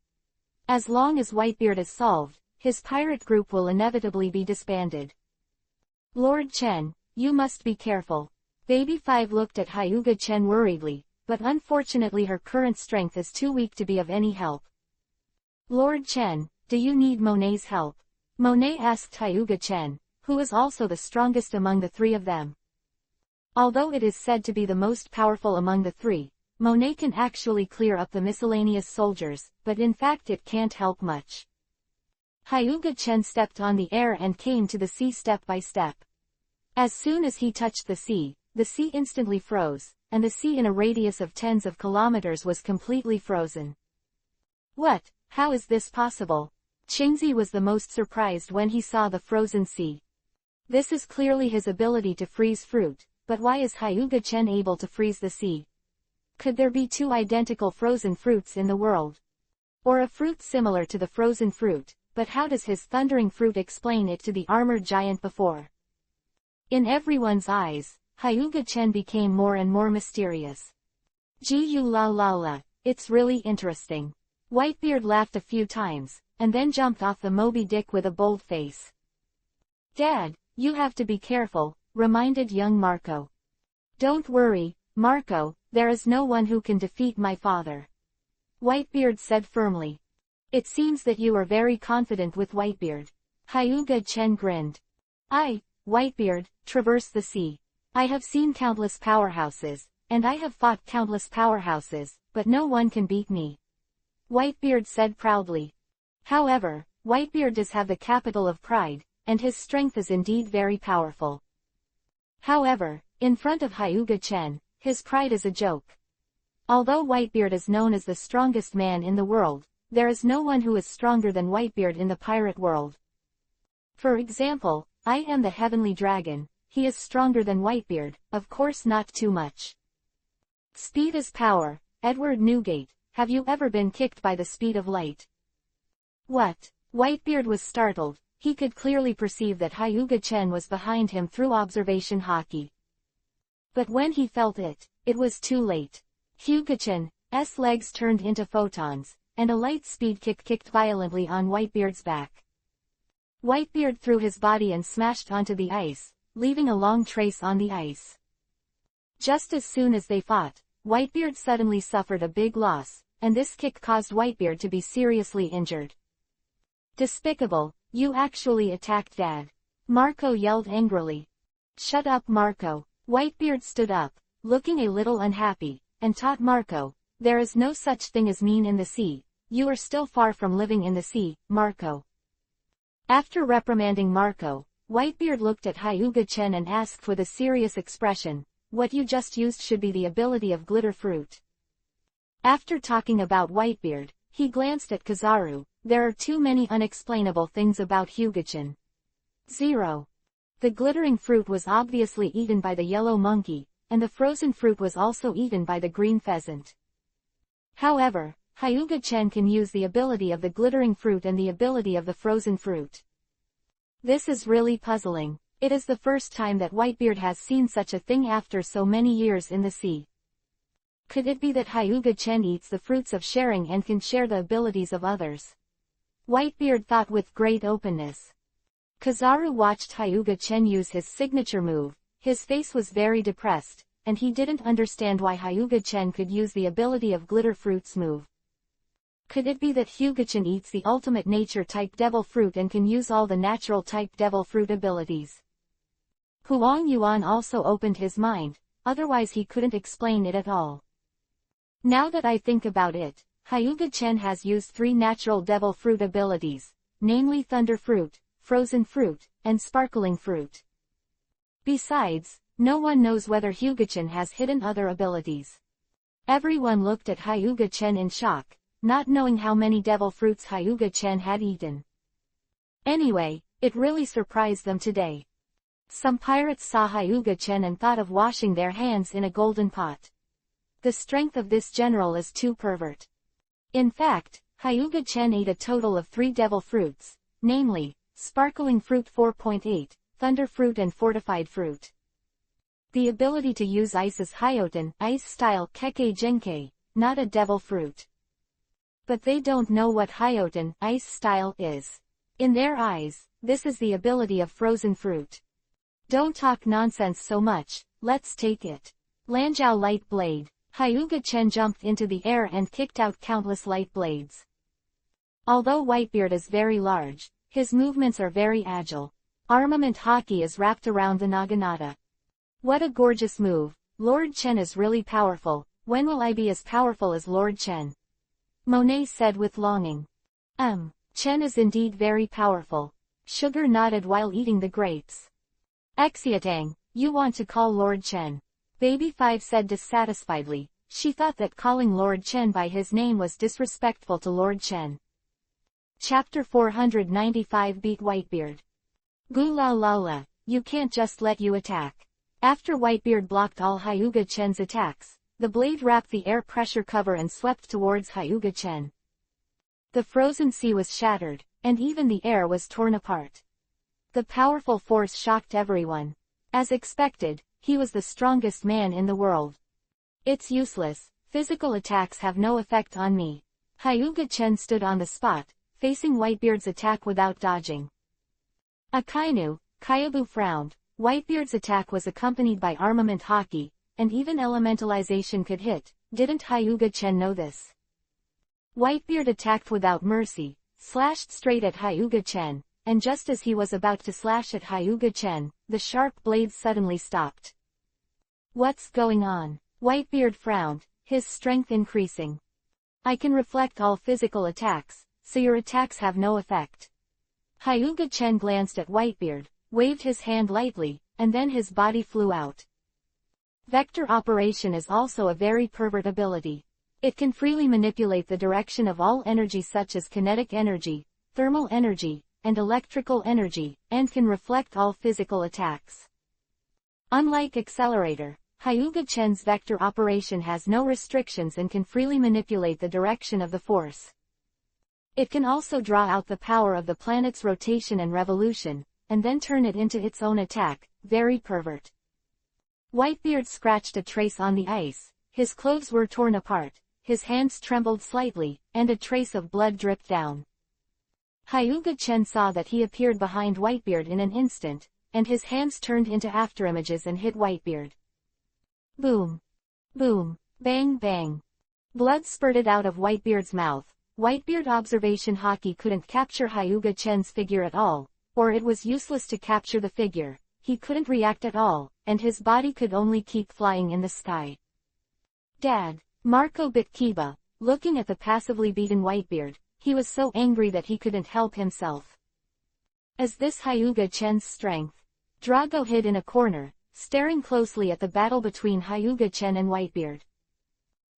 Speaker 1: As long as Whitebeard is solved, his pirate group will inevitably be disbanded. Lord Chen, you must be careful. Baby 5 looked at Hyuga-chen worriedly, but unfortunately her current strength is too weak to be of any help. Lord Chen, do you need Monet's help? Monet asked Hyuga-chen, who is also the strongest among the three of them. Although it is said to be the most powerful among the three, Monet can actually clear up the miscellaneous soldiers, but in fact it can't help much. Hyuga-chen stepped on the air and came to the sea step by step. As soon as he touched the sea instantly froze, and the sea in a radius of tens of kilometers was completely frozen. What? How is this possible? Qingzi was the most surprised when he saw the frozen sea. This is clearly his ability to freeze fruit, but why is Hyuga-chen able to freeze the sea? Could there be two identical frozen fruits in the world? Or a fruit similar to the frozen fruit, but how does his thundering fruit explain it to the armored giant before? In everyone's eyes, Hyuga-chen became more and more mysterious. Gee la la la, it's really interesting. Whitebeard laughed a few times, and then jumped off the Moby Dick with a bold face. Dad, you have to be careful, reminded young Marco. Don't worry, Marco, there is no one who can defeat my father. Whitebeard said firmly. It seems that you are very confident with Whitebeard. Hyuga-chen grinned. I, Whitebeard, traverse the sea. I have seen countless powerhouses, and I have fought countless powerhouses, but no one can beat me. Whitebeard said proudly. However, Whitebeard does have the capital of pride, and his strength is indeed very powerful. However, in front of Hyuga-chen, his pride is a joke. Although Whitebeard is known as the strongest man in the world, there is no one who is stronger than Whitebeard in the pirate world. For example, I am the heavenly dragon, he is stronger than Whitebeard, of course not too much. Speed is power, Edward Newgate, have you ever been kicked by the speed of light? What? Whitebeard was startled, he could clearly perceive that Hyuga-chen was behind him through observation hockey. But when he felt it, it was too late. Hyuga-chen's legs turned into photons, and a light speed kick kicked violently on Whitebeard's back. Whitebeard threw his body and smashed onto the ice, leaving a long trace on the ice. Just as soon as they fought, Whitebeard suddenly suffered a big loss, and this kick caused Whitebeard to be seriously injured. Despicable, you actually attacked Dad. Marco yelled angrily. Shut up, Marco. Whitebeard stood up, looking a little unhappy, and taught Marco, there is no such thing as mean in the sea, you are still far from living in the sea, Marco. After reprimanding Marco, Whitebeard looked at Hyuga-chen and asked with a serious expression, what you just used should be the ability of glitter fruit. After talking about Whitebeard, he glanced at Kizaru, there are too many unexplainable things about Hyuga-chen. 0. The glittering fruit was obviously eaten by the yellow monkey, and the frozen fruit was also eaten by the green pheasant. However, Hyuga-chen can use the ability of the glittering fruit and the ability of the frozen fruit. This is really puzzling. It is the first time that Whitebeard has seen such a thing after so many years in the sea. Could it be that Hyuga-chen eats the fruits of sharing and can share the abilities of others? Whitebeard thought with great openness. Kizaru watched Hyuga-chen use his signature move, his face was very depressed, and he didn't understand why Hyuga-chen could use the ability of glitter fruit's move. Could it be that Hyuga-chen eats the ultimate nature-type devil fruit and can use all the natural-type devil fruit abilities? Huang Yuan also opened his mind, otherwise he couldn't explain it at all. Now that I think about it, Hyuga-chen has used 3 natural devil fruit abilities, namely Thunder Fruit, Frozen Fruit, and Sparkling Fruit. Besides, no one knows whether Hyuga-chen has hidden other abilities. Everyone looked at Hyuga-chen in shock, not knowing how many devil fruits Hyuga-chen had eaten. Anyway, it really surprised them today. Some pirates saw Hyuga-chen and thought of washing their hands in a golden pot. The strength of this general is too pervert. In fact, Hyuga-chen ate a total of 3 devil fruits, namely, Sparkling Fruit 4.8, Thunder Fruit and Fortified Fruit. The ability to use ice is Hyoten, ice-style Kekkei Genkei, not a devil fruit. But they don't know what Hyoten, ice-style is. In their eyes, this is the ability of frozen fruit. Don't talk nonsense so much, let's take it. Lanjiao Light Blade. Hyuga-chen jumped into the air and kicked out countless light blades. Although Whitebeard is very large, his movements are very agile. Armament hockey is wrapped around the naginata. What a gorgeous move. Lord Chen is really powerful. When will I be as powerful as Lord Chen? Monet said with longing. Chen is indeed very powerful. Sugar nodded while eating the grapes. Xiatang, you want to call Lord Chen? Baby 5 said dissatisfiedly. She thought that calling Lord Chen by his name was disrespectful to Lord Chen. Chapter 495 Beat Whitebeard. Gu la la la, you can't just let you attack. After Whitebeard blocked all Hyuga-chen's attacks, the blade wrapped the air pressure cover and swept towards Hyuga-chen. The frozen sea was shattered, and even the air was torn apart. The powerful force shocked everyone. As expected, he was the strongest man in the world. It's useless, physical attacks have no effect on me. Hyuga-chen stood on the spot, facing Whitebeard's attack without dodging. Akainu, Kyabu frowned. Whitebeard's attack was accompanied by armament haki, and even elementalization could hit. Didn't Hyuga-chen know this? Whitebeard attacked without mercy, slashed straight at Hyuga-chen, and just as he was about to slash at Hyuga-chen, the sharp blades suddenly stopped. What's going on? Whitebeard frowned, his strength increasing. I can reflect all physical attacks, so your attacks have no effect. Hyuga-chen glanced at Whitebeard, waved his hand lightly, and then his body flew out. Vector operation is also a very pervert ability. It can freely manipulate the direction of all energy such as kinetic energy, thermal energy, and electrical energy, and can reflect all physical attacks. Unlike Accelerator, Hyuga-chen's vector operation has no restrictions and can freely manipulate the direction of the force. It can also draw out the power of the planet's rotation and revolution, and then turn it into its own attack. Very pervert. Whitebeard scratched a trace on the ice, his clothes were torn apart, his hands trembled slightly, and a trace of blood dripped down. Hyuga-chen saw that he appeared behind Whitebeard in an instant, and his hands turned into afterimages and hit Whitebeard. Boom! Boom! Bang bang! Blood spurted out of Whitebeard's mouth. Whitebeard observation haki couldn't capture Hyuga-chen's figure at all, or it was useless to capture the figure. He couldn't react at all, and his body could only keep flying in the sky. Dad! Marco bit Kiba, looking at the passively beaten Whitebeard. He was so angry that he couldn't help himself. Is this Hyuga-chen's strength? Drago hid in a corner, staring closely at the battle between Hyuga-chen and Whitebeard.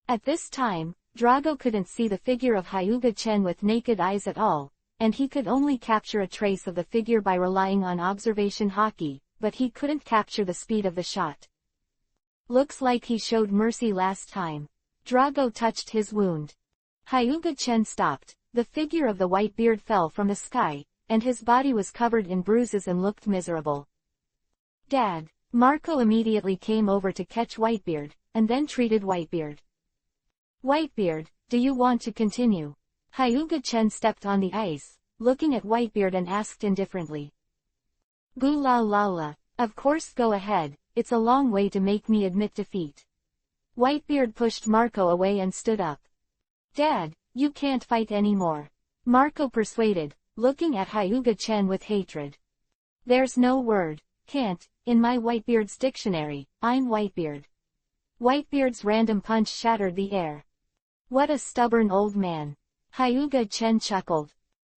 Speaker 1: At this time, Drago couldn't see the figure of Hyuga-chen with naked eyes at all, and he could only capture a trace of the figure by relying on observation haki, but he couldn't capture the speed of the shot. Looks like he showed mercy last time. Drago touched his wound. Hyuga-chen stopped. The figure of the Whitebeard fell from the sky, and his body was covered in bruises and looked miserable. Dad! Marco immediately came over to catch Whitebeard, and then treated Whitebeard. Whitebeard, do you want to continue? Hyuga-chen stepped on the ice, looking at Whitebeard and asked indifferently. Goo la la la, of course go ahead, it's a long way to make me admit defeat. Whitebeard pushed Marco away and stood up. Dad, you can't fight anymore. Marco persuaded, looking at Hyuga-chen with hatred. There's no word, can't, in my Whitebeard's dictionary. I'm Whitebeard. Whitebeard's random punch shattered the air. What a stubborn old man. Hyuga-chen chuckled.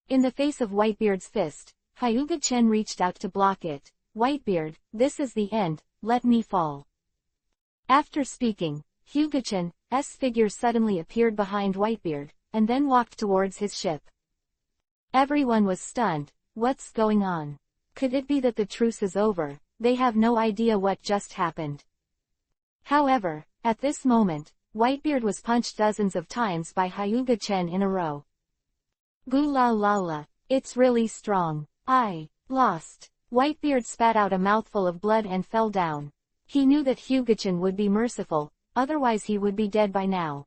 Speaker 1: In the face of Whitebeard's fist, Hyuga-chen reached out to block it. Whitebeard, this is the end, let me fall. After speaking, Hyuga-chen's figure suddenly appeared behind Whitebeard, and then walked towards his ship. Everyone was stunned. What's going on? Could it be that the truce is over? They have no idea what just happened. However, at this moment, Whitebeard was punched dozens of times by Hyuga-chen in a row. Goo la la la, it's really strong. I lost. Whitebeard spat out a mouthful of blood and fell down. He knew that Hyuga-chen would be merciful, otherwise he would be dead by now.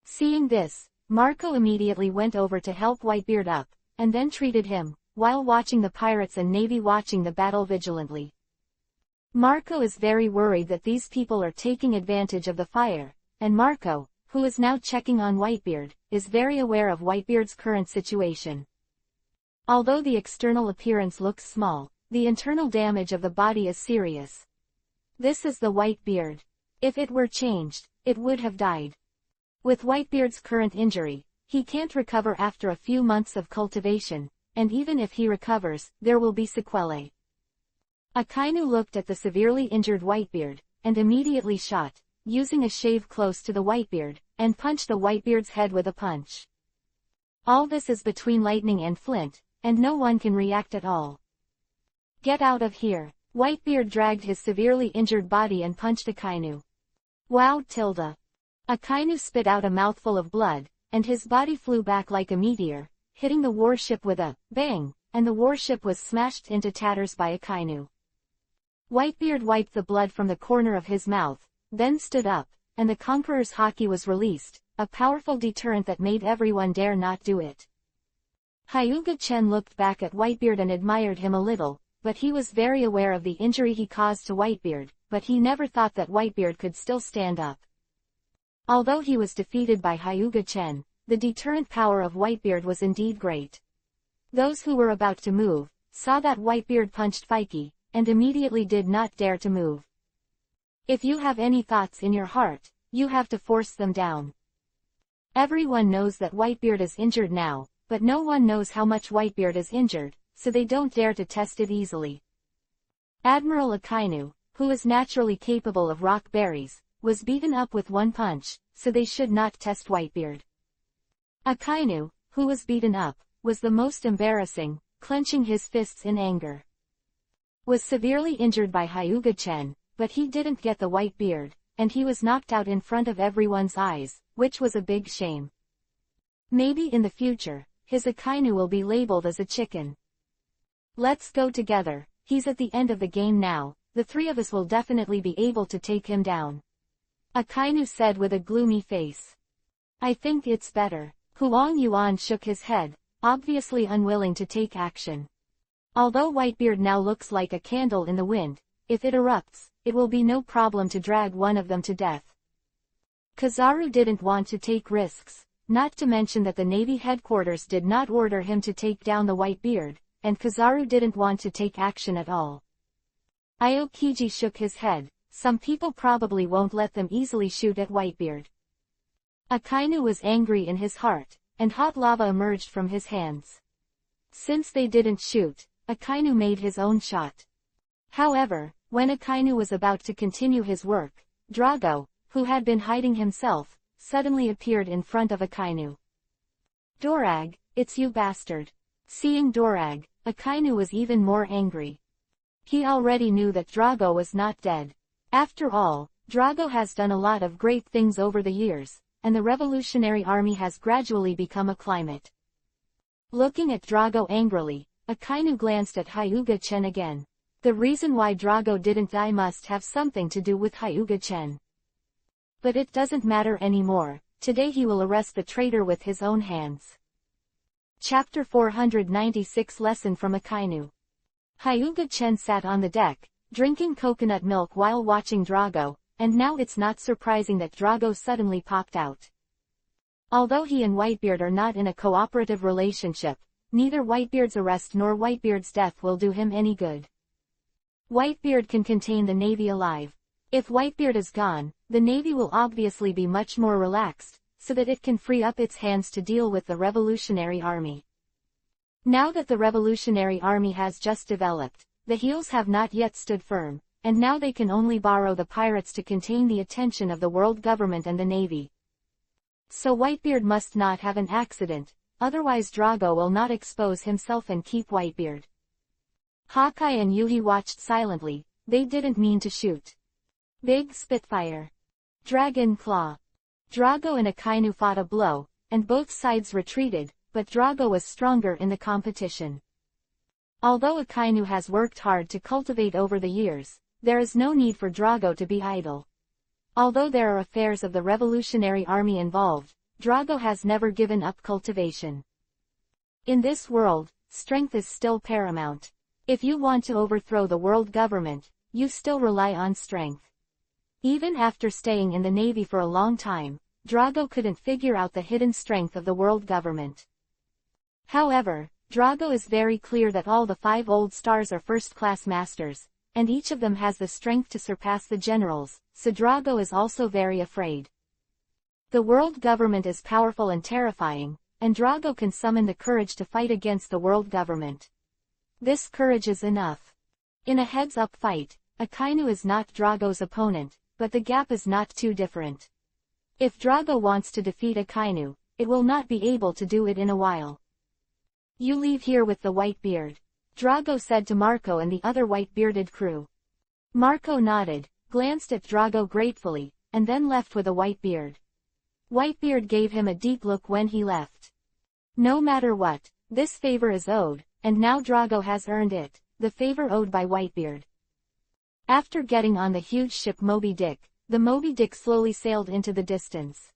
Speaker 1: Seeing this, Marco immediately went over to help Whitebeard up, and then treated him, while watching the pirates and navy watching the battle vigilantly. Marco is very worried that these people are taking advantage of the fire, and Marco, who is now checking on Whitebeard, is very aware of Whitebeard's current situation. Although the external appearance looks small, the internal damage of the body is serious. This is the Whitebeard. If it were changed, it would have died. With Whitebeard's current injury, he can't recover after a few months of cultivation, and even if he recovers, there will be sequelae. Akainu looked at the severely injured Whitebeard, and immediately shot, using a shave close to the Whitebeard, and punched the Whitebeard's head with a punch. All this is between lightning and flint, and no one can react at all. Get out of here. Whitebeard dragged his severely injured body and punched Akainu. Wow tilde. Akainu spit out a mouthful of blood, and his body flew back like a meteor, hitting the warship with a bang, and the warship was smashed into tatters by Akainu. Whitebeard wiped the blood from the corner of his mouth, then stood up, and the Conqueror's Haki was released, a powerful deterrent that made everyone dare not do it. Hyuga-chen looked back at Whitebeard and admired him a little, but he was very aware of the injury he caused to Whitebeard, but he never thought that Whitebeard could still stand up. Although he was defeated by Hyuga-chen, the deterrent power of Whitebeard was indeed great. Those who were about to move, saw that Whitebeard punched Fike, and immediately did not dare to move. If you have any thoughts in your heart, you have to force them down. Everyone knows that Whitebeard is injured now, but no one knows how much Whitebeard is injured, so they don't dare to test it easily. Admiral Akainu, who is naturally capable of rock berries, was beaten up with one punch, so they should not test Whitebeard. Akainu, who was beaten up, was the most embarrassing, clenching his fists in anger. Was severely injured by Hyuga-chen, but he didn't get the Whitebeard, and he was knocked out in front of everyone's eyes, which was a big shame. Maybe in the future, his Akainu will be labeled as a chicken. Let's go together, he's at the end of the game now, the three of us will definitely be able to take him down. Akainu said with a gloomy face. I think it's better. Huang Yuan shook his head, obviously unwilling to take action. Although Whitebeard now looks like a candle in the wind, if it erupts, it will be no problem to drag one of them to death. Kizaru didn't want to take risks, not to mention that the Navy headquarters did not order him to take down the Whitebeard, and Kizaru didn't want to take action at all. Aokiji shook his head, some people probably won't let them easily shoot at Whitebeard. Akainu was angry in his heart, and hot lava emerged from his hands. Since they didn't shoot, Akainu made his own shot. However, when Akainu was about to continue his work, Drago, who had been hiding himself, suddenly appeared in front of Akainu. Dorag, it's you bastard. Seeing Dorag, Akainu was even more angry. He already knew that Drago was not dead. After all, Drago has done a lot of great things over the years, and the Revolutionary Army has gradually become a climate. Looking at Drago angrily, Akainu glanced at Hyuga-chen again. The reason why Drago didn't die must have something to do with Hyuga-chen. But it doesn't matter anymore, today he will arrest the traitor with his own hands. Chapter 496 Lesson from Akainu. Hyuga-chen sat on the deck, drinking coconut milk while watching Drago, and now it's not surprising that Drago suddenly popped out. Although he and Whitebeard are not in a cooperative relationship, neither Whitebeard's arrest nor Whitebeard's death will do him any good. Whitebeard can contain the Navy alive. If Whitebeard is gone, the Navy will obviously be much more relaxed, so that it can free up its hands to deal with the Revolutionary Army. Now that the Revolutionary Army has just developed, the heels have not yet stood firm, and now they can only borrow the pirates to contain the attention of the world government and the Navy. So Whitebeard must not have an accident, otherwise Drago will not expose himself and keep Whitebeard. Hawkeye and Yuhi watched silently, they didn't mean to shoot. Big Spitfire. Dragon Claw. Drago and Akainu fought a blow, and both sides retreated, but Drago was stronger in the competition. Although Akainu has worked hard to cultivate over the years, there is no need for Drago to be idle. Although there are affairs of the Revolutionary Army involved, Drago has never given up cultivation. In this world, strength is still paramount. If you want to overthrow the world government, you still rely on strength. Even after staying in the Navy for a long time, Drago couldn't figure out the hidden strength of the world government. However, Drago is very clear that all the 5 old stars are first-class masters, and each of them has the strength to surpass the generals, so Drago is also very afraid. The world government is powerful and terrifying, and Drago can summon the courage to fight against the world government. This courage is enough. In a heads-up fight, Akainu is not Drago's opponent, but the gap is not too different. If Drago wants to defeat Akainu, it will not be able to do it in a while. You leave here with the Whitebeard, Drago said to Marco and the other white-bearded crew. Marco nodded, glanced at Drago gratefully, and then left with a Whitebeard. Whitebeard gave him a deep look when he left. No matter what, this favor is owed, and now Drago has earned it, the favor owed by Whitebeard. After getting on the huge ship Moby Dick, the Moby Dick slowly sailed into the distance.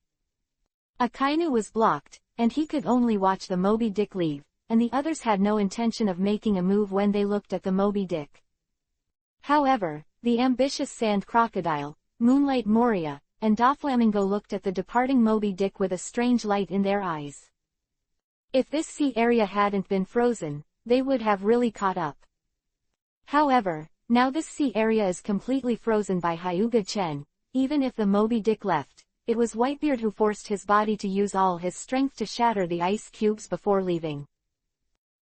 Speaker 1: Akainu was blocked, and he could only watch the Moby Dick leave, and the others had no intention of making a move when they looked at the Moby Dick. However, the ambitious sand crocodile, Moonlight Moria, and Doflamingo looked at the departing Moby Dick with a strange light in their eyes. If this sea area hadn't been frozen, they would have really caught up. However, now this sea area is completely frozen by Hyuga Chen. Even if the Moby Dick left, it was Whitebeard who forced his body to use all his strength to shatter the ice cubes before leaving.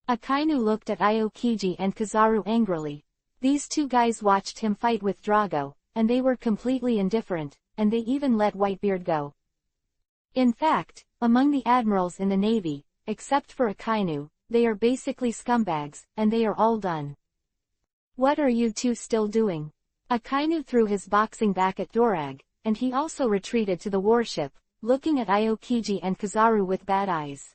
Speaker 1: Akainu looked at Aokiji and Kizaru angrily. These two guys watched him fight with Drago, and they were completely indifferent, and they even let Whitebeard go. In fact, among the admirals in the Navy, except for Akainu, they are basically scumbags, and they are all done. What are you two still doing? Akainu threw his boxing back at Dorag, and he also retreated to the warship, looking at Aokiji and Kizaru with bad eyes.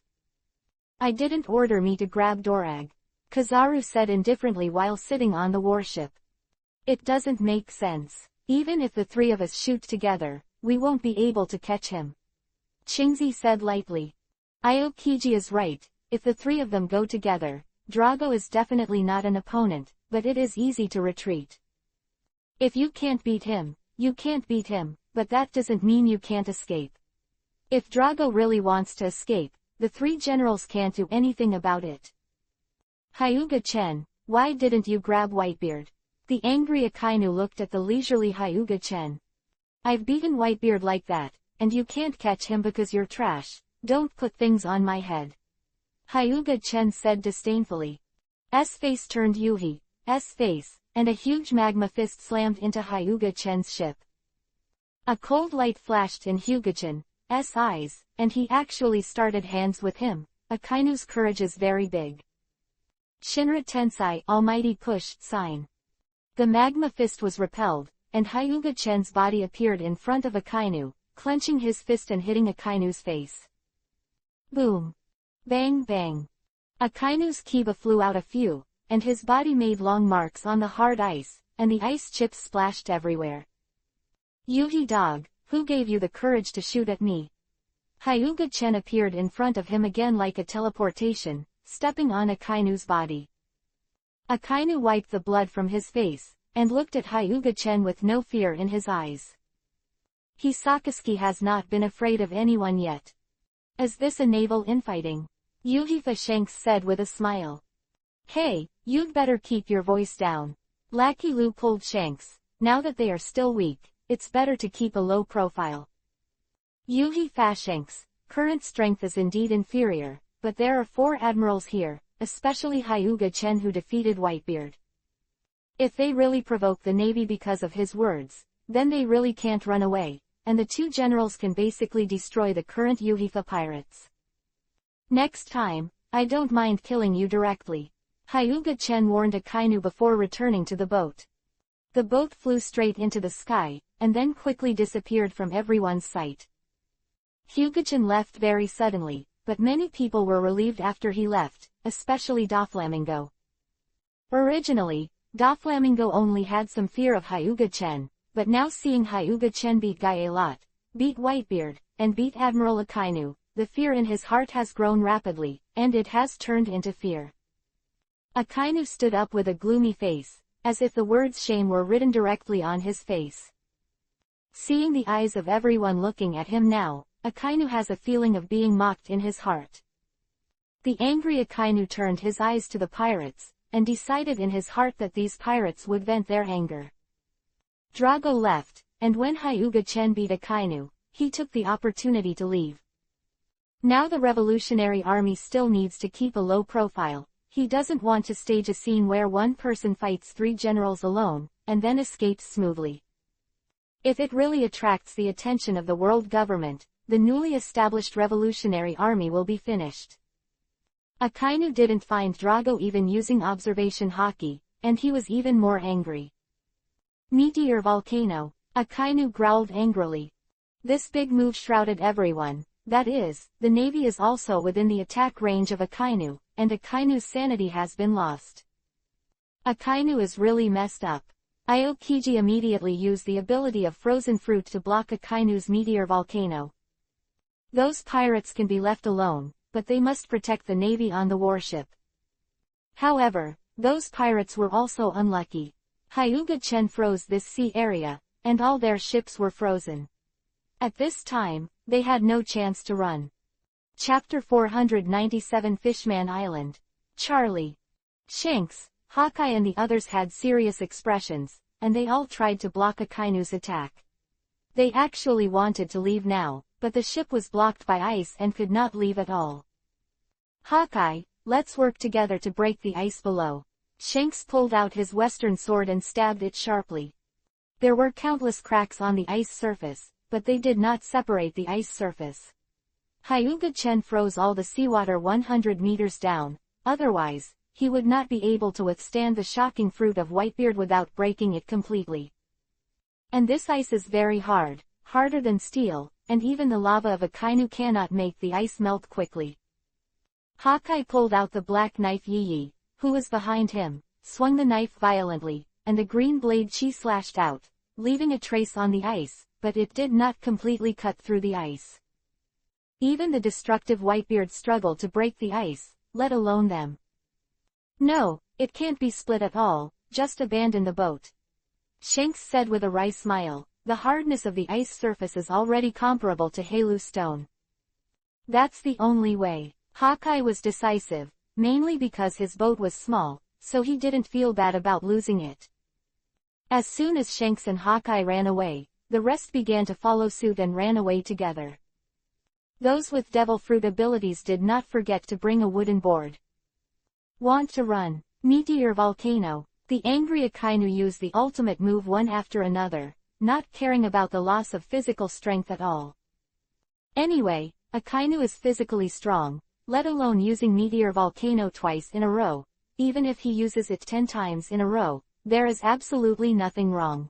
Speaker 1: I didn't order me to grab Dorag, Kizaru said indifferently while sitting on the warship. It doesn't make sense. Even if the three of us shoot together, we won't be able to catch him. Chingzi said lightly. Aokiji is right, if the three of them go together, Drago is definitely not an opponent, but it is easy to retreat. If you can't beat him, you can't beat him, but that doesn't mean you can't escape. If Drago really wants to escape, the three generals can't do anything about it. Hyuga Chen, why didn't you grab Whitebeard? The angry Akainu looked at the leisurely Hyuga Chen. I've beaten Whitebeard like that, and you can't catch him because you're trash. Don't put things on my head. Hyuga Chen said disdainfully. S face turned Yuhi, S face, and a huge magma fist slammed into Hyuga Chen's ship. A cold light flashed in Hyuga Chen's eyes, and he actually started hands with him. Akainu's courage is very big. Shinra Tensai Almighty Push sign. The magma fist was repelled, and Hyuga Chen's body appeared in front of Akainu, clenching his fist and hitting Akainu's face. Boom. Bang bang. Akainu's kiba flew out a few, and his body made long marks on the hard ice, and the ice chips splashed everywhere. Yuhi dog, who gave you the courage to shoot at me? Hyuga Chen appeared in front of him again like a teleportation, stepping on Akainu's body. Akainu wiped the blood from his face, and looked at Hyuga Chen with no fear in his eyes. Hisakisuke has not been afraid of anyone yet. Is this a naval infighting? Yuhi Shanks said with a smile. Hey, you'd better keep your voice down. Lackey Lu pulled Shanks. Now that they are still weak, it's better to keep a low profile. Yuhi Shanks, current strength is indeed inferior, but there are 4 admirals here, especially Hyuga Chen who defeated Whitebeard. If they really provoke the Navy because of his words, then they really can't run away, and the 2 generals can basically destroy the current Yuhifa pirates. Next time, I don't mind killing you directly. Hyuga Chen warned Akainu before returning to the boat. The boat flew straight into the sky, and then quickly disappeared from everyone's sight. Hyuga-chan left very suddenly, but many people were relieved after he left, especially Doflamingo. Originally, Doflamingo only had some fear of Hyuga Chen, but now seeing Hyuga Chen beat Gaelot, beat Whitebeard, and beat Admiral Akainu, the fear in his heart has grown rapidly, and it has turned into fear. Akainu stood up with a gloomy face, as if the words shame were written directly on his face. Seeing the eyes of everyone looking at him now, Akainu has a feeling of being mocked in his heart. The angry Akainu turned his eyes to the pirates, and decided in his heart that these pirates would vent their anger. Drago left, and when Hyuga Chen beat Akainu, he took the opportunity to leave. Now the Revolutionary Army still needs to keep a low profile. He doesn't want to stage a scene where one person fights 3 generals alone, and then escapes smoothly. If it really attracts the attention of the world government, the newly established Revolutionary Army will be finished. Akainu didn't find Drago even using observation haki, and he was even more angry. Meteor volcano, Akainu growled angrily. This big move shrouded everyone, that is, the Navy is also within the attack range of Akainu, and Akainu's sanity has been lost. Akainu is really messed up. Aokiji immediately used the ability of frozen fruit to block Akainu's meteor volcano. Those pirates can be left alone, but they must protect the navy on the warship. However, those pirates were also unlucky. Hyuga-chen froze this sea area, and all their ships were frozen. At this time, they had no chance to run. Chapter 497 Fishman Island. Charlie, Shanks, Hawkeye and the others had serious expressions, and they all tried to block Akainu's attack. They actually wanted to leave now, but the ship was blocked by ice and could not leave at all. Hawkeye, let's work together to break the ice below. Shanks pulled out his western sword and stabbed it sharply. There were countless cracks on the ice surface, but they did not separate the ice surface. Hyuga-chen froze all the seawater 100 meters down, otherwise, he would not be able to withstand the shocking fruit of Whitebeard without breaking it completely. And this ice is very hard, harder than steel, and even the lava of Akainu cannot make the ice melt quickly. Hawkeye pulled out the black knife Yi, who was behind him, swung the knife violently, and the green blade chi slashed out, leaving a trace on the ice, but it did not completely cut through the ice. Even the destructive Whitebeard struggled to break the ice, let alone them. No, it can't be split at all, just abandon the boat. Shanks said with a wry smile, the hardness of the ice surface is already comparable to Halu stone. That's the only way. Hawkeye was decisive, mainly because his boat was small, so he didn't feel bad about losing it. As soon as Shanks and Hawkeye ran away, the rest began to follow suit and ran away together. Those with devil fruit abilities did not forget to bring a wooden board. Want to run? Meteor volcano. The angry Akainu used the ultimate move one after another, not caring about the loss of physical strength at all. Anyway, Akainu is physically strong, let alone using meteor volcano twice in a row. Even if he uses it 10 times in a row, there is absolutely nothing wrong.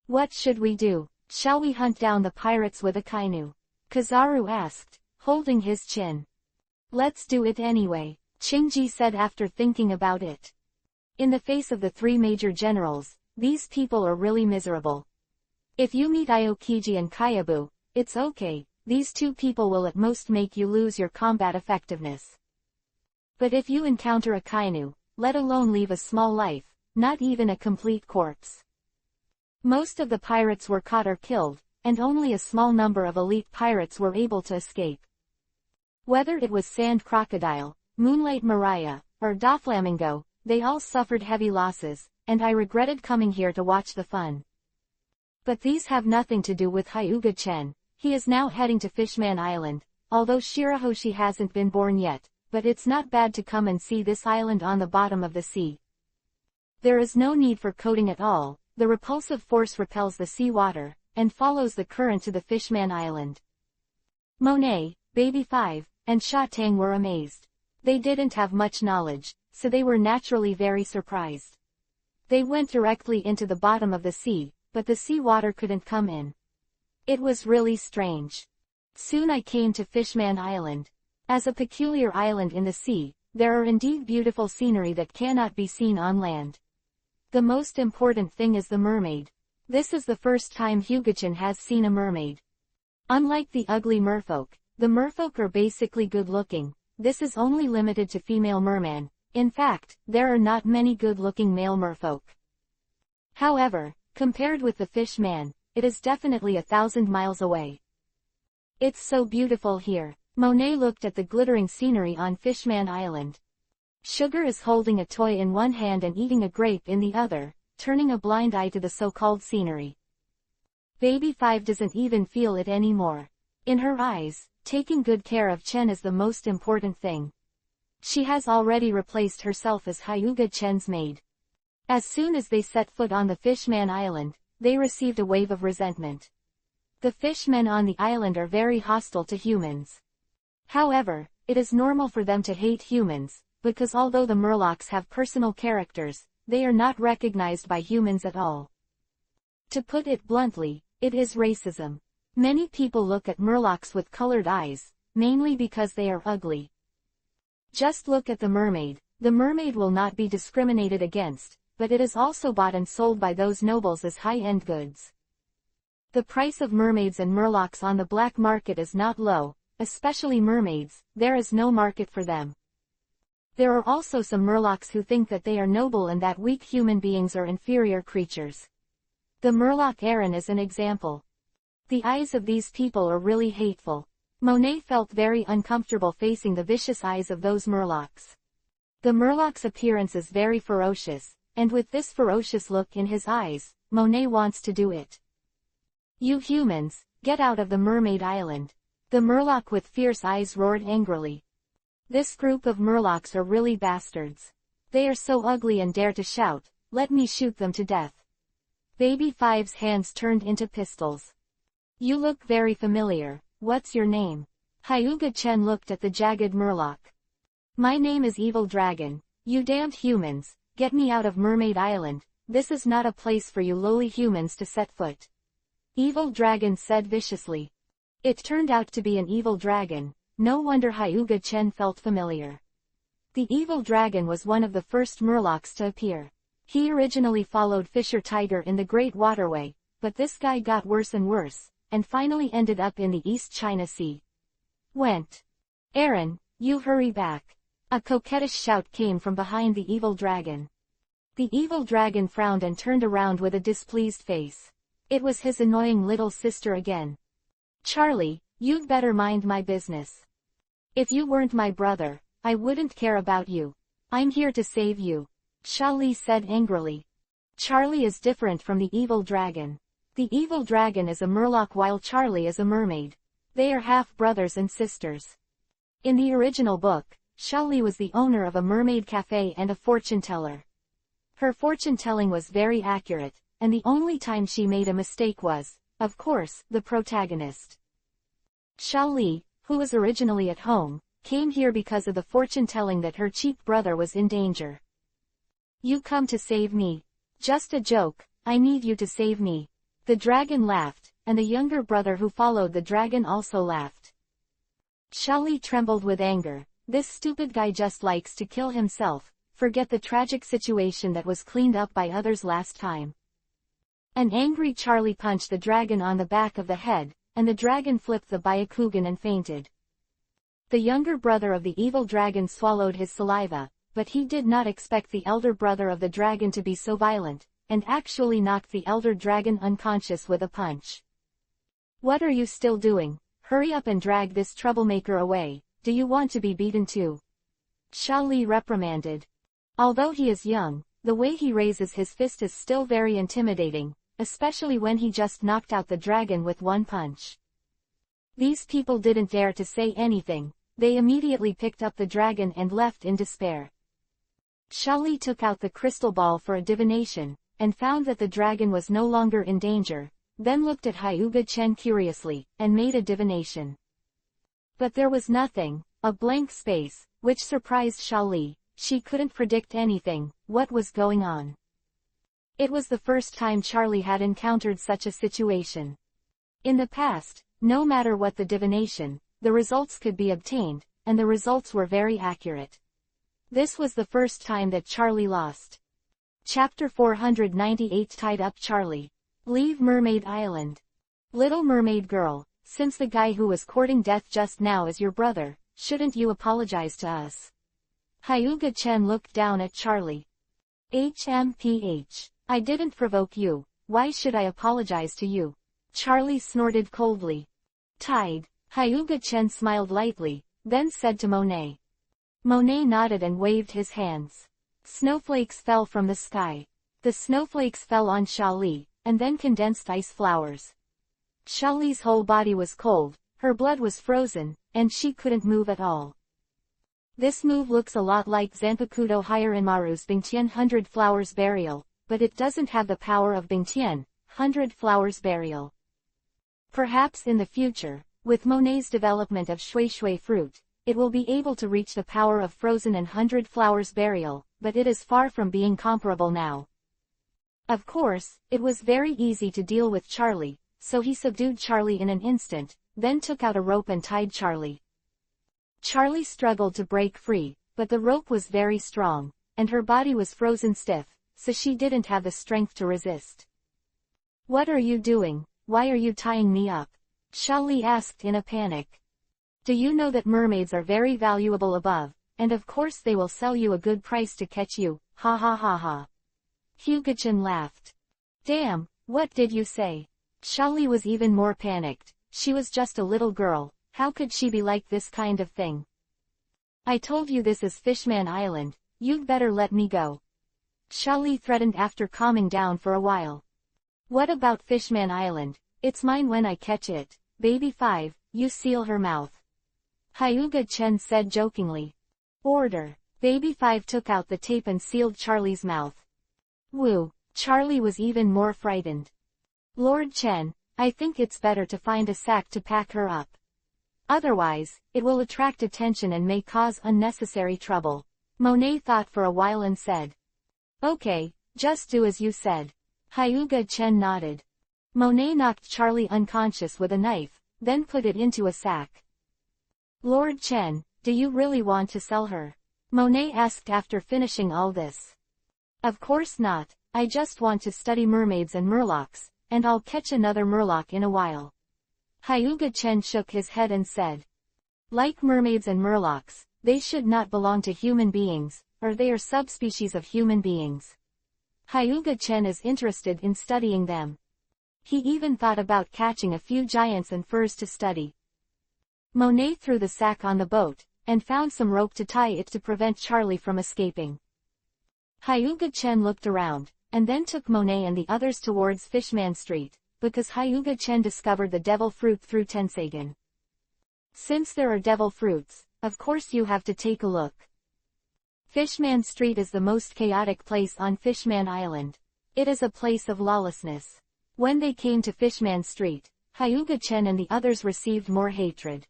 Speaker 1: What should we do? Shall we hunt down the pirates with Akainu? Kizaru asked, holding his chin. Let's do it anyway, Shinji said after thinking about it. In the face of the 3 major generals, these people are really miserable. If you meet Aokiji and Kyabu, it's okay, these 2 people will at most make you lose your combat effectiveness. But if you encounter Akainu, let alone leave a small life, not even a complete corpse. Most of the pirates were caught or killed, and only a small number of elite pirates were able to escape. Whether it was Sand Crocodile, Moonlight Mariah, or Doflamingo, they all suffered heavy losses, and I regretted coming here to watch the fun. But these have nothing to do with Hyuga-chen. He is now heading to Fishman Island, although Shirahoshi hasn't been born yet, but it's not bad to come and see this island on the bottom of the sea. There is no need for coating at all, the repulsive force repels the seawater, and follows the current to the Fishman Island. Monet, Baby 5, and Sha Tang were amazed. They didn't have much knowledge, so they were naturally very surprised. They went directly into the bottom of the sea, but the seawater couldn't come in. It was really strange. Soon I came to Fishman Island. As a peculiar island in the sea, there are indeed beautiful scenery that cannot be seen on land. The most important thing is the mermaid. This is the first time Hyuga-chan has seen a mermaid. Unlike the ugly merfolk, the merfolk are basically good-looking. This is only limited to female merman. In fact, there are not many good-looking male merfolk. However, compared with the fish man, it is definitely 1,000 miles away. It's so beautiful here. Monet looked at the glittering scenery on Fishman Island. Sugar is holding a toy in one hand and eating a grape in the other, turning a blind eye to the so-called scenery. Baby 5 doesn't even feel it anymore. In her eyes, taking good care of Chen is the most important thing. She has already replaced herself as Hyuga-chen's maid. As soon as they set foot on the Fishman Island, they received a wave of resentment. The fishmen on the island are very hostile to humans. However, it is normal for them to hate humans, because although the Murlocs have personal characters, they are not recognized by humans at all. To put it bluntly, it is racism. Many people look at Murlocs with colored eyes, mainly because they are ugly. Just look at the mermaid will not be discriminated against, but it is also bought and sold by those nobles as high-end goods. The price of mermaids and murlocs on the black market is not low, especially mermaids. There is no market for them. There are also some murlocs who think that they are noble and that weak human beings are inferior creatures. The murloc Aaron is an example. The eyes of these people are really hateful. Monet felt very uncomfortable facing the vicious eyes of those murlocs. The murloc's appearance is very ferocious, and with this ferocious look in his eyes, Monet wants to do it. "You humans, get out of the mermaid island!" The murloc with fierce eyes roared angrily. This group of murlocs are really bastards. They are so ugly and dare to shout, "Let me shoot them to death." Baby Five's hands turned into pistols. "You look very familiar. What's your name?" Hyuga Chen looked at the jagged murloc. "My name is Evil Dragon. You damned humans, get me out of Mermaid Island. This is not a place for you lowly humans to set foot." Evil Dragon said viciously. It turned out to be an evil dragon. No wonder Hyuga Chen felt familiar. The evil dragon was one of the first murlocs to appear. He originally followed Fisher Tiger in the Great Waterway, but this guy got worse and worse, and finally ended up in the East China Sea. "Went. Aaron, you hurry back." A coquettish shout came from behind the evil dragon. The evil dragon frowned and turned around with a displeased face. It was his annoying little sister again. "Charlie, you'd better mind my business. If you weren't my brother, I wouldn't care about you. I'm here to save you," Charlie said angrily. Charlie is different from the evil dragon. The evil dragon is a murloc while Charlie is a mermaid. They are half-brothers and sisters. In the original book, Charlie was the owner of a mermaid cafe and a fortune-teller. Her fortune-telling was very accurate, and the only time she made a mistake was, of course, the protagonist. Charlie, who was originally at home, came here because of the fortune-telling that her cheap brother was in danger. "You come to save me?" "Just a joke, I need you to save me." The dragon laughed, and the younger brother who followed the dragon also laughed. Charlie trembled with anger. This stupid guy just likes to kill himself, forget the tragic situation that was cleaned up by others last time. An angry Charlie punched the dragon on the back of the head, and the dragon flipped the Byakugan and fainted. The younger brother of the evil dragon swallowed his saliva, but he did not expect the elder brother of the dragon to be so violent, and actually knocked the elder dragon unconscious with a punch. "What are you still doing? Hurry up and drag this troublemaker away. Do you want to be beaten too?" Charlie reprimanded. Although he is young, the way he raises his fist is still very intimidating, especially when he just knocked out the dragon with one punch. These people didn't dare to say anything. They immediately picked up the dragon and left in despair. Charlie took out the crystal ball for a divination, and found that the dragon was no longer in danger, then looked at Hyuga Chen curiously, and made a divination. But there was nothing, a blank space, which surprised Charlie. She couldn't predict anything, what was going on. It was the first time Charlie had encountered such a situation. In the past, no matter what the divination, the results could be obtained, and the results were very accurate. This was the first time that Charlie lost. Chapter 498 Tied Up Charlie. Leave Mermaid Island. Little Mermaid Girl, since the guy who was courting death just now is your brother, shouldn't you apologize to us? Hyuga Chen looked down at Charlie. I didn't provoke you, why should I apologize to you? Charlie snorted coldly. Tied. Hyuga Chen smiled lightly, then said to Monet. Monet nodded and waved his hands. Snowflakes fell from the sky. The snowflakes fell on Charlie, and then condensed ice flowers. Charlie's whole body was cold, her blood was frozen, and she couldn't move at all. This move looks a lot like Zanpakuto Hyarinmaru's Bingtian 100 Flowers Burial, but it doesn't have the power of Bingtian 100 Flowers Burial. Perhaps in the future, with Monet's development of Shui Shui fruit, it will be able to reach the power of Frozen and 100 Flowers Burial, but it is far from being comparable now. Of course, it was very easy to deal with Charlie, so he subdued Charlie in an instant, then took out a rope and tied Charlie. Charlie struggled to break free, but the rope was very strong, and her body was frozen stiff, so she didn't have the strength to resist. "What are you doing? Why are you tying me up?" Charlie asked in a panic. "Do you know that mermaids are very valuable above, and of course they will sell you a good price to catch you, ha ha ha ha." Hyuga-chan laughed. "Damn, what did you say?" Charlie was even more panicked. She was just a little girl, how could she be like this kind of thing? "I told you this is Fishman Island, you'd better let me go," Charlie threatened after calming down for a while. "What about Fishman Island? It's mine when I catch it, Baby 5, you seal her mouth," Hyuga-chan said jokingly. "Order." Baby 5 took out the tape and sealed Charlie's mouth. Woo, Charlie was even more frightened. "Lord Chen, I think it's better to find a sack to pack her up. Otherwise, it will attract attention and may cause unnecessary trouble." Monet thought for a while and said. "Okay, just do as you said." Hyuga-chan nodded. Monet knocked Charlie unconscious with a knife, then put it into a sack. "Lord Chen, do you really want to sell her?" Monet asked after finishing all this. "Of course not, I just want to study mermaids and murlocs, and I'll catch another murloc in a while." Hyuga-chan shook his head and said. "Like mermaids and murlocs, they should not belong to human beings, or they are subspecies of human beings. Hyuga-chan is interested in studying them. He even thought about catching a few giants and furs to study." Monet threw the sack on the boat, and found some rope to tie it to prevent Charlie from escaping. Hyuga-chan looked around, and then took Monet and the others towards Fishman Street, because Hyuga-chan discovered the devil fruit through Tensagen. "Since there are devil fruits, of course you have to take a look." Fishman Street is the most chaotic place on Fishman Island. It is a place of lawlessness. When they came to Fishman Street, Hyuga-chan and the others received more hatred.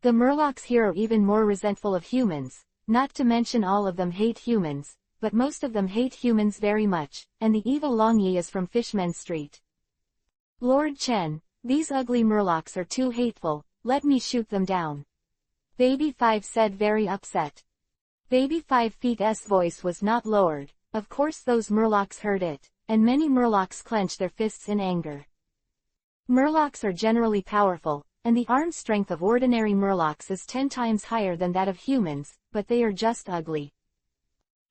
Speaker 1: The murlocs here are even more resentful of humans, not to mention all of them hate humans, but most of them hate humans very much, and the evil Longyi is from Fishman Street. "Lord Chen, these ugly murlocs are too hateful, let me shoot them down," Baby 5 said very upset. Baby 5's voice was not lowered, of course those murlocs heard it, and many murlocs clenched their fists in anger. Murlocs are generally powerful, and the arm strength of ordinary murlocs is 10 times higher than that of humans, but they are just ugly.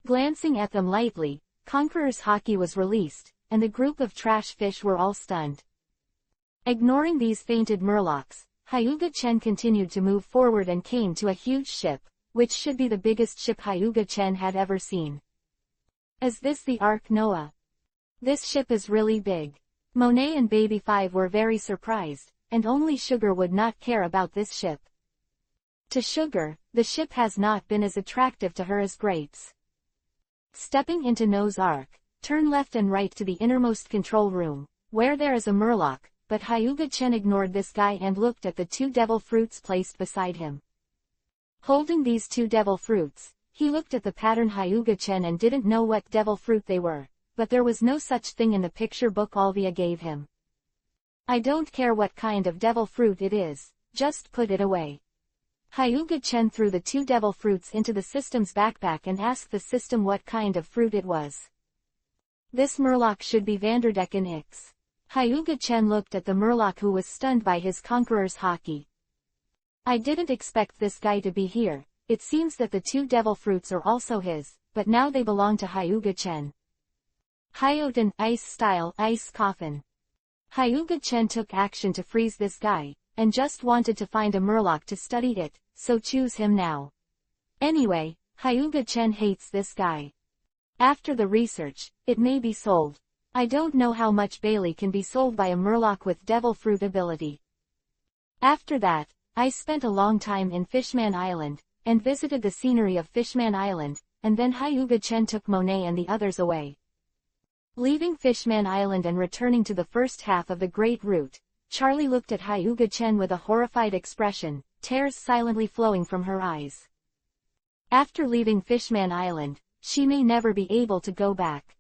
Speaker 1: Glancing at them lightly, Conqueror's Haki was released, and the group of trash fish were all stunned. Ignoring these fainted murlocs, Hyuga-chan continued to move forward and came to a huge ship, which should be the biggest ship Hyuga-chan had ever seen. "Is this the Ark Noah? This ship is really big." Monet and Baby 5 were very surprised, and only Sugar would not care about this ship. To Sugar, the ship has not been as attractive to her as Grapes. Stepping into Noah's Ark, turn left and right to the innermost control room, where there is a murloc, but Hyuga-chan ignored this guy and looked at the 2 devil fruits placed beside him. Holding these 2 devil fruits, he looked at the pattern Hyuga-chan and didn't know what devil fruit they were, but there was no such thing in the picture book Alvia gave him. "I don't care what kind of devil fruit it is, just put it away." Hyuga-chan threw the 2 devil fruits into the system's backpack and asked the system what kind of fruit it was. "This murloc should be Vanderdecken X." Hyuga-chan looked at the murloc who was stunned by his Conqueror's Haki. "I didn't expect this guy to be here. It seems that the 2 devil fruits are also his, but now they belong to Hyuga-chan." Hyoten Ice Style Ice Coffin. Hyuga-chan took action to freeze this guy, and just wanted to find a murloc to study it, so choose him now. Anyway, Hyuga-chan hates this guy. After the research, it may be sold. I don't know how much Bailey can be sold by a murloc with devil fruit ability. After that, I spent a long time in Fishman Island, and visited the scenery of Fishman Island, and then Hyuga-chan took Monet and the others away. Leaving Fishman Island and returning to the first half of the Great Route, Charlie looked at Hyuga-chan with a horrified expression, tears silently flowing from her eyes. After leaving Fishman Island, she may never be able to go back.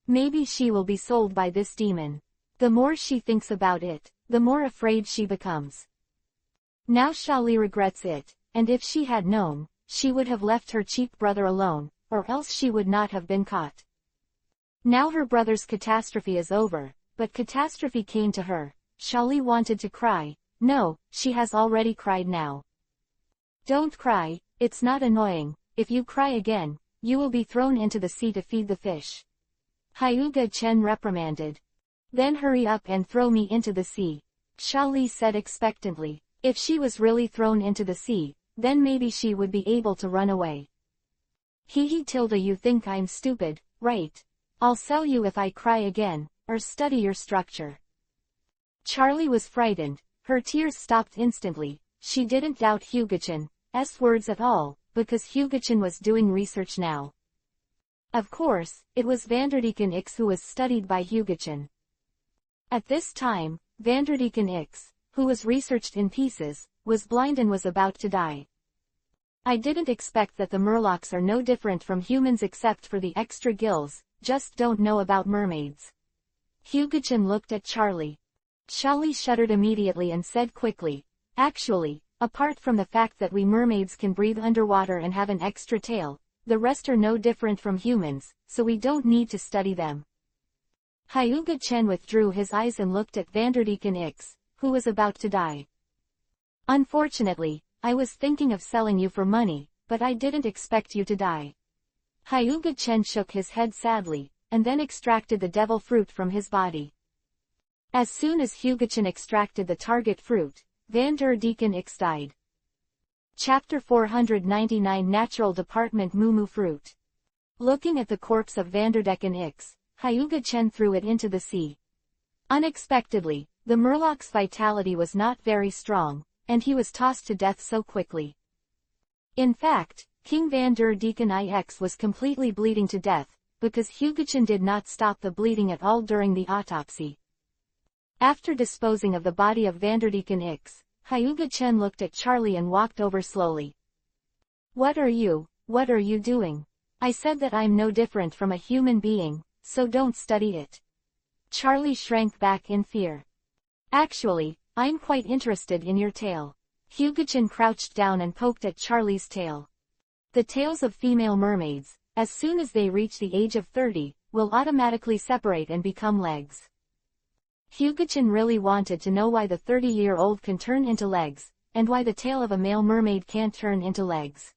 Speaker 1: Maybe she will be sold by this demon. The more she thinks about it, the more afraid she becomes. Now Charlie regrets it, and if she had known, she would have left her cheap brother alone, or else she would not have been caught. Now her brother's catastrophe is over, but catastrophe came to her. Shali wanted to cry. No, she has already cried now. Don't cry, it's not annoying. If you cry again, you will be thrown into the sea to feed the fish. Hyuga Chen reprimanded. Then hurry up and throw me into the sea. Shali said expectantly. If she was really thrown into the sea, then maybe she would be able to run away. Tilda, you think I'm stupid, right? I'll sell you if I cry again, or study your structure. Charlie was frightened. Her tears stopped instantly. She didn't doubt Hyuga-chan's words at all, because Hyuga-chan was doing research now. Of course, it was Vanderdecken X who was studied by Hyuga-chan. At this time, Vanderdecken X, who was researched in pieces, was blind and was about to die. I didn't expect that the Murlocs are no different from humans except for the extra gills, just don't know about mermaids. Hyuga-chan looked at Charlie. Charlie shuddered immediately and said quickly, actually, apart from the fact that we mermaids can breathe underwater and have an extra tail, the rest are no different from humans, so we don't need to study them. Hyuga-chan withdrew his eyes and looked at Vanderdecken X, who was about to die. Unfortunately, I was thinking of selling you for money, but I didn't expect you to die. Hyuga-chan shook his head sadly, and then extracted the devil fruit from his body. As soon as Hyuga-chan extracted the target fruit, Vanderdecken X died. Chapter 499 Natural Department Mumu Fruit. Looking at the corpse of Vanderdecken X, Hyuga-chan threw it into the sea. Unexpectedly, the Murloc's vitality was not very strong, and he was tossed to death so quickly. In fact, King Vanderdecken Ix was completely bleeding to death, because Hyuga-chan did not stop the bleeding at all during the autopsy. After disposing of the body of Vanderdecken X, Hyuga-chan looked at Charlie and walked over slowly. What are you doing? I said that I'm no different from a human being, so don't study it. Charlie shrank back in fear. Actually, I'm quite interested in your tail. Hyuga-chan crouched down and poked at Charlie's tail. The tails of female mermaids, as soon as they reach the age of 30, will automatically separate and become legs. Hyuga-chan really wanted to know why the 30-year-old can turn into legs, and why the tail of a male mermaid can't turn into legs.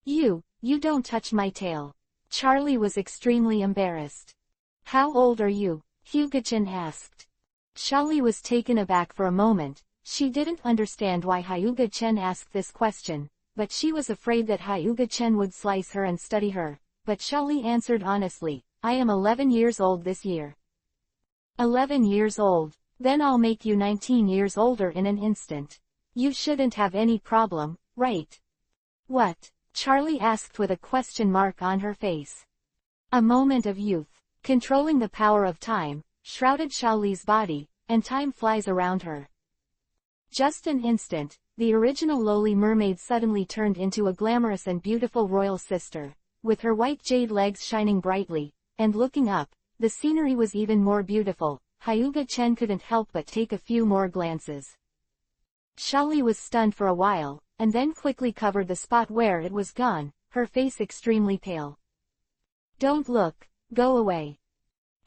Speaker 1: You don't touch my tail. Charlie was extremely embarrassed. How old are you? Hyuga-chan asked. Charlie was taken aback for a moment. She didn't understand why Hyuga-chan asked this question, but she was afraid that Hyuga-chan would slice her and study her. But Charlie answered honestly, I am 11 years old this year. 11 years old? Then I'll make you 19 years older in an instant. You shouldn't have any problem, right? What? Charlie asked with a question mark on her face. A moment of youth, controlling the power of time, shrouded Charlie's body, and time flies around her. Just an instant, the original lowly mermaid suddenly turned into a glamorous and beautiful royal sister, with her white jade legs shining brightly, and looking up, the scenery was even more beautiful. Hyuga-chan couldn't help but take a few more glances. Charlie was stunned for a while, and then quickly covered the spot where it was gone, her face extremely pale. Don't look, go away.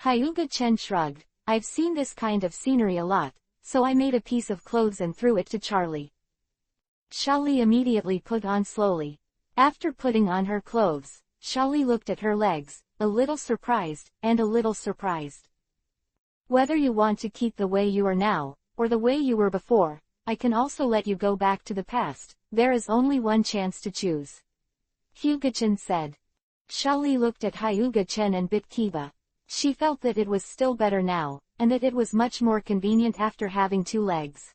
Speaker 1: Hyuga-chan shrugged. I've seen this kind of scenery a lot, so I made a piece of clothes and threw it to Charlie. Charlie immediately put on slowly. After putting on her clothes, Charlie looked at her legs, a little surprised, and a little surprised. Whether you want to keep the way you are now, or the way you were before, I can also let you go back to the past. There is only one chance to choose. Hyuga-chan said. Charlie looked at Hyuga-chan and bit Kiba. She felt that it was still better now, and that it was much more convenient after having two legs.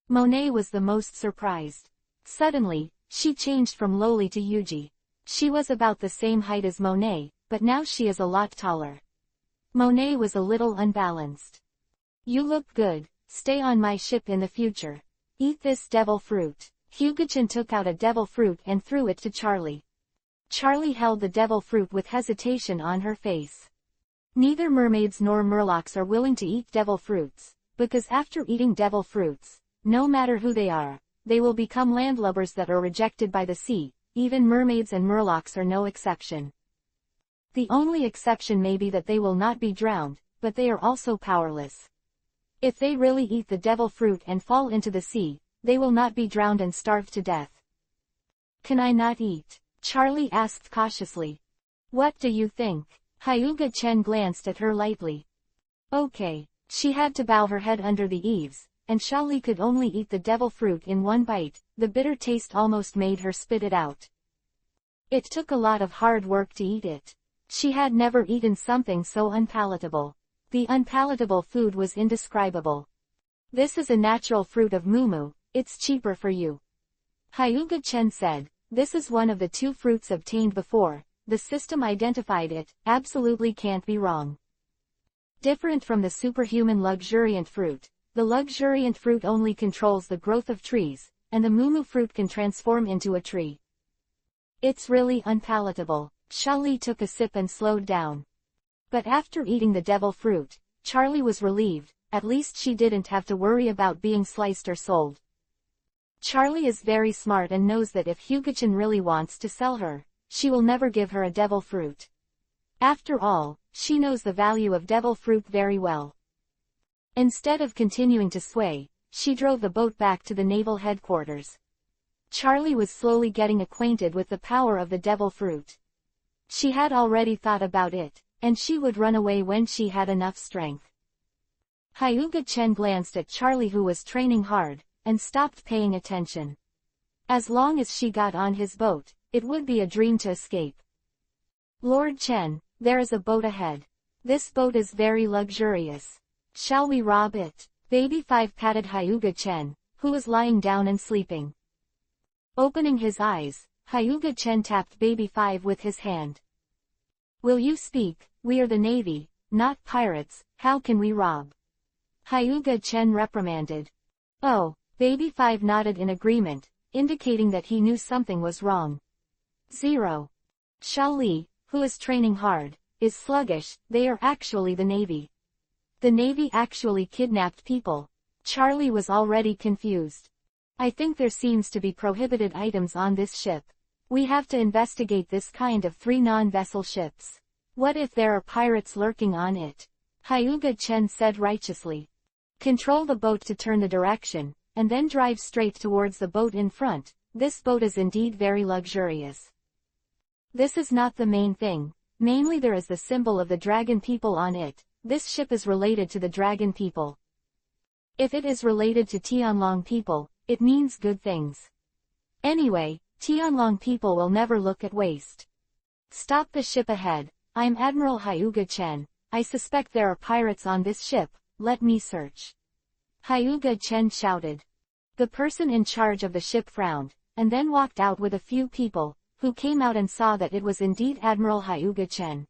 Speaker 1: Monet was the most surprised. Suddenly, she changed from lowly to Yuji. She was about the same height as Monet, but now she is a lot taller. Monet was a little unbalanced. You look good, stay on my ship in the future. Eat this devil fruit. Hyuga-chan took out a devil fruit and threw it to Charlie. Charlie held the devil fruit with hesitation on her face. Neither mermaids nor murlocs are willing to eat devil fruits, because after eating devil fruits, no matter who they are, they will become landlubbers that are rejected by the sea. Even mermaids and murlocs are no exception. The only exception may be that they will not be drowned, but they are also powerless. If they really eat the devil fruit and fall into the sea, they will not be drowned and starved to death. Can I not eat? Charlie asked cautiously. What do you think? Hyuga Chen glanced at her lightly. Okay. She had to bow her head under the eaves, and Charlie could only eat the devil fruit in one bite. The bitter taste almost made her spit it out. It took a lot of hard work to eat it. She had never eaten something so unpalatable. The unpalatable food was indescribable. This is a natural fruit of Mumu, it's cheaper for you. Hyuga Chen said, this is one of the 2 fruits obtained before, the system identified it, absolutely can't be wrong. Different from the superhuman luxuriant fruit, the luxuriant fruit only controls the growth of trees, and the Mumu fruit can transform into a tree. It's really unpalatable. Charlie took a sip and slowed down. But after eating the devil fruit, Charlie was relieved, at least she didn't have to worry about being sliced or sold. Charlie is very smart and knows that if Hyuga-chan really wants to sell her, she will never give her a devil fruit. After all, she knows the value of devil fruit very well. Instead of continuing to sway, she drove the boat back to the naval headquarters. Charlie was slowly getting acquainted with the power of the devil fruit. She had already thought about it, and she would run away when she had enough strength. Hyuga Chen glanced at Charlie, who was training hard, and stopped paying attention. As long as she got on his boat, it would be a dream to escape. Lord Chen, there is a boat ahead. This boat is very luxurious. Shall we rob it? Baby 5 patted Hyuga Chen, who was lying down and sleeping. Opening his eyes, Hyuga Chen tapped Baby 5 with his hand. Will you speak? We are the Navy, not pirates, how can we rob? Hyuga Chen reprimanded. Oh, Baby 5 nodded in agreement, indicating that he knew something was wrong. 0. Charlie, who is training hard, is sluggish. They are actually the Navy. The Navy actually kidnapped people. Charlie was already confused. I think there seems to be prohibited items on this ship. We have to investigate this kind of 3 non-vessel ships. What if there are pirates lurking on it? Hyuga Chen said righteously. Control the boat to turn the direction, and then drive straight towards the boat in front. This boat is indeed very luxurious. This is not the main thing. Mainly there is the symbol of the dragon people on it. This ship is related to the dragon people. If it is related to Tianlong people, it means good things. Anyway, Tianlong people will never look at waste. Stop the ship ahead. I'm Admiral Hyuga Chen. I suspect there are pirates on this ship. Let me search. Hyuga Chen shouted. The person in charge of the ship frowned, and then walked out with a few people, who came out and saw that it was indeed Admiral Hyuga Chen.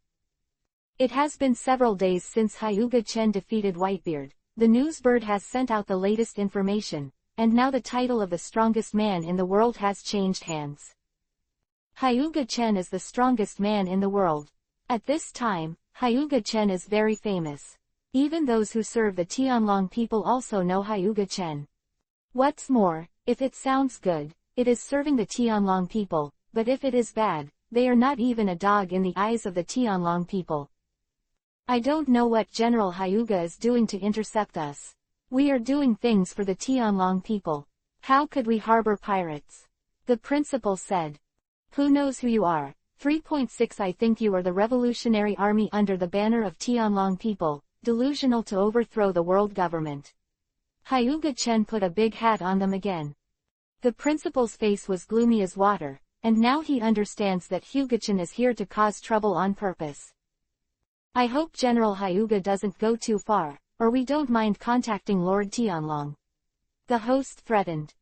Speaker 1: It has been several days since Hyuga Chen defeated Whitebeard. The newsbird has sent out the latest information, and now the title of the strongest man in the world has changed hands. Hyuga Chen is the strongest man in the world. At this time, Hyuga Chen is very famous. Even those who serve the Tianlong people also know Hyuga Chen. What's more, if it sounds good, it is serving the Tianlong people, but if it is bad, they are not even a dog in the eyes of the Tianlong people. I don't know what General Hyuga is doing to intercept us. We are doing things for the Tianlong people. How could we harbor pirates? The principal said. Who knows who you are? 3.6 I think you are the revolutionary army under the banner of Tianlong people, delusional to overthrow the world government. Hyuga Chen put a big hat on them again. The principal's face was gloomy as water, and now he understands that Hyuga Chen is here to cause trouble on purpose. I hope General Hyuga doesn't go too far, or we don't mind contacting Lord Tianlong. The host threatened.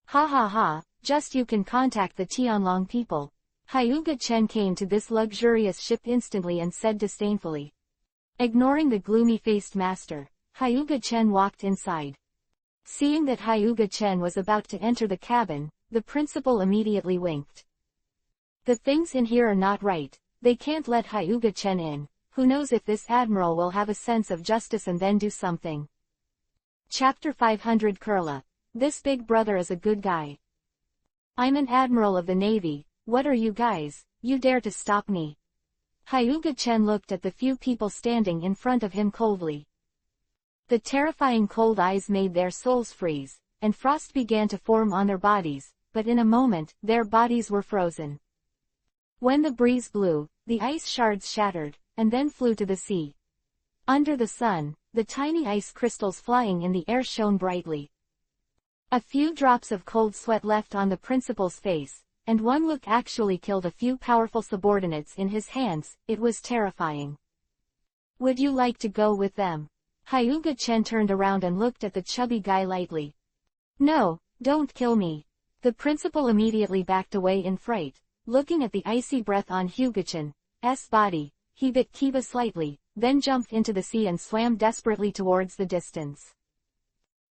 Speaker 1: Ha ha ha, just you can contact the Tianlong people. Hyuga Chen came to this luxurious ship instantly and said disdainfully. Ignoring the gloomy-faced master, Hyuga Chen walked inside. Seeing that Hyuga Chen was about to enter the cabin, the principal immediately winked. The things in here are not right. They can't let Hyuga Chen in. Who knows if this admiral will have a sense of justice and then do something. Chapter 500 Kurla. This big brother is a good guy. I'm an admiral of the Navy. What are you guys? You dare to stop me? Hyuga-chen looked at the few people standing in front of him coldly. The terrifying cold eyes made their souls freeze, and frost began to form on their bodies, but in a moment, their bodies were frozen. When the breeze blew, the ice shards shattered, and then flew to the sea. Under the sun, the tiny ice crystals flying in the air shone brightly. A few drops of cold sweat left on the principal's face, and one look actually killed a few powerful subordinates in his hands. It was terrifying. Would you like to go with them? Hyuga-chen turned around and looked at the chubby guy lightly. No, don't kill me. The principal immediately backed away in fright, looking at the icy breath on Hyuga-chan's body. He bit Kiba slightly, then jumped into the sea and swam desperately towards the distance.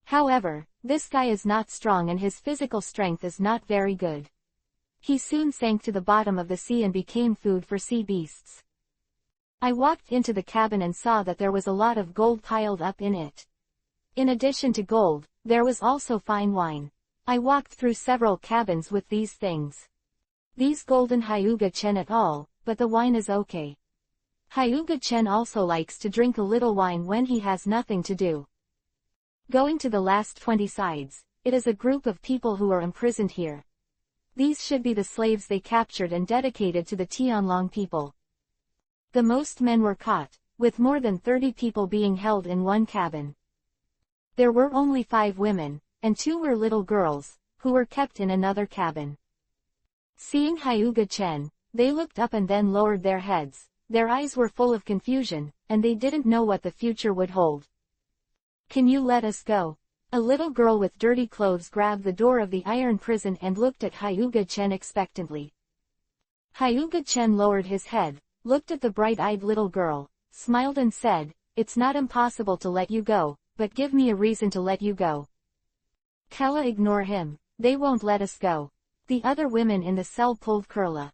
Speaker 1: However, this guy is not strong and his physical strength is not very good. He soon sank to the bottom of the sea and became food for sea beasts. I walked into the cabin and saw that there was a lot of gold piled up in it. In addition to gold, there was also fine wine. I walked through several cabins with these things. These golden Hyuga-chen at all, but the wine is okay. Hyuga-chen also likes to drink a little wine when he has nothing to do. Going to the last 20 sides, it is a group of people who are imprisoned here. These should be the slaves they captured and dedicated to the Tianlong people. The most men were caught, with more than 30 people being held in one cabin. There were only 5 women, and 2 were little girls, who were kept in another cabin. Seeing Hyuga-chen, they looked up and then lowered their heads. Their eyes were full of confusion, and they didn't know what the future would hold. Can you let us go? A little girl with dirty clothes grabbed the door of the iron prison and looked at Hyuga-chen expectantly. Hyuga-chen lowered his head, looked at the bright-eyed little girl, smiled and said, "It's not impossible to let you go, but give me a reason to let you go." Kella, ignore him, they won't let us go. The other women in the cell pulled Kurla.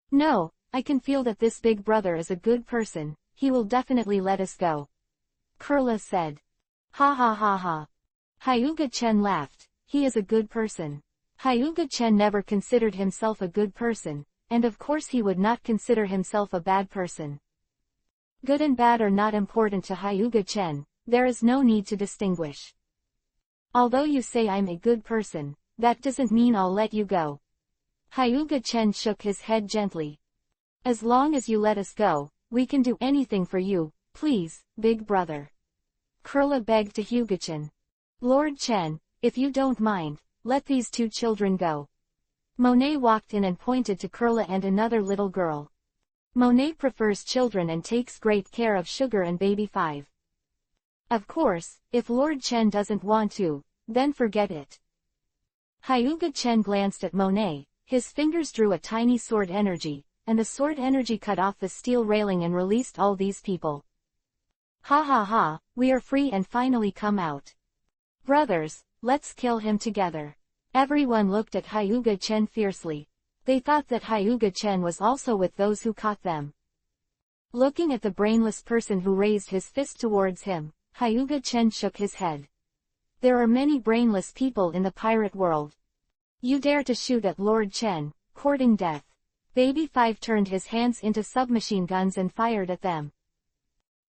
Speaker 1: No, I can feel that this big brother is a good person, he will definitely let us go. Kurla said. Ha ha ha ha. Hyuga-chen laughed, he is a good person. Hyuga-chen never considered himself a good person, and of course he would not consider himself a bad person. Good and bad are not important to Hyuga-chen, there is no need to distinguish. Although you say I'm a good person, that doesn't mean I'll let you go. Hyuga-chen shook his head gently. As long as you let us go, we can do anything for you, please, big brother. Kurla begged to Hyuga-chen. Lord Chen, if you don't mind, let these 2 children go. Monet walked in and pointed to Kurla and another little girl. Monet prefers children and takes great care of Sugar and Baby 5. Of course, if Lord Chen doesn't want to, then forget it. Hyuga-chen glanced at Monet, his fingers drew a tiny sword energy, and the sword energy cut off the steel railing and released all these people. Ha ha ha, we are free and finally come out. Brothers, let's kill him together. Everyone looked at Hyuga-chen fiercely. They thought that Hyuga-chen was also with those who caught them. Looking at the brainless person who raised his fist towards him, Hyuga-chen shook his head. There are many brainless people in the pirate world. You dare to shoot at Lord Chen, courting death. Baby 5 turned his hands into submachine guns and fired at them.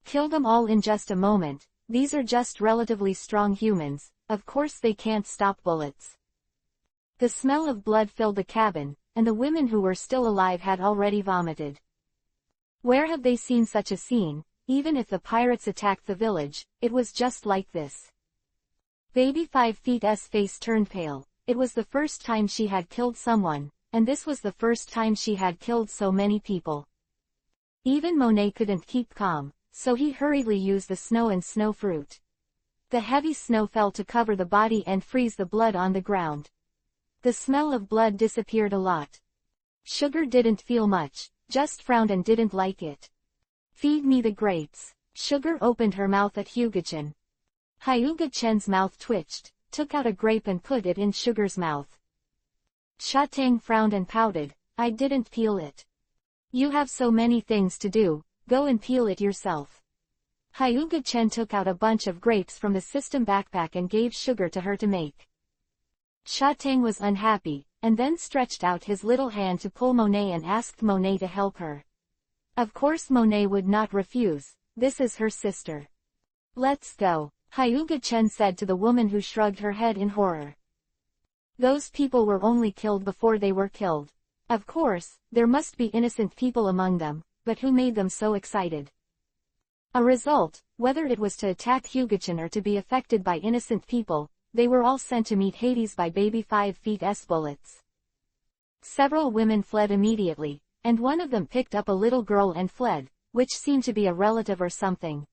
Speaker 1: Kill them all in just a moment, these are just relatively strong humans, of course they can't stop bullets. The smell of blood filled the cabin, and the women who were still alive had already vomited. Where have they seen such a scene? Even if the pirates attacked the village, it was just like this. Baby 5's face turned pale. It was the first time she had killed someone, and this was the first time she had killed so many people. Even Monet couldn't keep calm, so he hurriedly used the snow and snow fruit. The heavy snow fell to cover the body and freeze the blood on the ground. The smell of blood disappeared a lot. Sugar didn't feel much, just frowned and didn't like it. Feed me the grapes. Sugar opened her mouth at Hyuga-chen. Hyuga-chen's mouth twitched, took out a grape and put it in Sugar's mouth. Shatang frowned and pouted, I didn't peel it. You have so many things to do, go and peel it yourself. Hyuga-chen took out a bunch of grapes from the system backpack and gave Sugar to her to make. Shatang was unhappy, and then stretched out his little hand to pull Monet and asked Monet to help her. Of course Monet would not refuse, this is her sister. Let's go, Hyuga-chen said to the woman who shrugged her head in horror. Those people were only killed before they were killed. Of course, there must be innocent people among them, but who made them so excited? A result, whether it was to attack Hyuga-chen or to be affected by innocent people, they were all sent to meet Hades by baby 5 feet bullets. Several women fled immediately, and one of them picked up a little girl and fled, which seemed to be a relative or something.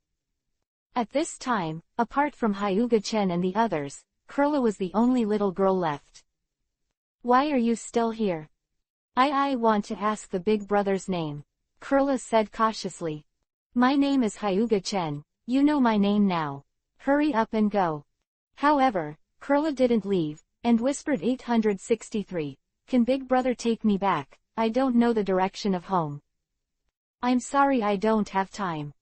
Speaker 1: At this time, apart from Hyuga-chen and the others, Kurla was the only little girl left. Why are you still here? I want to ask the big brother's name. Kurla said cautiously. My name is Hyuga-chen, you know my name now. Hurry up and go. However, Kurla didn't leave, and whispered 863, can big brother take me back, I don't know the direction of home. I'm sorry I don't have time.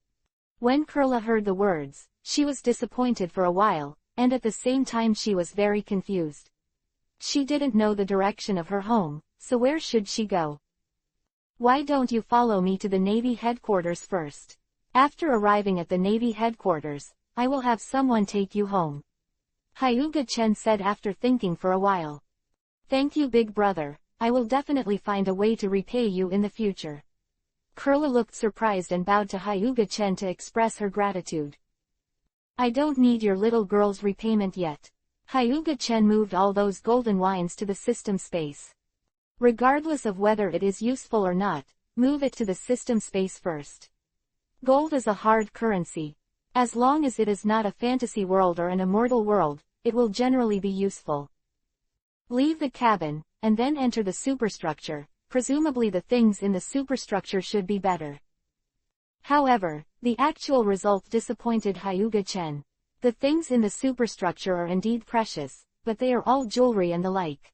Speaker 1: When Kurla heard the words, she was disappointed for a while, and at the same time she was very confused. She didn't know the direction of her home, so where should she go? Why don't you follow me to the Navy headquarters first? After arriving at the Navy headquarters, I will have someone take you home. Hyuga-chen said after thinking for a while. Thank you big brother, I will definitely find a way to repay you in the future. Kurla looked surprised and bowed to Hyuga-chen to express her gratitude. I don't need your little girl's repayment yet. Hyuga-chen moved all those golden wines to the system space. Regardless of whether it is useful or not, move it to the system space first. Gold is a hard currency. As long as it is not a fantasy world or an immortal world, it will generally be useful. Leave the cabin, and then enter the superstructure, presumably the things in the superstructure should be better. However, the actual result disappointed Hyuga-chen. The things in the superstructure are indeed precious, but they are all jewelry and the like.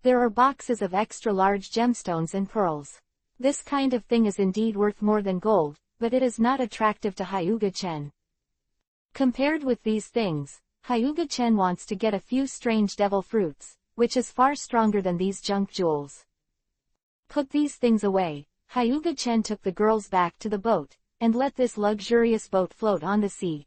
Speaker 1: There are boxes of extra-large gemstones and pearls. This kind of thing is indeed worth more than gold, but it is not attractive to Hyuga-chen. Compared with these things, Hyuga-chen wants to get a few strange devil fruits, which is far stronger than these junk jewels. Put these things away, Hyuga-chen took the girls back to the boat, and let this luxurious boat float on the sea.